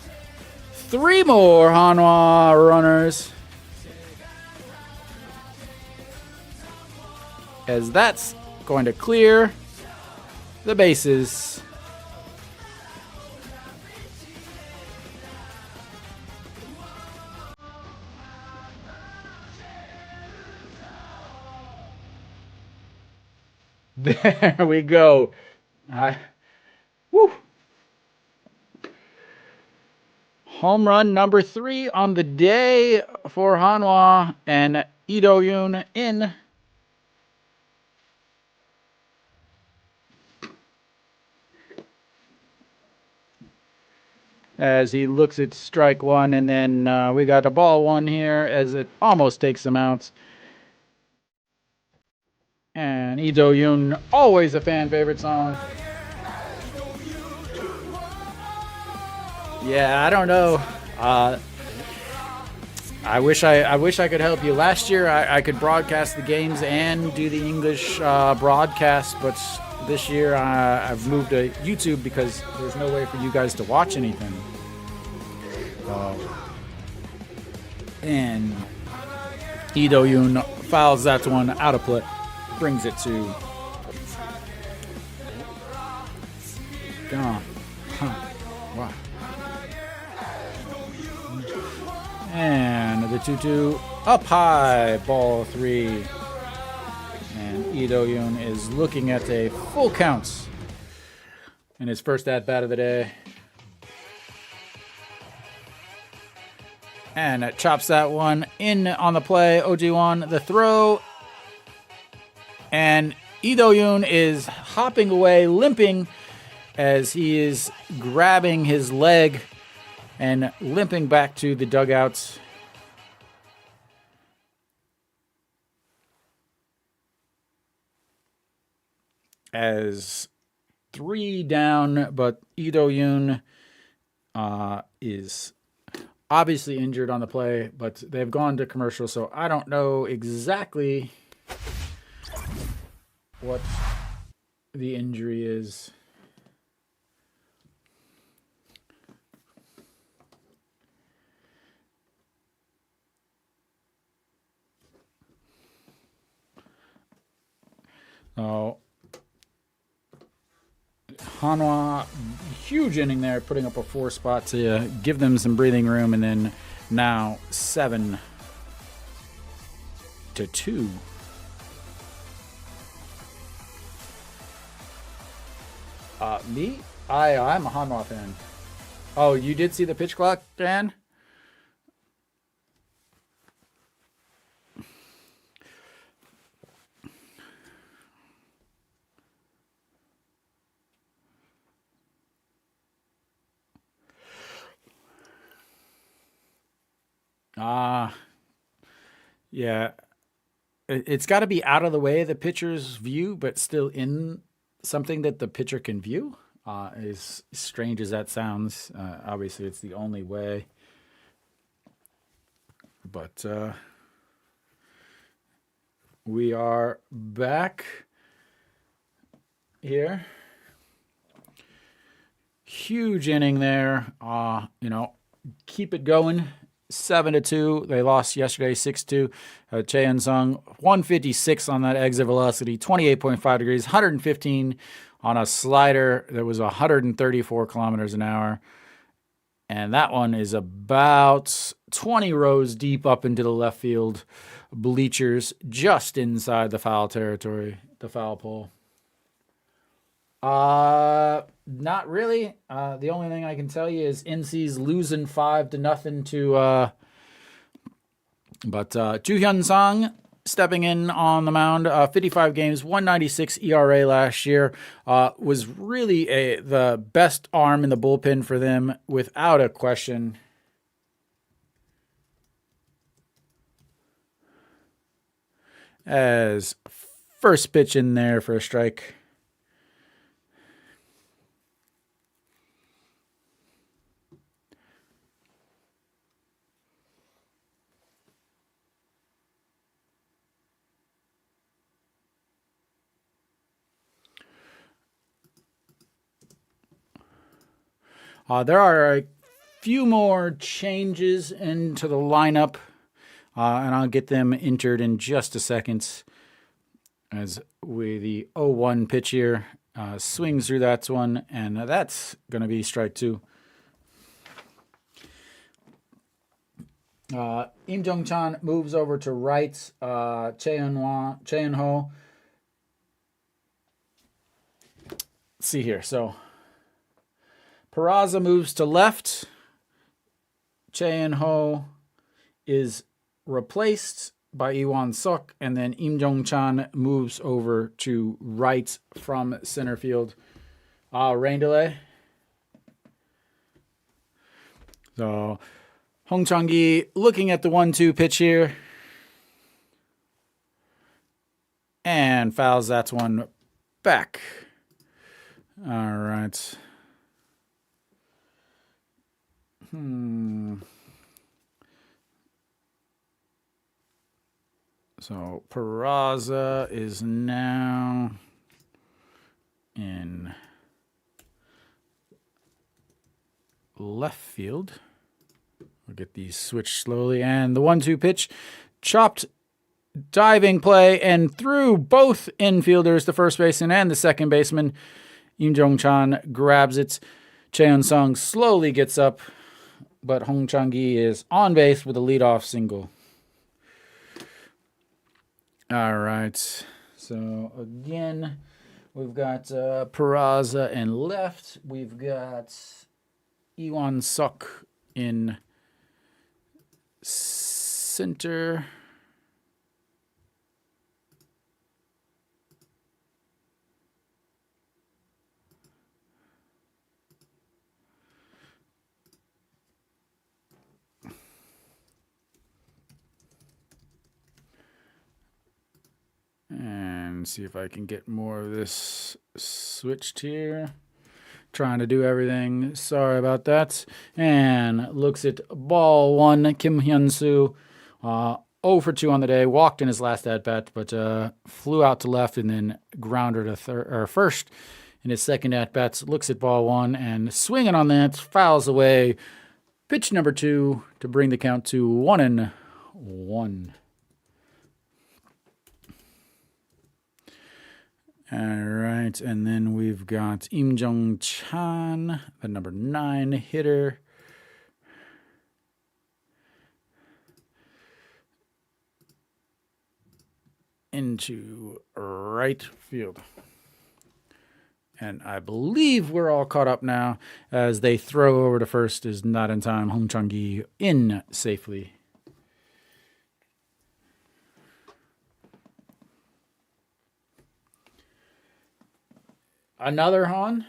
3 more Hanwha runners. As that's going to clear the bases. There we go. Woo. Home run number 3 on the day for Hanwha, and Lee Do-yoon in. As he looks at strike 1, and then we got a ball 1 here as it almost takes him out. And Lee Do-yoon, always a fan favorite song. Yeah, I don't know. I wish I could help you. Last year I could broadcast the games and do the English broadcast, but this year I've moved to YouTube because there's no way for you guys to watch anything. And Lee Do-yoon fouls that one out of play. Brings it to gone. Huh. Wow. The 2-2 up high, ball 3. And Lee Do-yoon is looking at a full count in his first at-bat of the day. And it chops that one in on the play. Oh-ji-won, the throw. And Lee Do-yoon is hopping away, limping as he is grabbing his leg and limping back to the dugouts. As 3 down, but Lee Do-yoon is obviously injured on the play, but they've gone to commercial, so I don't know exactly what the injury is. Oh, Hanwha, huge inning there, putting up a 4 spot to give them some breathing room, and then now 7-2. Me? I'm a Hanwha fan. Oh, you did see the pitch clock, Dan? Yeah. It's got to be out of the way of the pitcher's view, but still in something that the pitcher can view. As strange as that sounds, obviously it's the only way. But we are back here. Huge inning there. Keep it going. 7-2. They lost yesterday 6-2. Chae Sung 156 on that exit velocity, 28.5 degrees, 115 on a slider that was 134 kilometers an hour. And that one is about 20 rows deep up into the left field bleachers, just inside the foul territory, the foul pole. Not really. The only thing I can tell you is NC's losing 5-0 to. But Ju Hyun-sang stepping in on the mound. 55 games, 196 ERA last year. Was really the best arm in the bullpen for them, without a question. As first pitch in there for a strike. There are a few more changes into the lineup, and I'll get them entered in just a second. As the 0-1 pitch here swings through that one, and that's going to be strike 2. Im Jong-chan moves over to right. Chae Eun-ho. Let's see here. So Peraza moves to left. Chae Eun-ho is replaced by Iwan Suk, and then Im Jong-chan moves over to right from center field. Rain delay. So Hong Chang-gi looking at the 1-2 pitch here. And fouls that one back. All right. So Peraza is now in left field. We'll get these switched slowly. And the 1-2 pitch, chopped diving play, and through both infielders, the first baseman and the second baseman. Im Jong-chan grabs it. Chae Eun-sung slowly gets up but Hong Chang-gi is on base with a leadoff single. All right. So again, we've got Peraza in left. We've got Iwan Suk in center. And see if I can get more of this switched here. Trying to do everything. Sorry about that. And looks at ball one. Kim Hyun-soo, 0 for 2 on the day. Walked in his last at bat, but flew out to left and then grounded to first in his second at bats. Looks at ball one and swinging on that, fouls away. Pitch number 2 to bring the count to 1-1. All right, and then we've got Im Jong-chan, the number 9 hitter. Into right field. And I believe we're all caught up now as they throw over to first is not in time. Hong Chang-gi in safely. Another Han?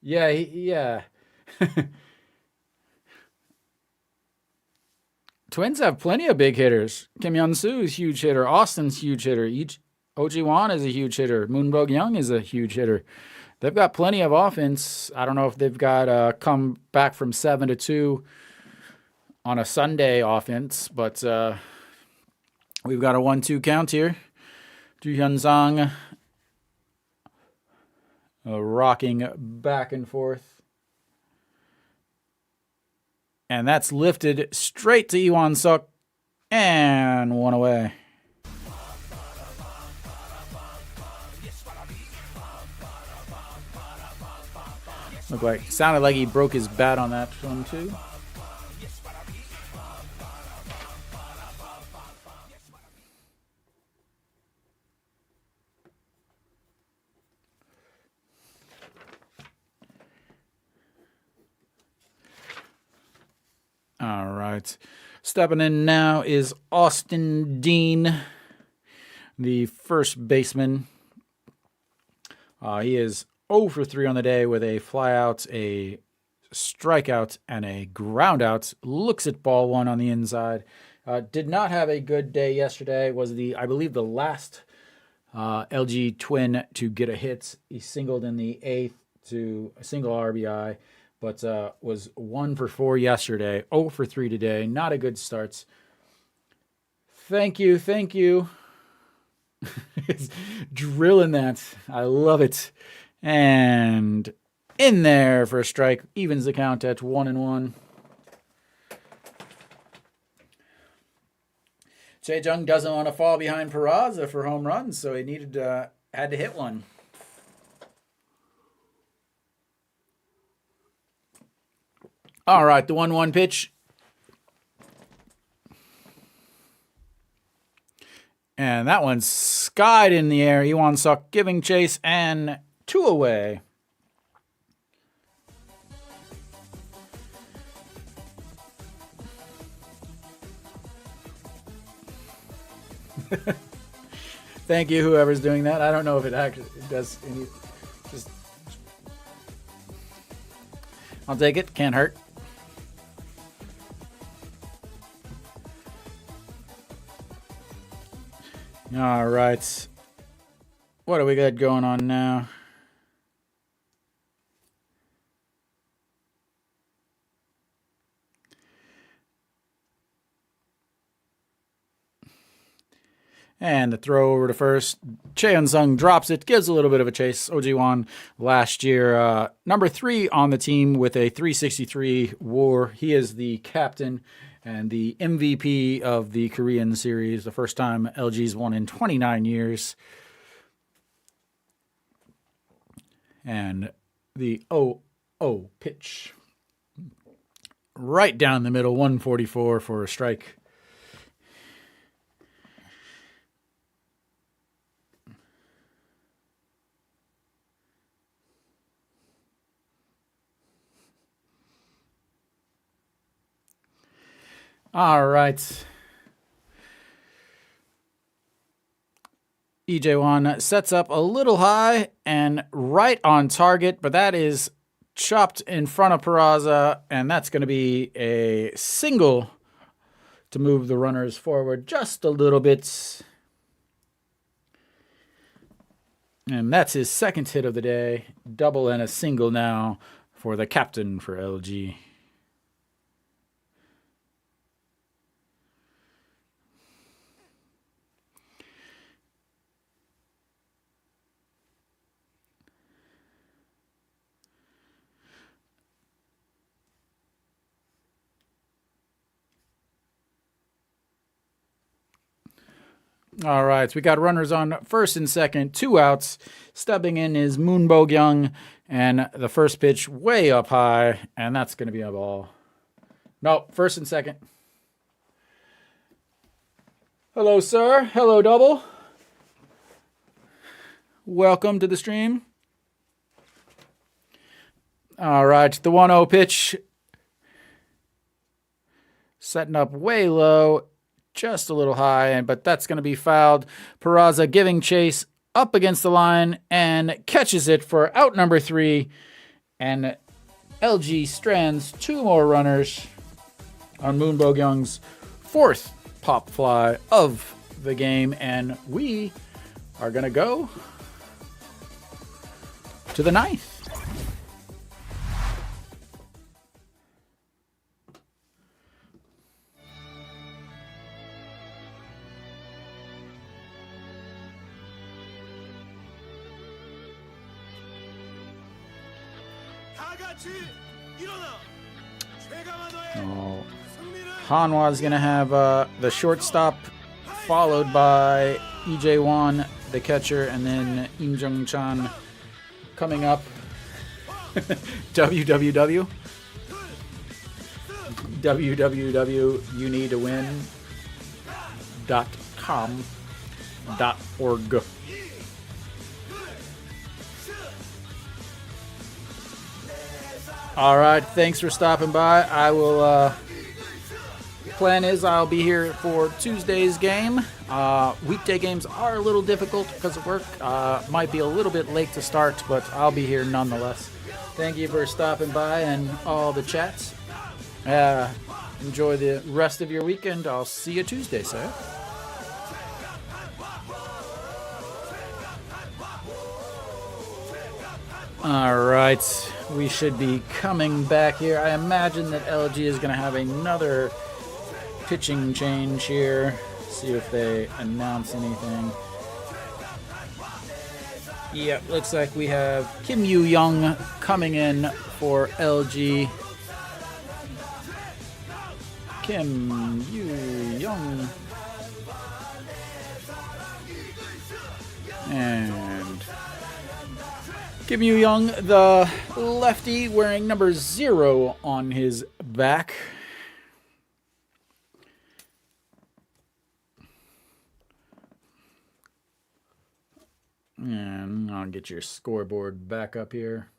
Yeah, yeah. Twins have plenty of big hitters. Kim Hyun-soo is a huge hitter. Austin's a huge hitter. Oh-ji-won is a huge hitter. Moon Bok-young is a huge hitter. They've got plenty of offense. I don't know if they've got come back from 7-2 on a Sunday offense, but we've got a 1-2 count here. Ju Hyun-sang rocking back and forth. And that's lifted straight to Iwan Suk and one away. Sounded like he broke his bat on that one too. All right. Stepping in now is Austin Dean, the first baseman. He is 0 for 3 on the day with a flyout, a strikeout, and a groundout. Looks at ball one on the inside. Did not have a good day yesterday. Was I believe the last LG Twin to get a hit. He singled in the 8th to a single RBI, but was 1 for 4 yesterday. 0 for 3 today. Not a good start. Thank you. It's drilling that. I love it. And in there for a strike. Evens the count at 1-1. Jae-jung doesn't want to fall behind Peraza for home runs, so he had to hit one. All right, the 1-1 pitch. And that one's skied in the air. Iwan Suk giving chase and 2 away. Thank you, whoever's doing that. I don't know if it actually does any. I'll take it. Can't hurt. All right. What do we got going on now? And the throw over to first. Cheon-sung drops it, gives a little bit of a chase. Oh-ji-won last year, number 3 on the team with a 363 WAR. He is the captain and the MVP of the Korean series. The first time LG's won in 29 years. And the 0-0 pitch. right down the middle, 144 for a strike. All right. EJ1 sets up a little high and right on target, but that is chopped in front of Peraza, and that's going to be a single to move the runners forward just a little bit. And that's his second hit of the day. Double and a single now for the captain for LG. All right, so we got runners on first and second, 2 outs. Stepping in is Moon Bo-kyung, and the first pitch way up high, and that's going to be a ball. No, first and second. Hello, sir. Hello, double. Welcome to the stream. All right, the 1-0 pitch. Setting up way low. Just a little high, but that's going to be fouled. Peraza giving chase up against the line and catches it for out number 3. And LG strands 2 more runners on Moon Bo-kyung's 4th pop fly of the game. And we are going to go to the 9th. Hanwha is going to have the shortstop, followed by EJ1, the catcher, and then Im Jung-chan coming up. www. www.youneedtowin.com.org. All right, thanks for stopping by. I will. Plan is I'll be here for Tuesday's game. Weekday games are a little difficult because of work. Might be a little bit late to start, but I'll be here nonetheless. Thank you for stopping by and all the chats. Enjoy the rest of your weekend. I'll see you Tuesday, sir. All right, we should be coming back here. I imagine that LG is going to have another pitching change here. See if they announce anything. Yep, looks like we have Kim Yu-young coming in for LG. Kim Yu-young. And Kim Yu-young, the lefty, wearing number 0 on his back. And I'll get your scoreboard back up here.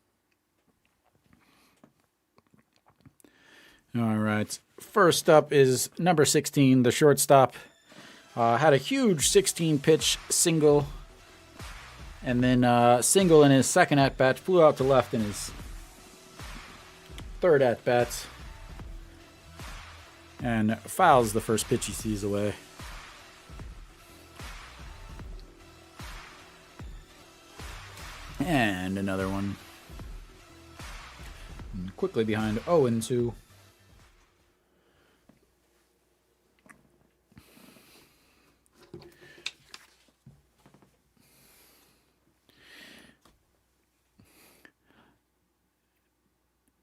All right. First up is number 16, the shortstop. Had a huge 16-pitch single. And then single in his second at-bat. Flew out to left in his third at-bat. And fouls the first pitch he sees away. And another one. And quickly behind 0-2.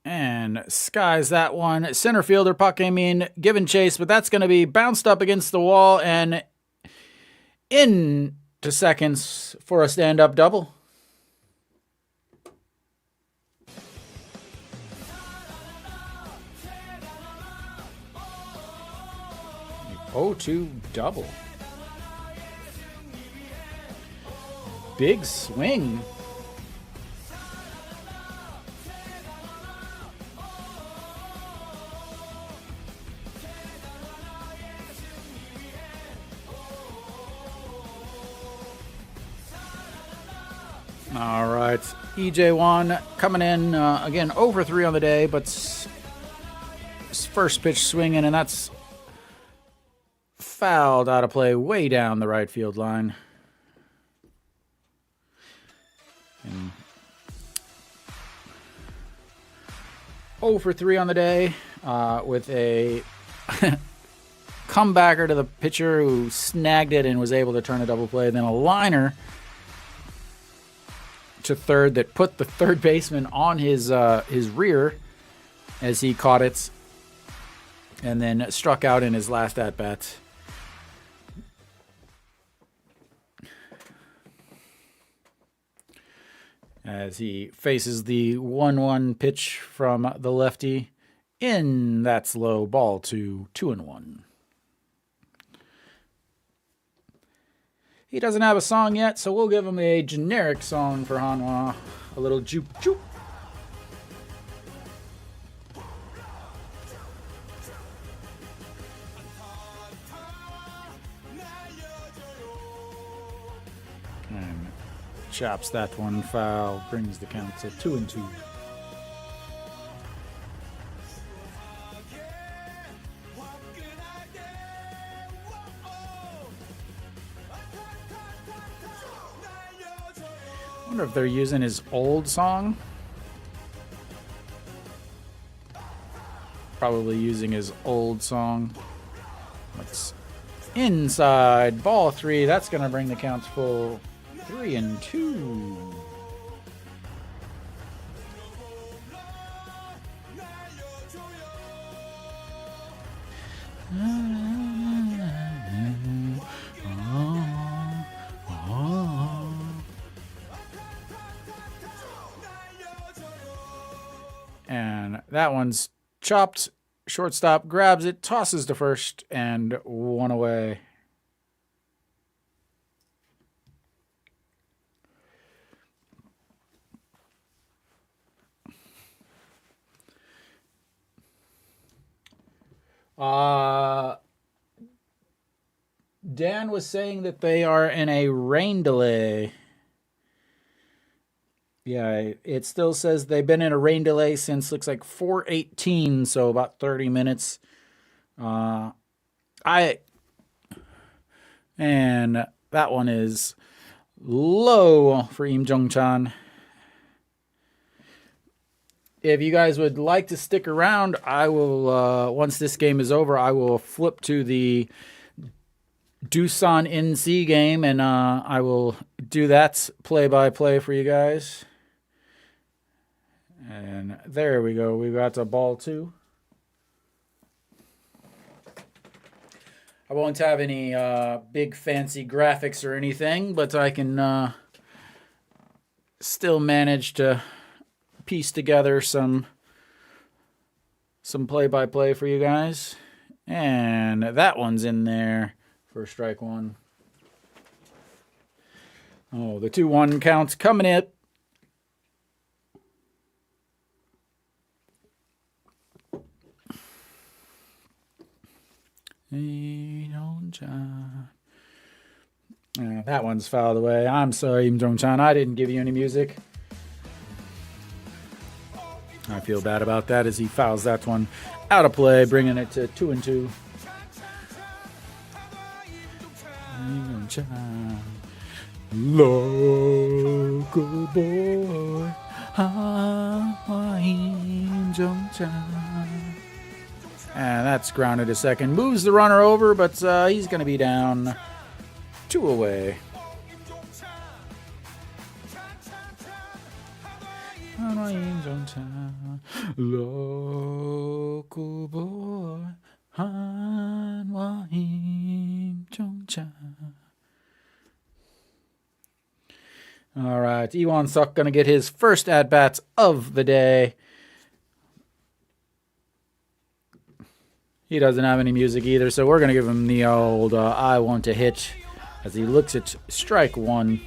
And skies that one. Center fielder puck came in, given chase, but that's going to be bounced up against the wall and into seconds for a stand-up double. 0-2 double. Big swing. All right, EJ1 coming in again over 3 on the day, but his first pitch swinging, and that's fouled out of play way down the right field line. And 0 for 3 on the day with a comebacker to the pitcher who snagged it and was able to turn a double play. Then a liner to third that put the third baseman on his rear as he caught it and then struck out in his last at-bat. As he faces the 1-1 pitch from the lefty. That's low, ball to 2-1. He doesn't have a song yet, so we'll give him a generic song for Hanwha. A little juke juke. And chops that one foul, brings the count to 2-2. I wonder if they're using his old song. Probably using his old song. Let's inside, ball 3. That's going to bring the count to full 3-2. And that one's chopped. Shortstop grabs it, tosses to first, and 1 away. Dan was saying that they are in a rain delay. Yeah, it still says they've been in a rain delay since looks like 4:18, so about 30 minutes. And that one is low for Im Jong-chan. If you guys would like to stick around, I will, once this game is over, I will flip to the Doosan NC game, and I will do that play-by-play for you guys. And there we go. We got a ball 2. I won't have any big fancy graphics or anything, but I can still manage to piece together some play-by-play for you guys. And that one's in there for strike 1. Oh, the 2-1 count's coming in. That one's fouled away. I'm sorry, Im Jong-chan. I didn't give you any music. I feel bad about that as he fouls that one out of play, bringing it to 2-2. Local boy, Im Jong-chan. And that's grounded to second. Moves the runner over, but he's going to be down 2 away. Local boy, Hanwha Im Jong-chan. All right, Iwan Suk going to get his first at-bats of the day. He doesn't have any music either, so we're going to give him the old I want to hit as he looks at strike one.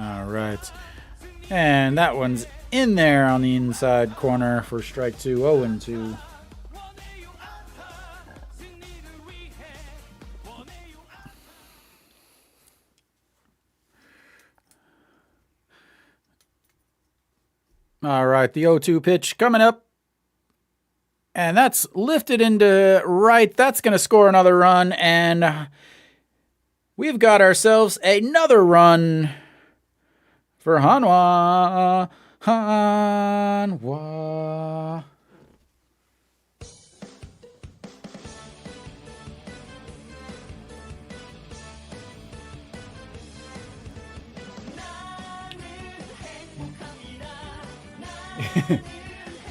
All right. And that one's in there on the inside corner for strike two, 0-2. All right, the 0-2 pitch coming up. And that's lifted into right. That's going to score another run. And we've got ourselves another run for Hanwha. Hanwha.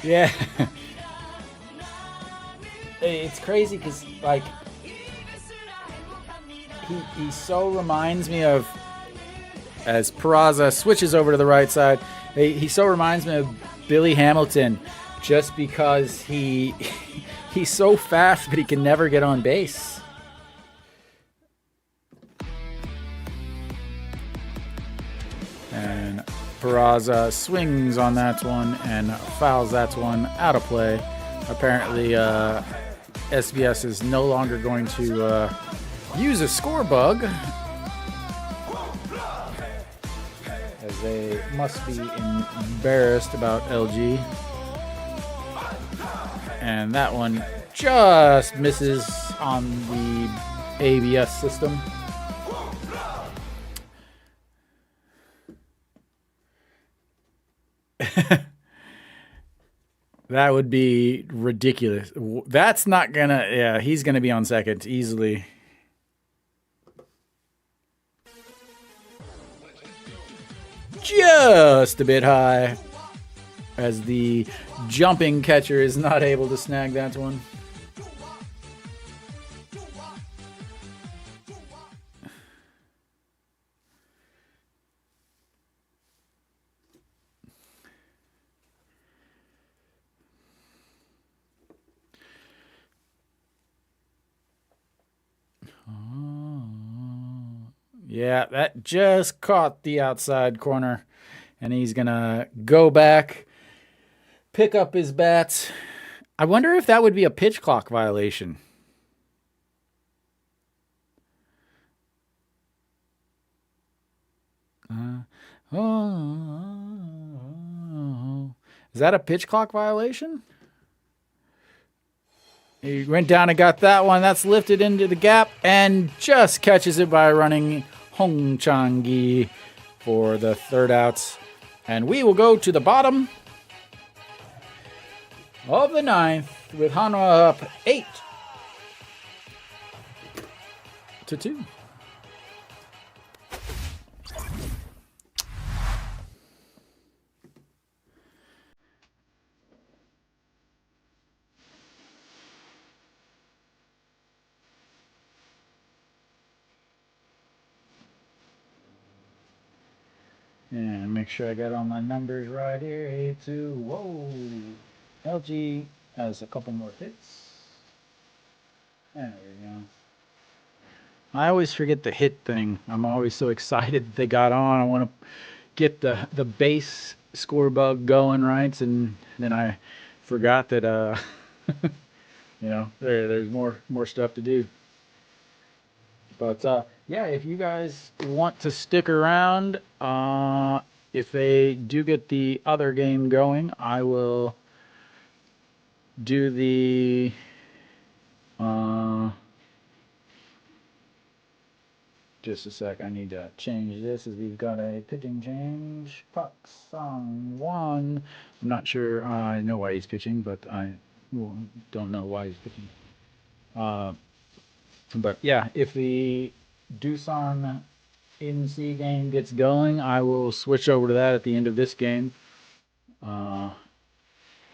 Yeah. It's crazy because, like, he so reminds me of, as Peraza switches over to the right side, he so reminds me of Billy Hamilton just because he's so fast, but he can never get on base. And Peraza swings on that one and fouls that one out of play. Apparently, SBS is no longer going to use a score bug, as they must be embarrassed about LG. And that one just misses on the ABS system. That would be ridiculous. That's not gonna, yeah, he's gonna be on second easily. Just a bit high, as the jumping catcher is not able to snag that one. Yeah, that just caught the outside corner. And he's going to go back, pick up his bats. I wonder if that would be a pitch clock violation. Is that a pitch clock violation? He went down and got that one. That's lifted into the gap and just catches it by running Hong Chang-gi for the third out. And we will go to the bottom of the ninth with Hanwha up 8-2. And make sure I got all my numbers right here. 8-2. Whoa. LG has a couple more hits. There we go. I always forget the hit thing. I'm always so excited that they got on. I want to get the base score bug going, right? And then I forgot that you know, there's more stuff to do. But yeah, if you guys want to stick around, if they do get the other game going, I will do the just a sec. I need to change this as we've got a pitching change. Puck song one. I'm not sure. I know why he's pitching, but I don't know why he's pitching. But yeah, if the Doosan NC game gets going, I will switch over to that at the end of this game.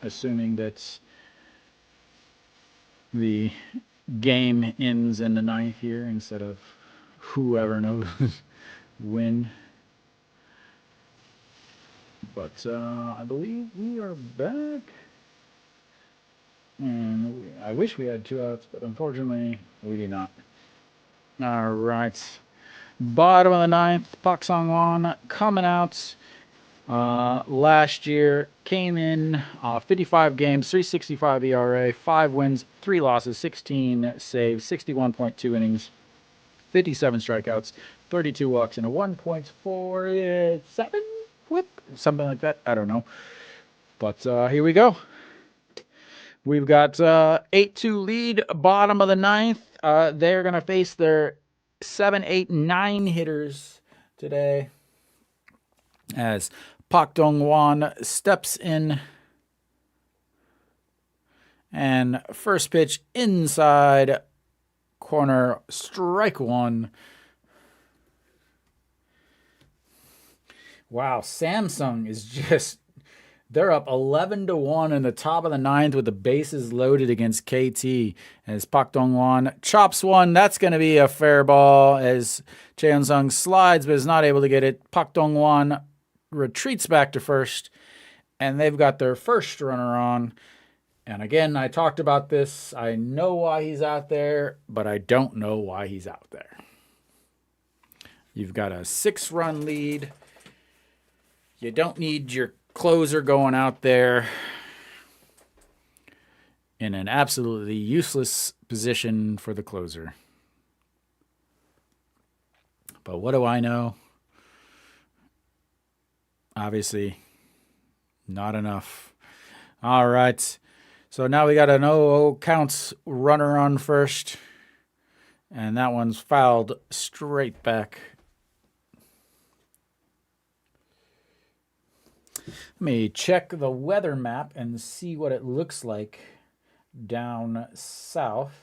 Assuming that the game ends in the ninth here instead of whoever knows when. But I believe we are back. And I wish we had 2 outs, but unfortunately we do not. All right. Bottom of the ninth, Pak Song-won coming out. Last year came in 55 games, 365 ERA, 5 wins, 3 losses, 16 saves, 61.2 innings, 57 strikeouts, 32 walks, and a 1.47 whip, something like that. I don't know. But here we go. We've got 8-2 lead, bottom of the ninth. They're going to face their 7, 8, 9 hitters today as Pak Dong-won steps in. And first pitch inside corner, strike one. Wow, Samsung is just, they're up 11-1 in the top of the ninth with the bases loaded against KT. As Pak Dong-won chops one, that's going to be a fair ball as Cheon-sung slides but is not able to get it. Pak Dong-won retreats back to first, and they've got their first runner on. And again, I talked about this. I know why he's out there, but I don't know why he's out there. You've got a 6-run lead. You don't need your closer going out there in an absolutely useless position for the closer. But what do I know? Obviously, not enough. All right. So now we got an 0-0 counts runner on first. And that one's fouled straight back. Let me check the weather map and see what it looks like down south.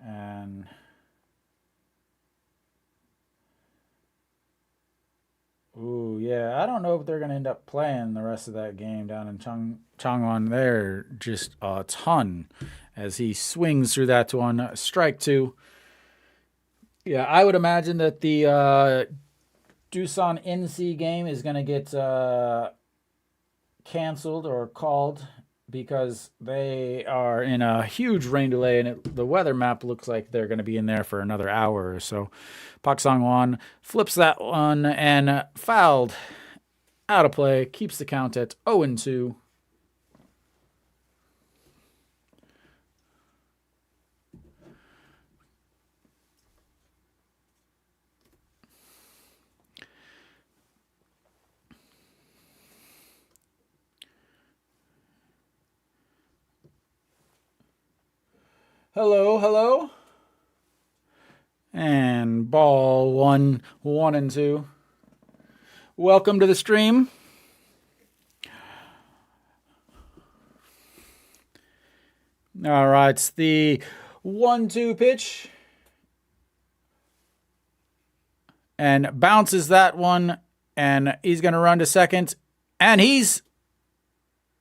And ooh, yeah, I don't know if they're going to end up playing the rest of that game down in Changwon. There just a ton as he swings through that one. Strike two. Yeah, I would imagine that the Doosan NC game is going to get canceled or called because they are in a huge rain delay, and the weather map looks like they're going to be in there for another hour or so. Pak Song-won flips that one and fouled out of play, keeps the count at 0-2. Hello, hello. And ball 1-2. Welcome to the stream. All right, it's the 1-2 pitch. And bounces that one, and he's going to run to second. And he's...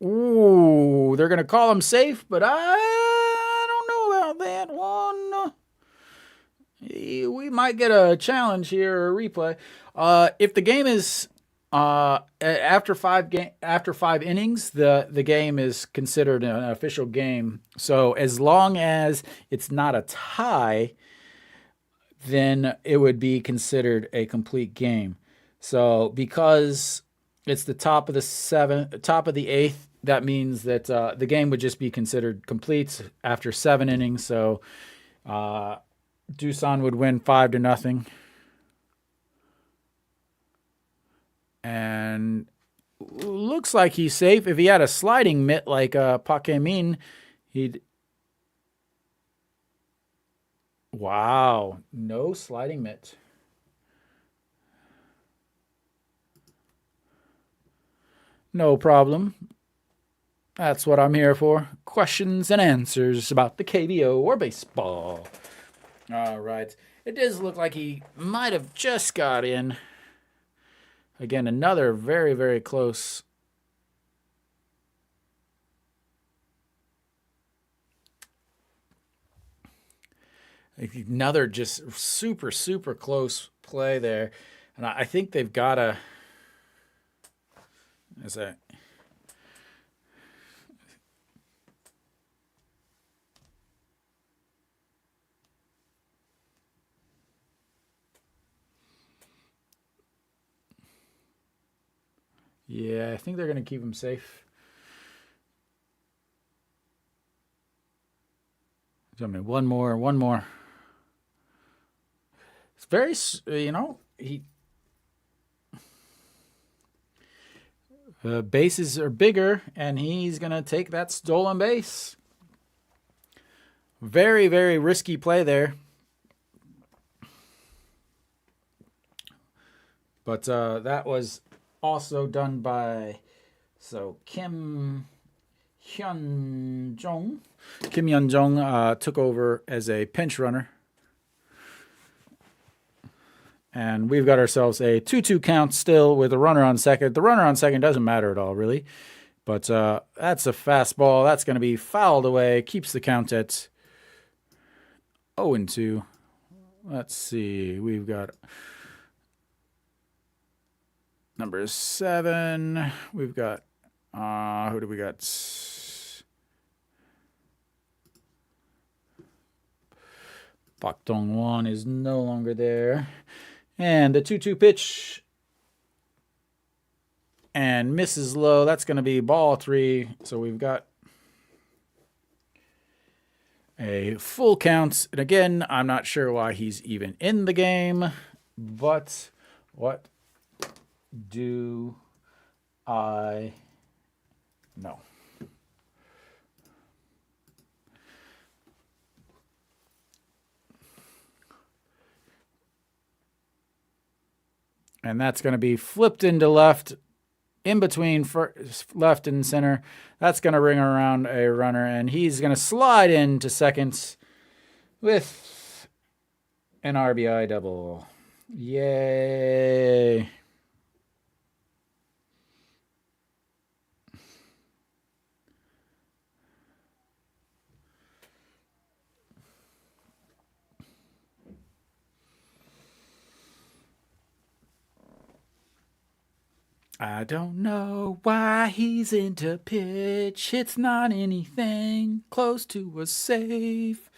Ooh, they're going to call him safe, but I don't know about that one. We might get a challenge here or a replay. If the game is after five innings, the game is considered an official game. So as long as it's not a tie, then it would be considered a complete game. So because it's the top of the eighth, that means that the game would just be considered complete after 7 innings. So Doosan would win 5-0. And looks like he's safe. If he had a sliding mitt like Pak Hae-min, he'd... Wow, no sliding mitt. No problem. That's what I'm here for. Questions and answers about the KBO or baseball. All right. It does look like he might have just got in. Again, another very, very close. Another just super, super close play there. And I think they've got to. Is that. Yeah, I think they're going to keep him safe. I mean, one more. It's very, bases are bigger, and he's going to take that stolen base. Very, very risky play there. But that was also done by Kim Hyun-jong. Kim Hyun-jong took over as a pinch runner. And we've got ourselves a 2-2 count still with a runner on second. The runner on second doesn't matter at all, really. But that's a fastball. That's going to be fouled away. Keeps the count at 0-2. Let's see. We've got number 7. We've got, who do we got? Pak Dong-won is no longer there. And the 2-2 pitch. And misses low. That's going to be ball 3. So we've got a full count. And again, I'm not sure why he's even in the game. But what do I know? And that's going to be flipped into left, in between left and center. That's going to ring around a runner, and he's going to slide into second with an RBI double. Yay. I don't know why he's into pitch. It's not anything close to a safe.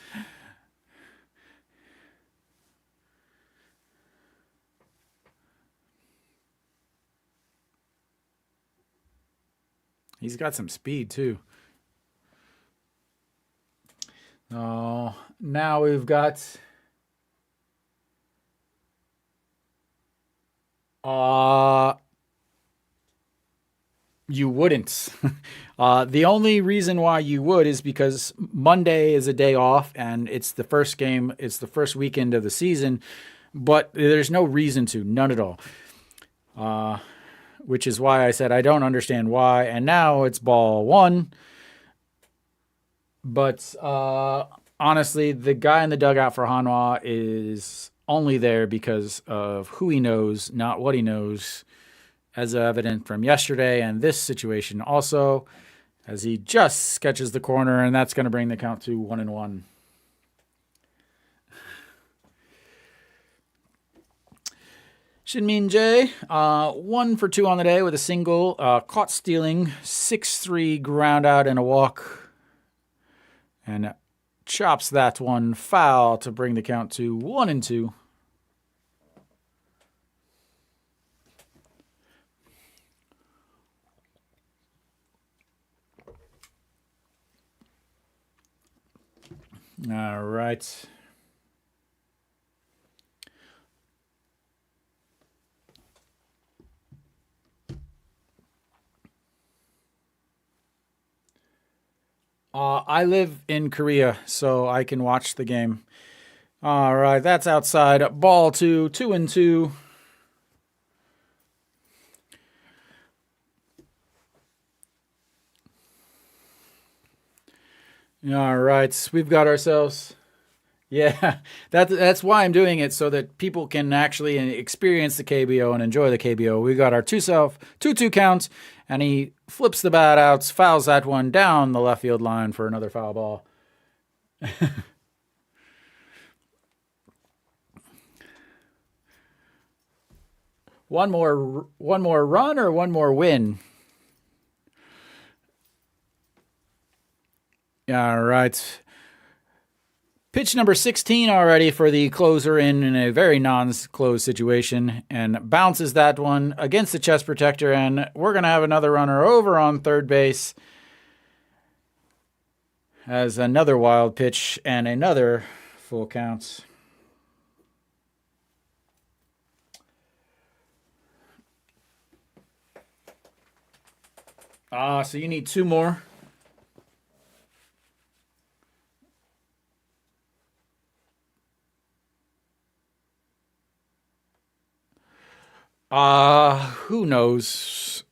He's got some speed, too. Oh, now we've got... You wouldn't. The only reason why you would is because Monday is a day off and it's the first game, it's the first weekend of the season, but there's no reason to, none at all. Which is why I said I don't understand why. And now it's ball 1. But honestly, the guy in the dugout for Hanwha is only there because of who he knows, not what he knows, as evident from yesterday and this situation also, as he just sketches the corner, and that's going to bring the count to 1-1. Shin-min Jae, 1 for 2 on the day with a single, caught stealing, 6-3 ground out and a walk, and chops that one foul to bring the count to 1-2. All right. I live in Korea, so I can watch the game. All right, that's outside. Ball 2, 2-2. All right, we've got ourselves. Yeah, that's why I'm doing it, so that people can actually experience the KBO and enjoy the KBO. We got our 2-2 count, and he flips the bat out, fouls that one down the left field line for another foul ball. One more run or one more win? All right. Pitch number 16 already for the closer in a very non-close situation, and bounces that one against the chest protector, and we're going to have another runner over on third base as another wild pitch and another full count. So you need two more. Who knows?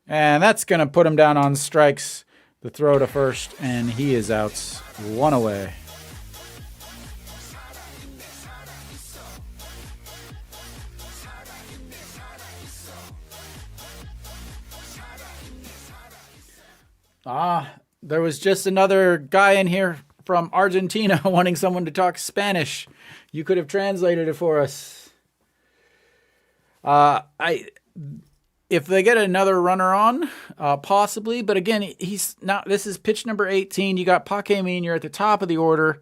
And that's going to put him down on strikes. The throw to first, and he is out. One away. There was just another guy in here from Argentina wanting someone to talk Spanish. You could have translated it for us. If they get another runner on, possibly. But again, he's not. This is pitch number 18. You got Paquemin. You're at the top of the order,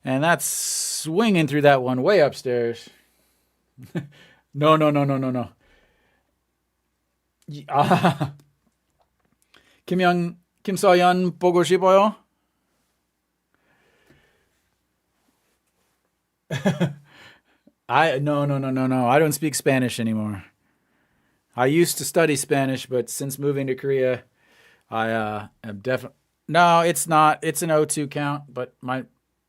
and that's swinging through that one way upstairs. No. Kim So-yeon 보고 싶어요? No. I don't speak Spanish anymore. I used to study Spanish, but since moving to Korea, I am definitely... No, it's not. It's an 0-2 count, but my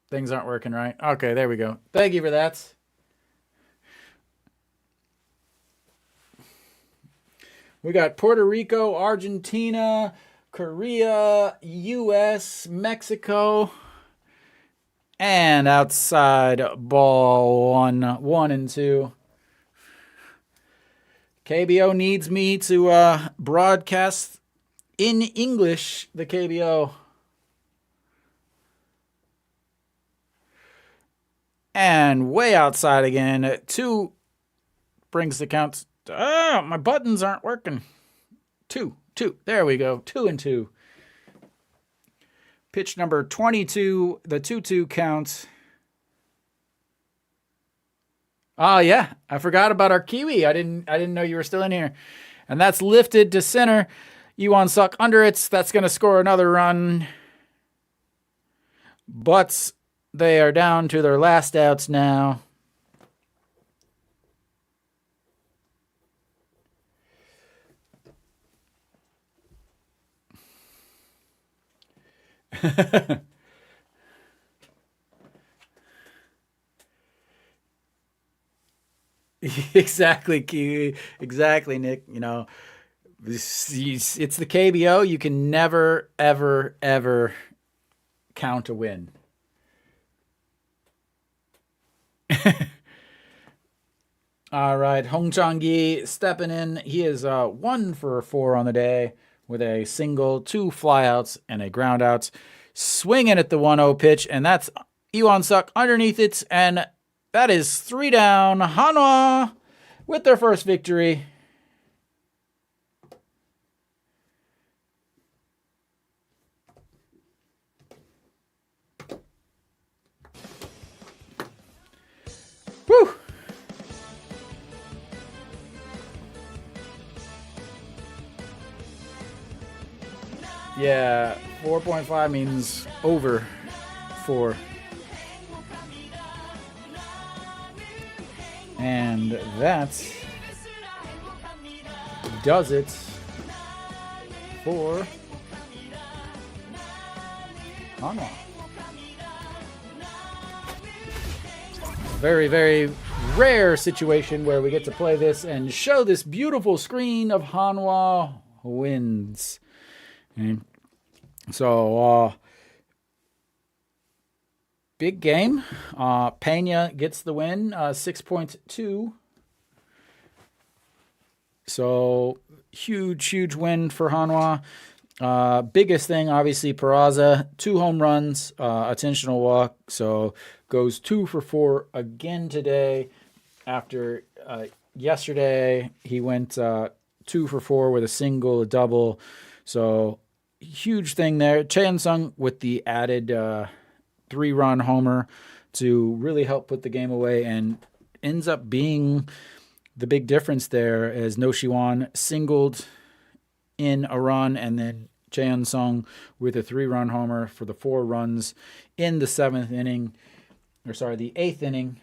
things aren't working right. Okay, there we go. Thank you for that. We got Puerto Rico, Argentina, Korea, U.S., Mexico, and outside ball 1 and 2. KBO needs me to broadcast in English the KBO. And way outside again. 2 brings the count. My buttons aren't working. 2. There we go. 2 and 2. Pitch number 22, the 2-2 count. Oh yeah, I forgot about our Kiwi. I didn't know you were still in here. And that's lifted to center. Iwan Suk under it. That's going to score another run. But they are down to their last outs now. Exactly, Kiwi. Exactly, Nick. You know, it's the KBO. You can never, ever, ever count a win. All right, Hong Chang-gi stepping in. He is 1 for 4 on the day with a single, 2 flyouts, and a ground out. Swinging at the 1-0 pitch, and that's Iwan Suk underneath it, and that is 3 down. Hanwha with their first victory. Woo! Yeah, 4.5 means over 4. And that does it for Hanwha. Very, very rare situation where we get to play this and show this beautiful screen of Hanwha wins. Okay. So, big game. Pena gets the win, 6.2. So, huge win for Hanwha. Biggest thing, obviously, Peraza, 2 home runs, attentional walk. So, goes 2 for 4 again today after yesterday he went 2 for 4 with a single, a double. So huge thing there. Chae Sung with the added 3-run homer to really help put the game away, and ends up being the big difference there as No Shiwan singled in a run, and then Chae Sung with a 3-run homer for the 4 runs in the 7th inning, or sorry, the 8th inning,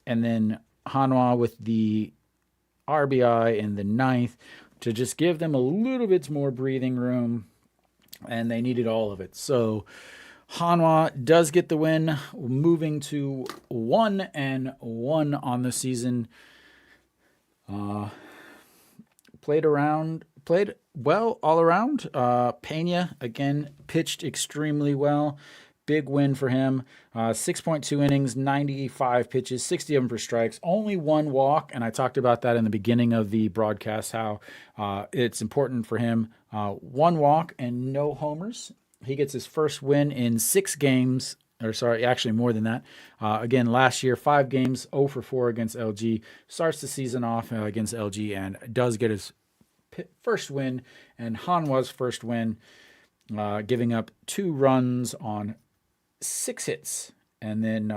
and then Hanwha with the RBI in the 9th to just give them a little bit more breathing room, and they needed all of it. So Hanwha does get the win, moving to 1-1 on the season. Played well all around. Pena, again, pitched extremely well. Big win for him. 6.2 innings, 95 pitches, 60 of them for strikes. Only 1 walk, and I talked about that in the beginning of the broadcast, how it's important for him. 1 walk and no homers. He gets his first win in 6 games, or sorry, actually more than that. Again, last year, 5 games, 0 for 4 against LG. Starts the season off against LG and does get his first win, and Hanwha's first win, giving up 2 runs on 6 hits. And then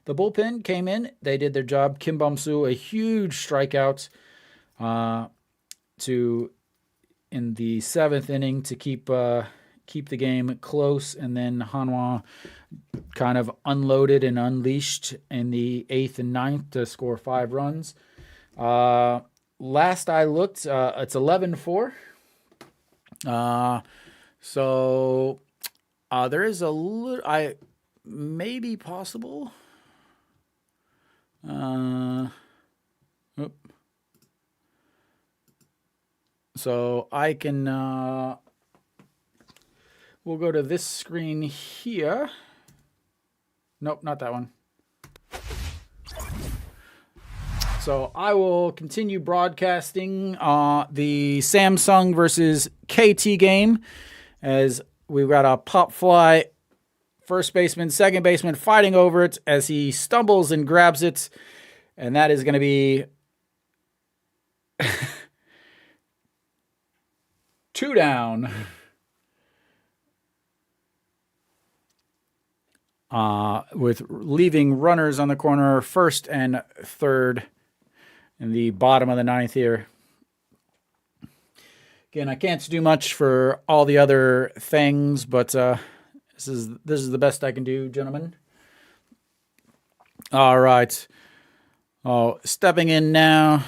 the bullpen came in. They did their job. Kim Bum-soo, a huge strikeout in the 7th inning to keep the game close. And then Hanwha kind of unloaded and unleashed in the 8th and 9th to score 5 runs. Last I looked, it's 11-4. So there is a little, maybe possible. So I can, we'll go to this screen here. Nope, not that one. So I will continue broadcasting the Samsung versus KT game, as we've got a pop fly, first baseman, second baseman fighting over it as he stumbles and grabs it. And that is going to be 2 down. With leaving runners on the corner, first and third in the bottom of the 9th here. Again, I can't do much for all the other things, but this is the best I can do, gentlemen. All right. Oh, stepping in now.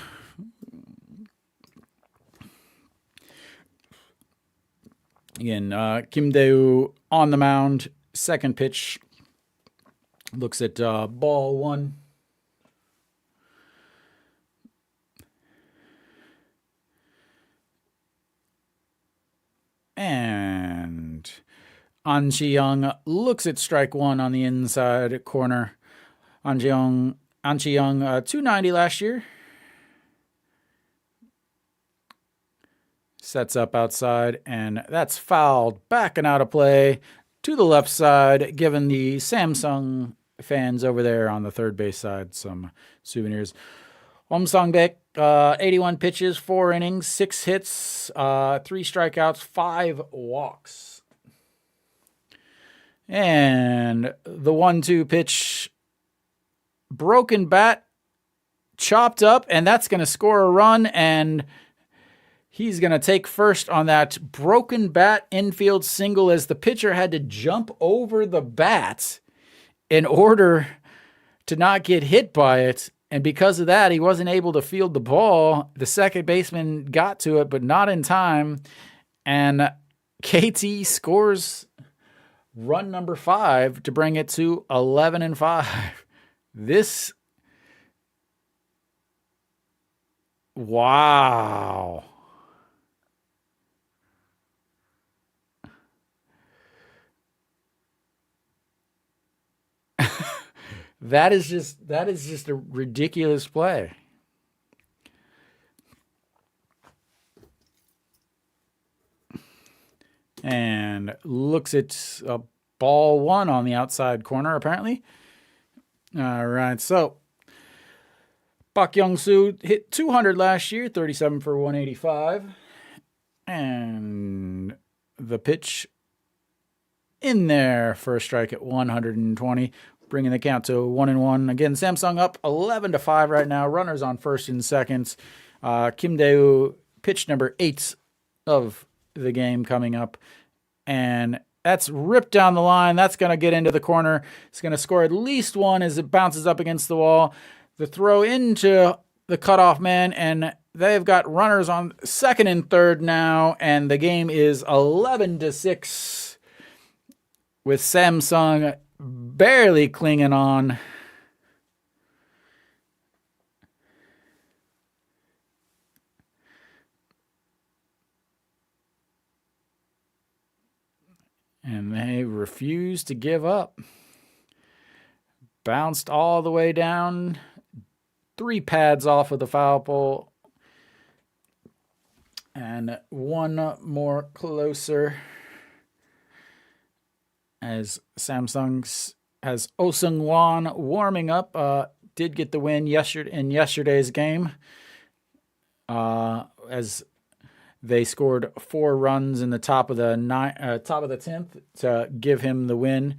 Again, Kim Dae-woo on the mound. Second pitch. Looks at ball 1. And An Chi-young looks at strike 1 on the inside corner. An Chi-young, 290 last year. Sets up outside, and that's fouled. Back and out of play to the left side, giving the Samsung fans over there on the third base side some souvenirs. Om Sang-baek, 81 pitches, 4 innings, 6 hits, 3 strikeouts, 5 walks. And the 1-2 pitch, broken bat, chopped up, and that's going to score a run, and he's going to take first on that broken bat infield single as the pitcher had to jump over the bat in order to not get hit by it. And because of that, he wasn't able to field the ball. The second baseman got to it, but not in time. And KT scores run number 5 to bring it to 11-5. This, wow. That is just a ridiculous play. And looks at ball 1 on the outside corner, apparently. All right, so Bak Young-soo hit 200 last year, 37 for 185. And the pitch in there for a strike at 120, bringing the count to 1-1. Again, Samsung up 11-5 right now. Runners on first and second. Kim Dae-woo, pitch number 8 of the game coming up. And that's ripped down the line. That's going to get into the corner. It's going to score at least one as it bounces up against the wall. The throw into the cutoff man, and they've got runners on second and third now, and the game is 11-6 with Samsung barely clinging on. And they refuse to give up. Bounced all the way down. 3 pads off of the foul pole. And one more closer. As Samsung has Oh Seung-won warming up. Did get the win in yesterday's game. As they scored 4 runs in the top of the 10th to give him the win.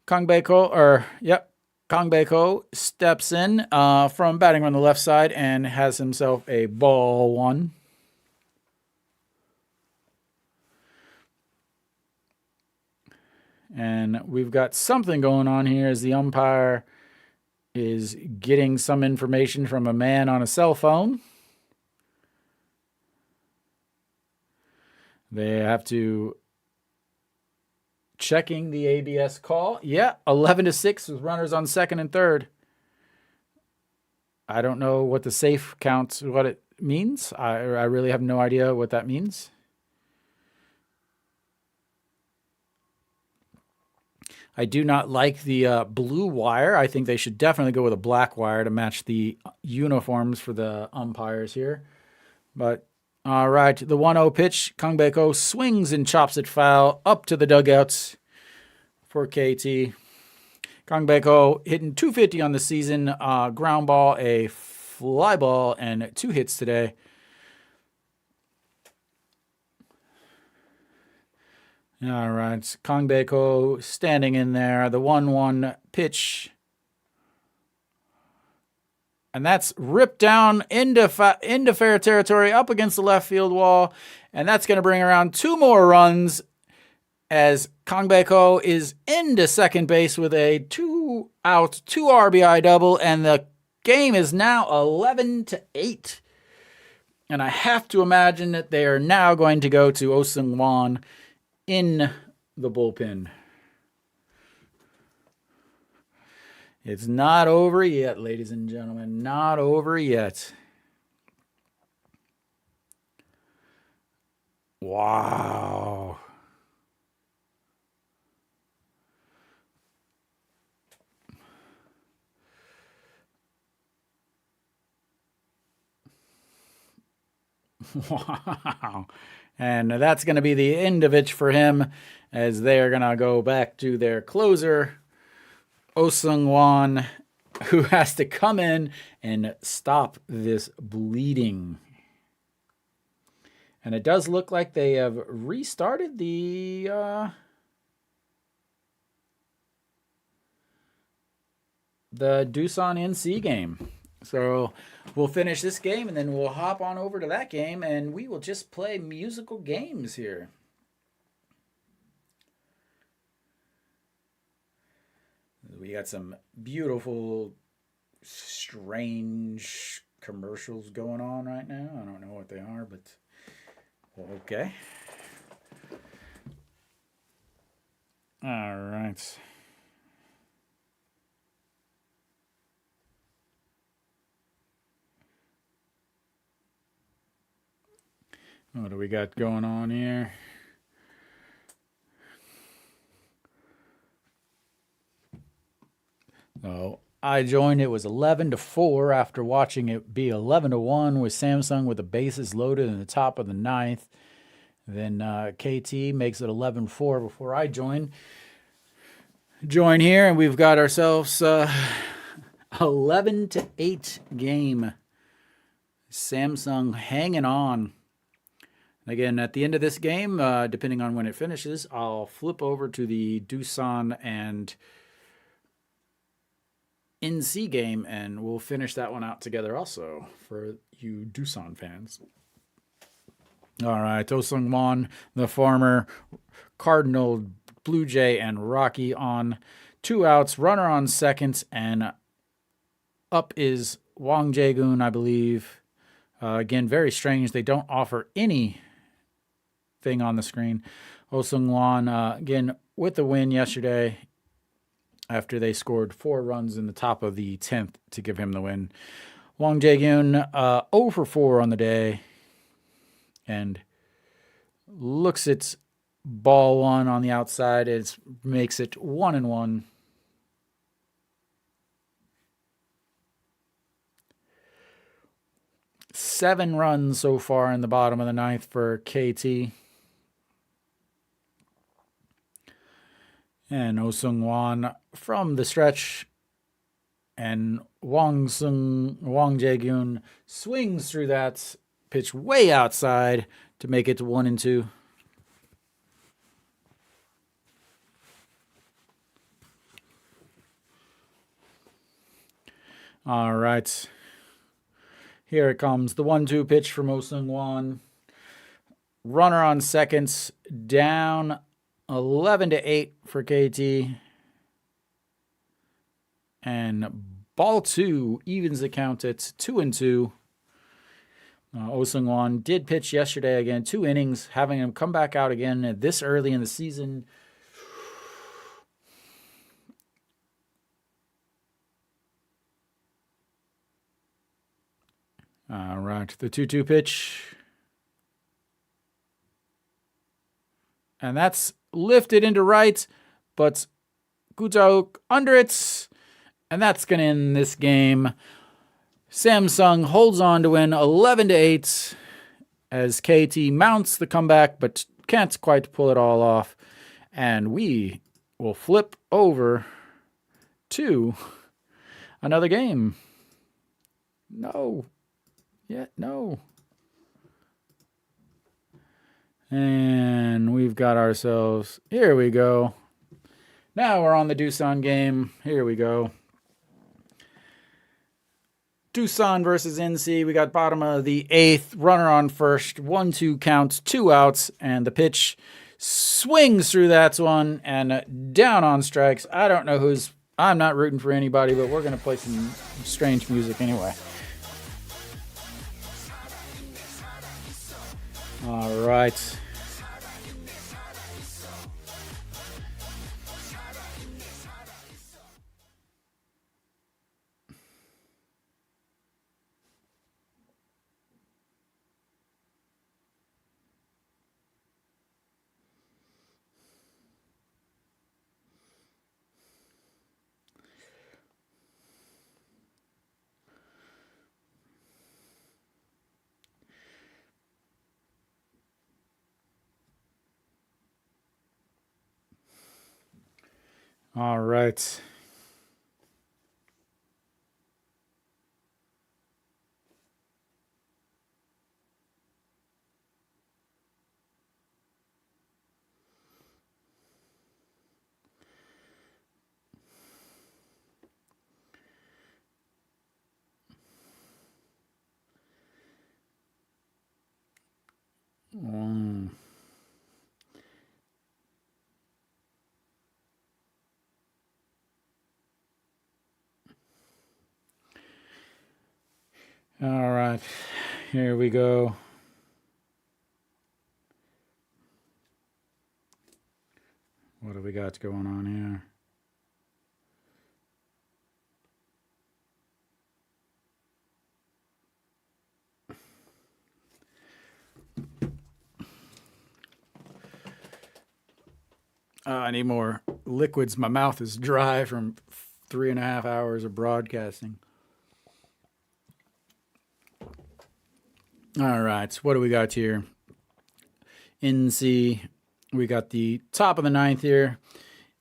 Kang Bae-ko steps in from batting on the left side and has himself a ball 1. And we've got something going on here as the umpire is getting some information from a man on a cell phone. They have to checking the ABS call. Yeah, 11-6 with runners on second and third. I don't know what the safe counts, what it means. I really have no idea what that means. I do not like the blue wire. I think they should definitely go with a black wire to match the uniforms for the umpires here. But all right, the 1-0 pitch. Kang Bae-ko swings and chops it foul up to the dugouts for KT. Kang Bae-ko hitting .250 on the season. Ground ball, a fly ball, and 2 hits today. All right, Kang Bae-ko standing in there. The 1-1 pitch. And that's ripped down into fair territory up against the left field wall. And that's going to bring around 2 more runs as Kang Bae-ko is into second base with a 2-out, 2 RBI double. And the game is now 11-8. And I have to imagine that they are now going to go to Oh Seung-won in the bullpen. It's not over yet, ladies and gentlemen. Not over yet. Wow. Wow. And that's going to be the end of it for him as they are going to go back to their closer, Oh Seung-won, who has to come in and stop this bleeding. And it does look like they have restarted the Doosan NC game. So we'll finish this game and then we'll hop on over to that game and we will just play musical games here. We got some beautiful, strange commercials going on right now. I don't know what they are, but okay. All right. What do we got going on here? Oh, I joined. It was 11-4 after watching it be 11-1 with Samsung with the bases loaded in the top of the 9th. Then KT makes it 11-4 before I join here, and we've got ourselves 11-8 game. Samsung hanging on. Again, at the end of this game, depending on when it finishes, I'll flip over to the Doosan and NC game, and we'll finish that one out together also for you Doosan fans. All right, Oh Sung-won, the former Cardinal, Blue Jay, and Rocky on 2 outs, runner on second, and up is Wang Jae-gun, I believe. Again, very strange. They don't offer any thing on the screen. Oh Sung-won, again, with the win yesterday after they scored 4 runs in the top of the 10th to give him the win. Wang Jae-gun, 0 for 4 on the day, and looks at ball 1 on the outside. It makes it 1-1. Seven runs so far in the bottom of the 9th for KT. And Oh Sung-won from the stretch. And Wang Jae-gun swings through that pitch way outside to make it 1-2. All right. Here it comes. The 1-2 pitch from Oh Sung-won. Runner on seconds, down 11-8 for KT. And ball 2 evens the count at 2-2. Oh Sung-won did pitch yesterday again, 2 innings, having him come back out again this early in the season. All right, the 2-2 pitch. And that's lifted into right, but Gutauk under it. And that's going to end this game. Samsung holds on to win 11-8 as KT mounts the comeback, but can't quite pull it all off. And we will flip over to another game. No. No. And we've got ourselves, here we go. Now we're on the Doosan game. Here we go. Doosan versus NC. We got bottom of the 8th, runner on first, 1-2 count, 2 outs, and the pitch swings through that one and down on strikes. I don't know who's, I'm not rooting for anybody, but we're going to play some strange music anyway. All right. All right. All right, here we go. What do we got going on here? I need more liquids. My mouth is dry from 3.5 hours of broadcasting. All right, so what do we got here? NC, we got the top of the 9th here.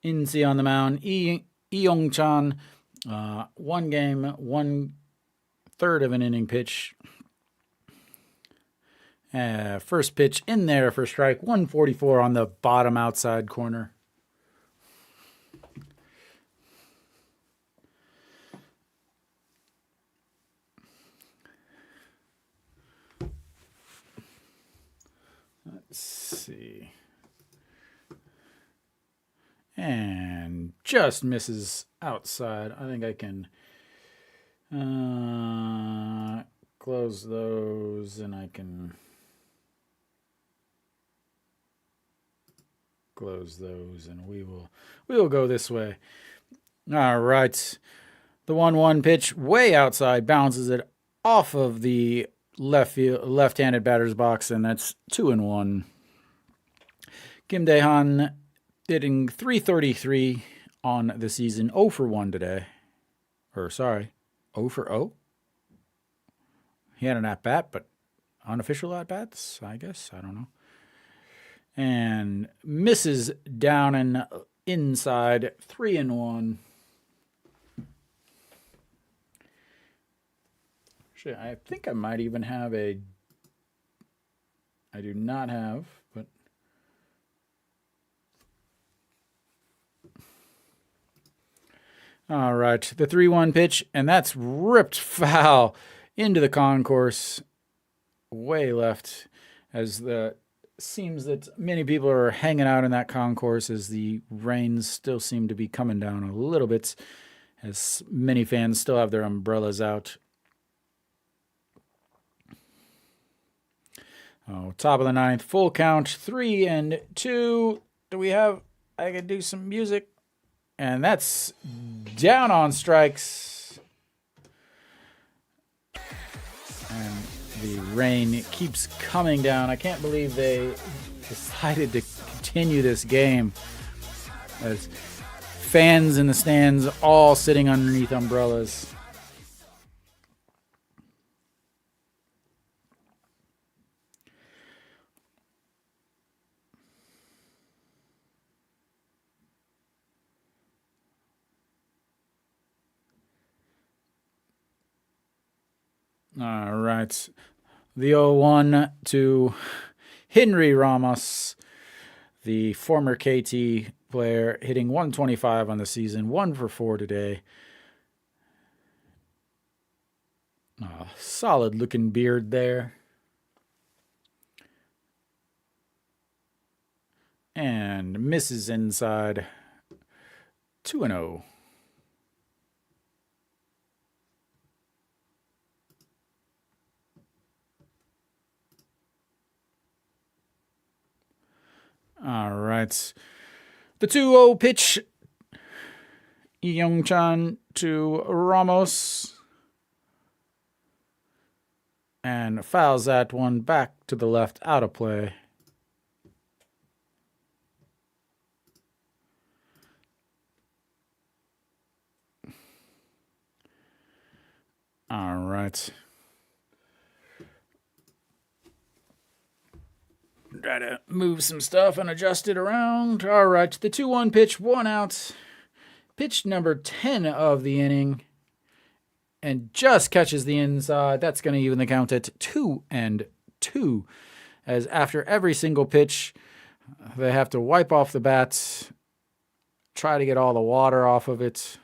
NC on the mound. Lee Yong-chan One game, 1/3 of an inning pitch. First pitch in there for strike, 144 on the bottom outside corner. Let's see. And just misses outside. I think I can close those, and I can close those, and we will go this way. All right. The 1-1 pitch way outside, bounces it off of the left-handed batter's box, and that's 2-1. Kim Dae-han hitting .333 on the season, 0 for 1 today. 0 for 0. He had an at-bat, but unofficial at-bats, I guess. I don't know. And misses down and inside, 3-1. Actually, I think I might even have I do not have, but all right, the 3-1 pitch, and that's ripped foul into the concourse, way left, as the seems that many people are hanging out in that concourse as the rains still seem to be coming down a little bit, as many fans still have their umbrellas out. Top of the 9th, full count, 3-2. Do we have? I can do some music, and that's down on strikes. And the rain keeps coming down. I can't believe they decided to continue this game, as fans in the stands all sitting underneath umbrellas. All right. The 0-1 to Henry Ramos, the former KT player, hitting .125 on the season, 1 for 4 today. Solid looking beard there. And misses inside, 2-0. All right. The 2-0 pitch. Young-chan to Ramos. And fouls that one back to the left, out of play. All right. Try to move some stuff and adjust it around. All right, the 2-1 pitch, 1 out. Pitch number 10 of the inning. And just catches the inside. That's going to even the count at 2-2. As after every single pitch, they have to wipe off the bats, try to get all the water off of it.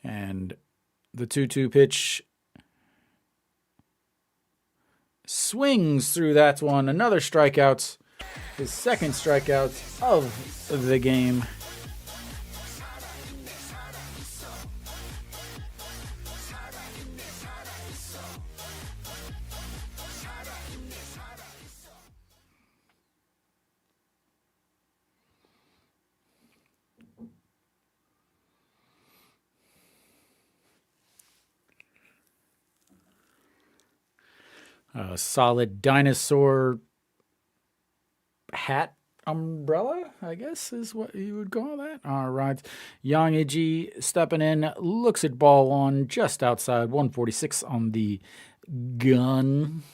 And the 2-2 pitch swings through that one. Another strikeout. His second strikeout of the game. A solid dinosaur hat umbrella, I guess is what you would call that. All right. Yang Iji stepping in, looks at ball 1 just outside, 146 on the gun.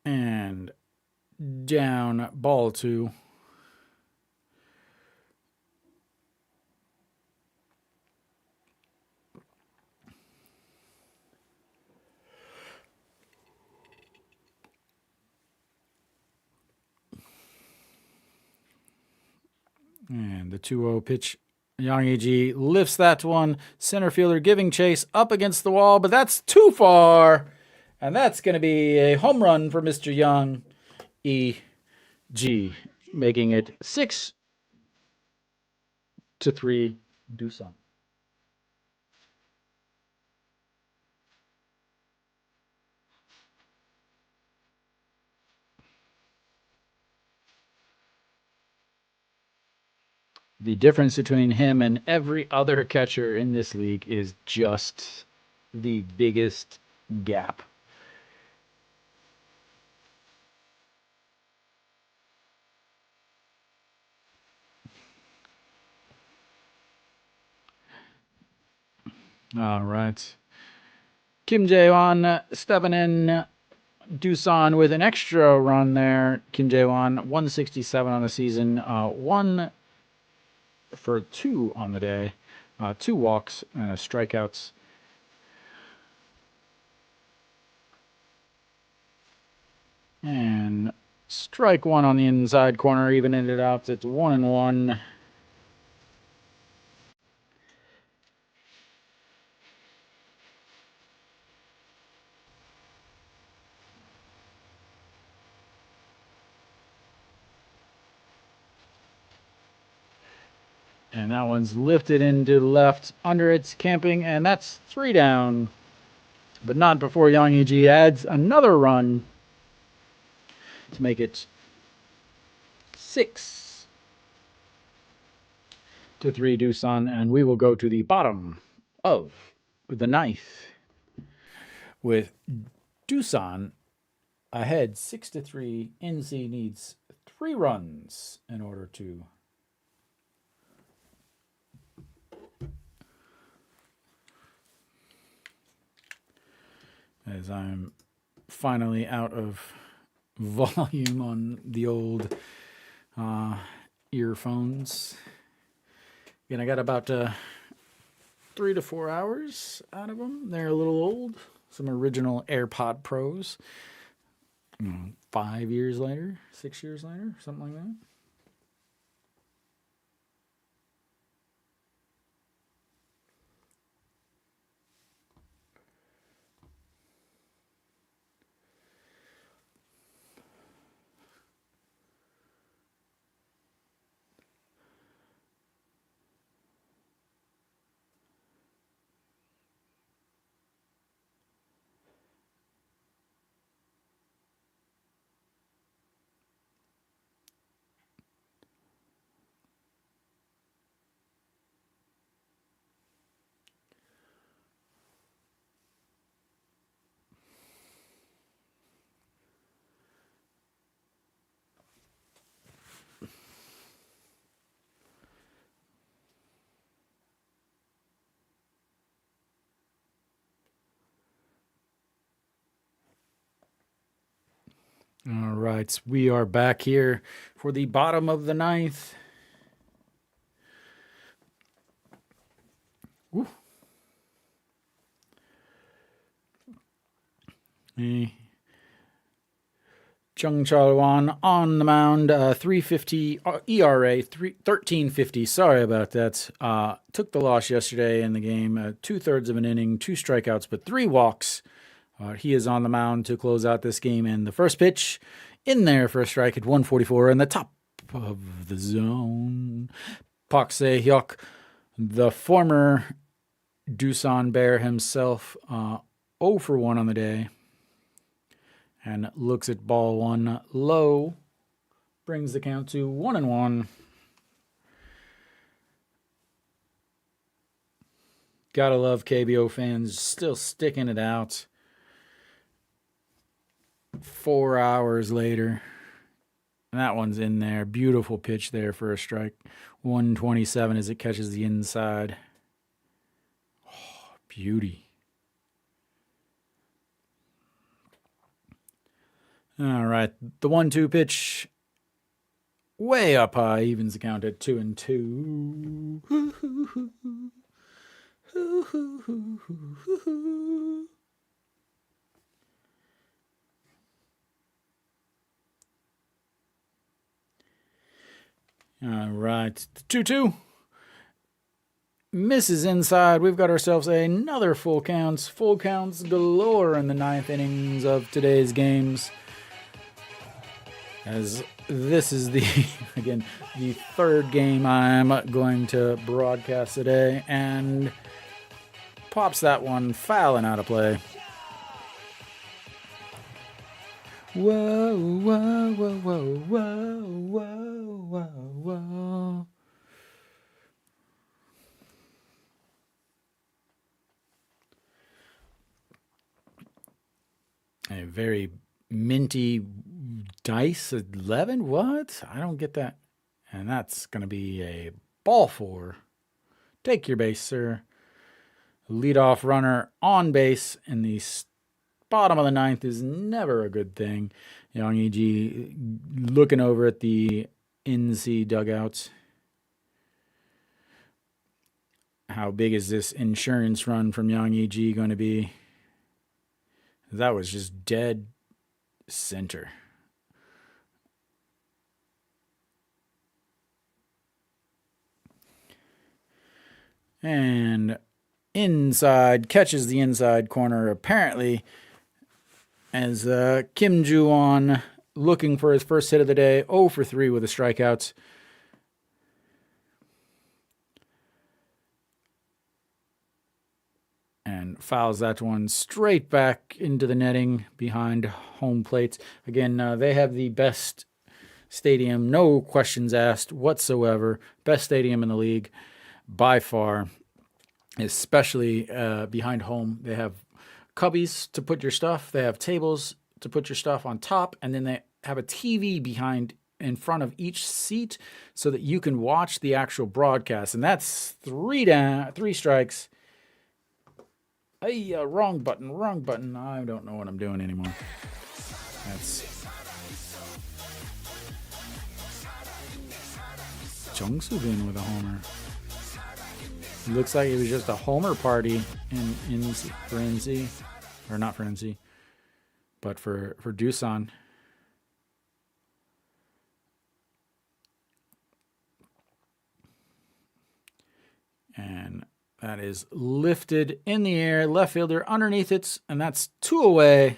And down, ball 2. And the 2-0 pitch. Yang Yi lifts that one. Center fielder giving chase up against the wall, but that's too far. And that's going to be a home run for Mr. Yang Yi, making it 6-3 Doosan. The difference between him and every other catcher in this league is just the biggest gap. All right. Kim Jae-won stepping in. Doosan with an extra run there. Kim Jae-won, 167 on the season. 1 for 2 on the day. 2 walks and strikeouts. And strike 1 on the inside corner, even ended up. It's 1-1. And that one's lifted into the left under its camping, and that's 3 down. But not before Yang Yi adds another run to make it 6-3 Doosan, and we will go to the bottom of the 9th with Doosan ahead 6-3. NC needs 3 runs in order to as I'm finally out of volume on the old earphones. Again, I got about 3 to 4 hours out of them. They're a little old. Some original AirPod Pros. 5 years later, 6 years later, something like that. All right, we are back here for the bottom of the 9th. Woo. Chung Chal-won on the mound, 350 ERA, 1350. Sorry about that. Took the loss yesterday in the game. 2/3 of an inning, 2 strikeouts, but 3 walks. He is on the mound to close out this game. And the first pitch in there for a strike at 144 in the top of the zone. Park Se-hyuk, the former Doosan Bear himself, 0 for 1 on the day. And looks at ball 1 low. Brings the count to 1-1. Gotta love KBO fans still sticking it out. 4 hours later. And that one's in there. Beautiful pitch there for a strike. 127 as it catches the inside. Oh, beauty. All right, the 1-2 pitch, way up high, evens the count at 2-2. All right, 2-2. Misses inside. We've got ourselves another full counts. Full counts galore in the 9th innings of today's games. As this is the, again, the 3rd game I'm going to broadcast today. And pops that one foul and out of play. Whoa, whoa, whoa, whoa, whoa, whoa, whoa, whoa. A very minty dice 11. What? I don't get that. And that's going to be a ball 4. Take your base, sir. Leadoff runner on base in the bottom of the 9th is never a good thing. Yang E.G. looking over at the NC dugouts. How big is this insurance run from Yang E.G. going to be? That was just dead center. And inside, catches the inside corner apparently as Kim Ju-won looking for his first hit of the day, 0 for 3 with the strikeouts. And fouls that one straight back into the netting behind home plate. Again, they have the best stadium, no questions asked whatsoever. Best stadium in the league by far, especially behind home. They have cubbies to put your stuff. They have tables to put your stuff on top. And then they have a TV behind in front of each seat so that you can watch the actual broadcast. And that's 3 strikes. Hey, wrong button. I don't know what I'm doing anymore. That's Jung Soo-bin with a homer. Looks like it was just a homer party for NC. Or not for NC, but for Doosan. And that is lifted in the air. Left fielder underneath it. And that's 2 away.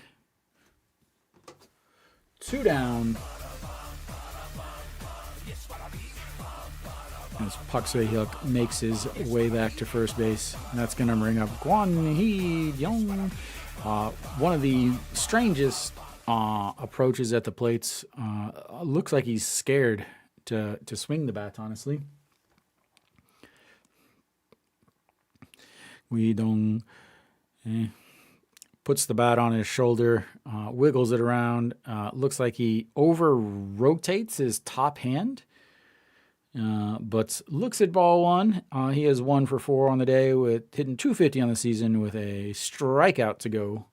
2 down. As Park Seo-hyuk makes his way back to first base. And that's going to bring up Kwon Hee-young. One of the strangest approaches at the plates. Looks like he's scared to swing the bat, honestly. Wee Dong puts the bat on his shoulder, wiggles it around. Looks like he over-rotates his top hand, but looks at ball 1. He has 1 for 4 on the day, with hitting .250 on the season with a strikeout to go.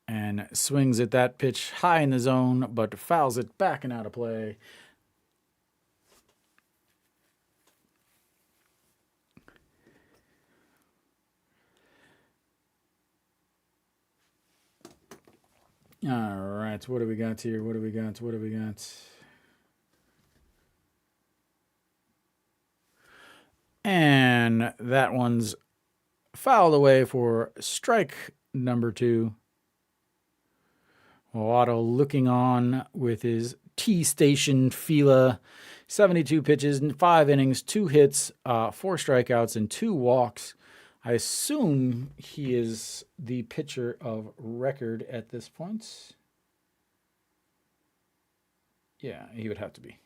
And swings at that pitch high in the zone, but fouls it back and out of play. All right, what do we got here? What do we got? And that one's fouled away for strike number 2. Otto looking on with his T-station Fila. 72 pitches, 5 innings, 2 hits, 4 strikeouts, and 2 walks. I assume he is the pitcher of record at this point. Yeah, he would have to be.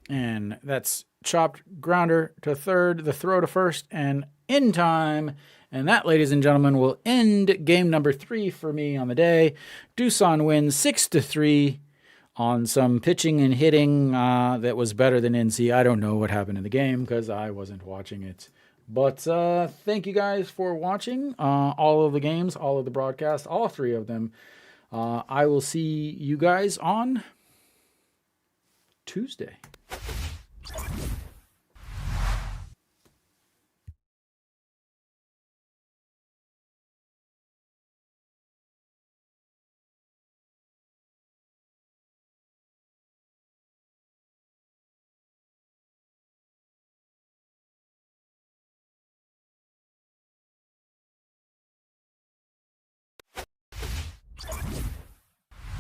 And that's chopped grounder to third, the throw to first, and in time. And that, ladies and gentlemen, will end game number 3 for me on the day. Doosan wins 6-3 on some pitching and hitting that was better than NC. I don't know what happened in the game because I wasn't watching it. But thank you guys for watching all of the games, all of the broadcasts, all three of them. I will see you guys on Tuesday.